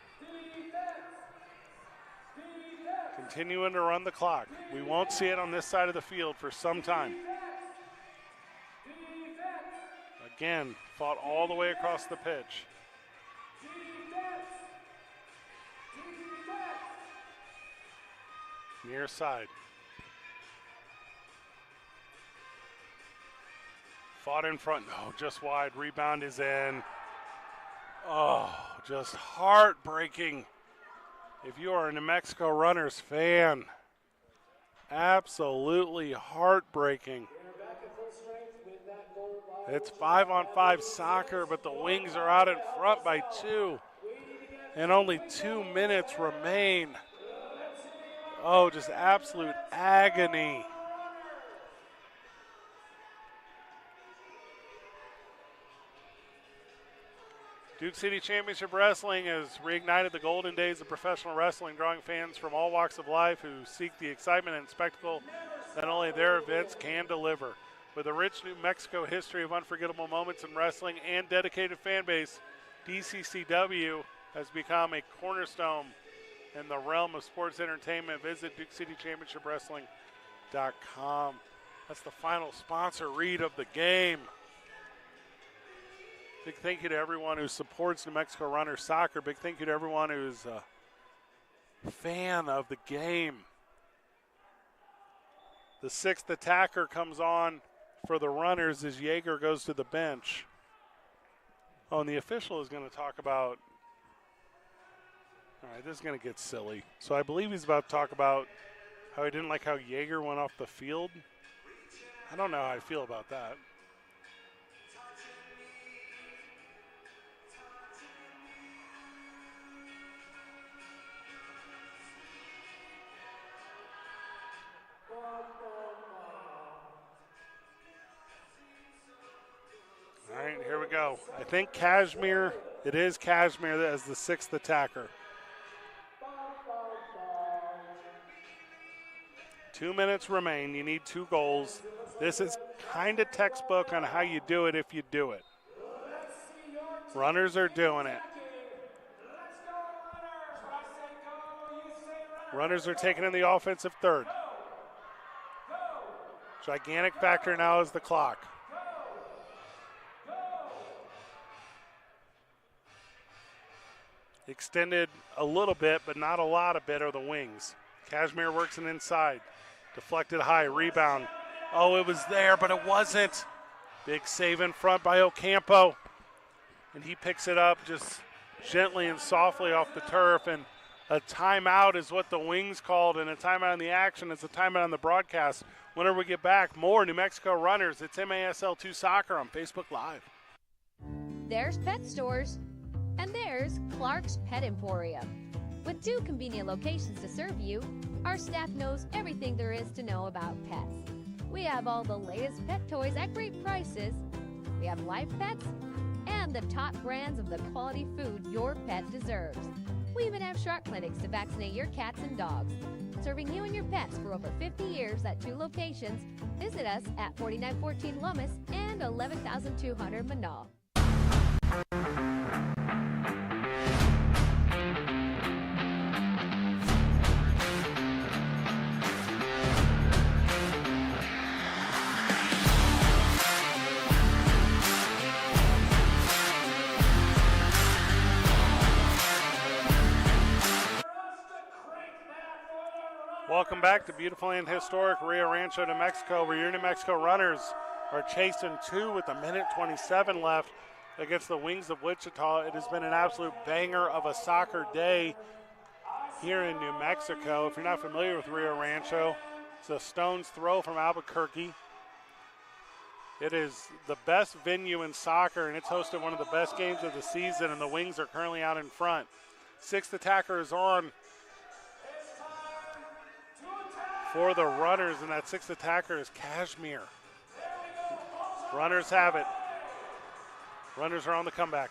Continuing to run the clock. We won't see it on this side of the field for some time. Again, fought all the way across the pitch. Near side. Fought in front. No, just wide. Rebound is in. Oh, Just heartbreaking if you are a New Mexico Runners fan. Absolutely heartbreaking. It's 5-on-5 soccer, but the Wings are out in front by 2. And only 2 minutes remain. Oh, just absolute agony. Duke City Championship Wrestling has reignited the golden days of professional wrestling, drawing fans from all walks of life who seek the excitement and spectacle that only their events can deliver. With a rich New Mexico history of unforgettable moments in wrestling and dedicated fan base, DCCW has become a cornerstone in the realm of sports entertainment. Visit DukeCityChampionshipWrestling.com. That's the final sponsor read of the game. Big thank you to everyone who supports New Mexico Runners soccer. Big thank you to everyone who's a fan of the game. The 6th attacker comes on for the Runners as Yeager goes to the bench. Oh, and the official is going to talk about, all right, this is going to get silly. So I believe he's about to talk about how he didn't like how Yeager went off the field. I don't know how I feel about that. All right, here we go. I think Kashmir, it is Kashmir as the 6th attacker. 2 minutes remain. You need 2 goals. This is kind of textbook on how you do it if you do it. Runners are doing it. Runners are taking in the offensive third. Gigantic factor now is the clock. Extended a little bit, but not a lot of bit are the Wings. Kashmir works an inside. Deflected high, rebound. Oh, it was there, but it wasn't. Big save in front by Ocampo. And he picks it up just gently and softly off the turf. And a timeout is what the Wings called, and a timeout in the action is a timeout on the broadcast. Whenever we get back, more New Mexico Runners. It's MASL2 Soccer on Facebook Live. There's pet stores. And there's Clark's Pet Emporium. With 2 convenient locations to serve you, our staff knows everything there is to know about pets. We have all the latest pet toys at great prices. We have live pets and the top brands of the quality food your pet deserves. We even have shark clinics to vaccinate your cats and dogs. Serving you and your pets for over 50 years at 2 locations. Visit us at 4914 Lomas and 11,200 Manal. Welcome back to beautiful and historic Rio Rancho, New Mexico, where your New Mexico Runners are chasing 2 with 1:27 left against the Wings of Wichita. It has been an absolute banger of a soccer day here in New Mexico. If you're not familiar with Rio Rancho, it's a stone's throw from Albuquerque. It is the best venue in soccer, and it's hosted one of the best games of the season, and the Wings are currently out in front. 6th attacker is on for the Runners, and that 6th attacker is Kashmir. Runners have it. Runners are on the comeback.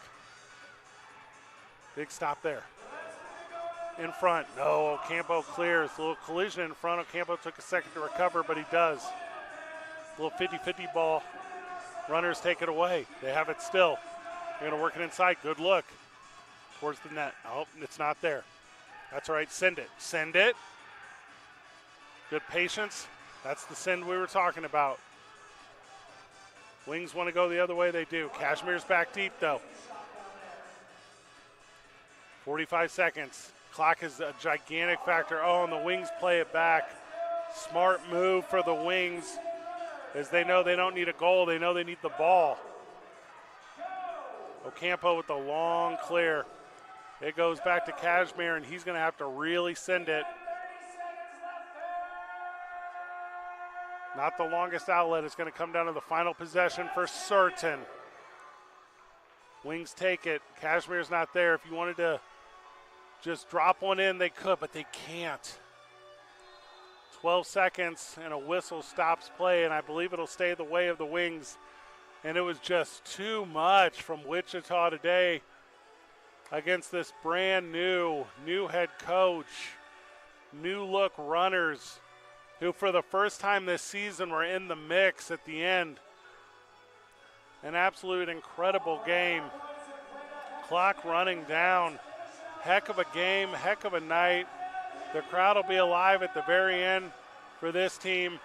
Big stop there. In front. No, Ocampo clears. A little collision in front. Ocampo took a second to recover, but he does. A little 50-50 ball. Runners take it away. They have it still. They're going to work it inside. Good look towards the net. Oh, it's not there. That's all right. Send it. Send it. Good patience. That's the send we were talking about. Wings want to go the other way. They do. Kashmir's back deep, though. 45 seconds. Clock is a gigantic factor. Oh, and the Wings play it back. Smart move for the Wings, as they know they don't need a goal. They know they need the ball. Ocampo with the long clear. It goes back to Kashmir, and he's going to have to really send it. Not the longest outlet. It's going to come down to the final possession for certain. Wings take it. Kashmir's not there. If you wanted to just drop one in, they could, but they can't. 12 seconds and a whistle stops play, and I believe it'll stay the way of the Wings. And it was just too much from Wichita today against this brand new head coach, new look runners who for the first time this season were in the mix at the end. An absolute incredible game. Clock running down. Heck of a game, heck of a night. The crowd will be alive at the very end for this team.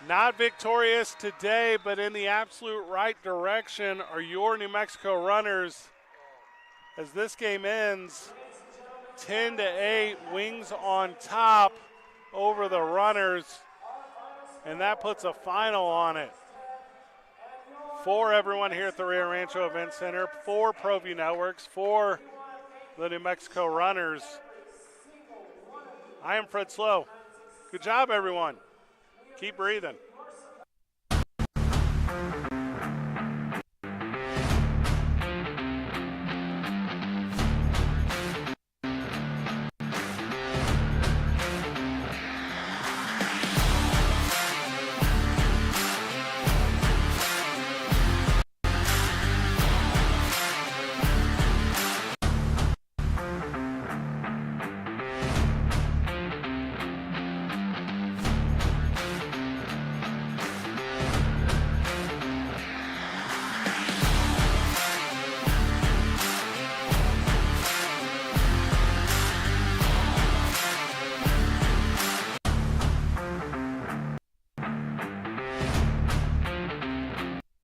Not victorious today, but in the absolute right direction are your New Mexico Runners. As this game ends 10-8, Wings on top over the Runners, and that puts a final on it. For everyone here at the Rio Rancho Event Center, for ProView Networks, for the New Mexico Runners, I am Fred Slow. Good job, everyone. Keep breathing.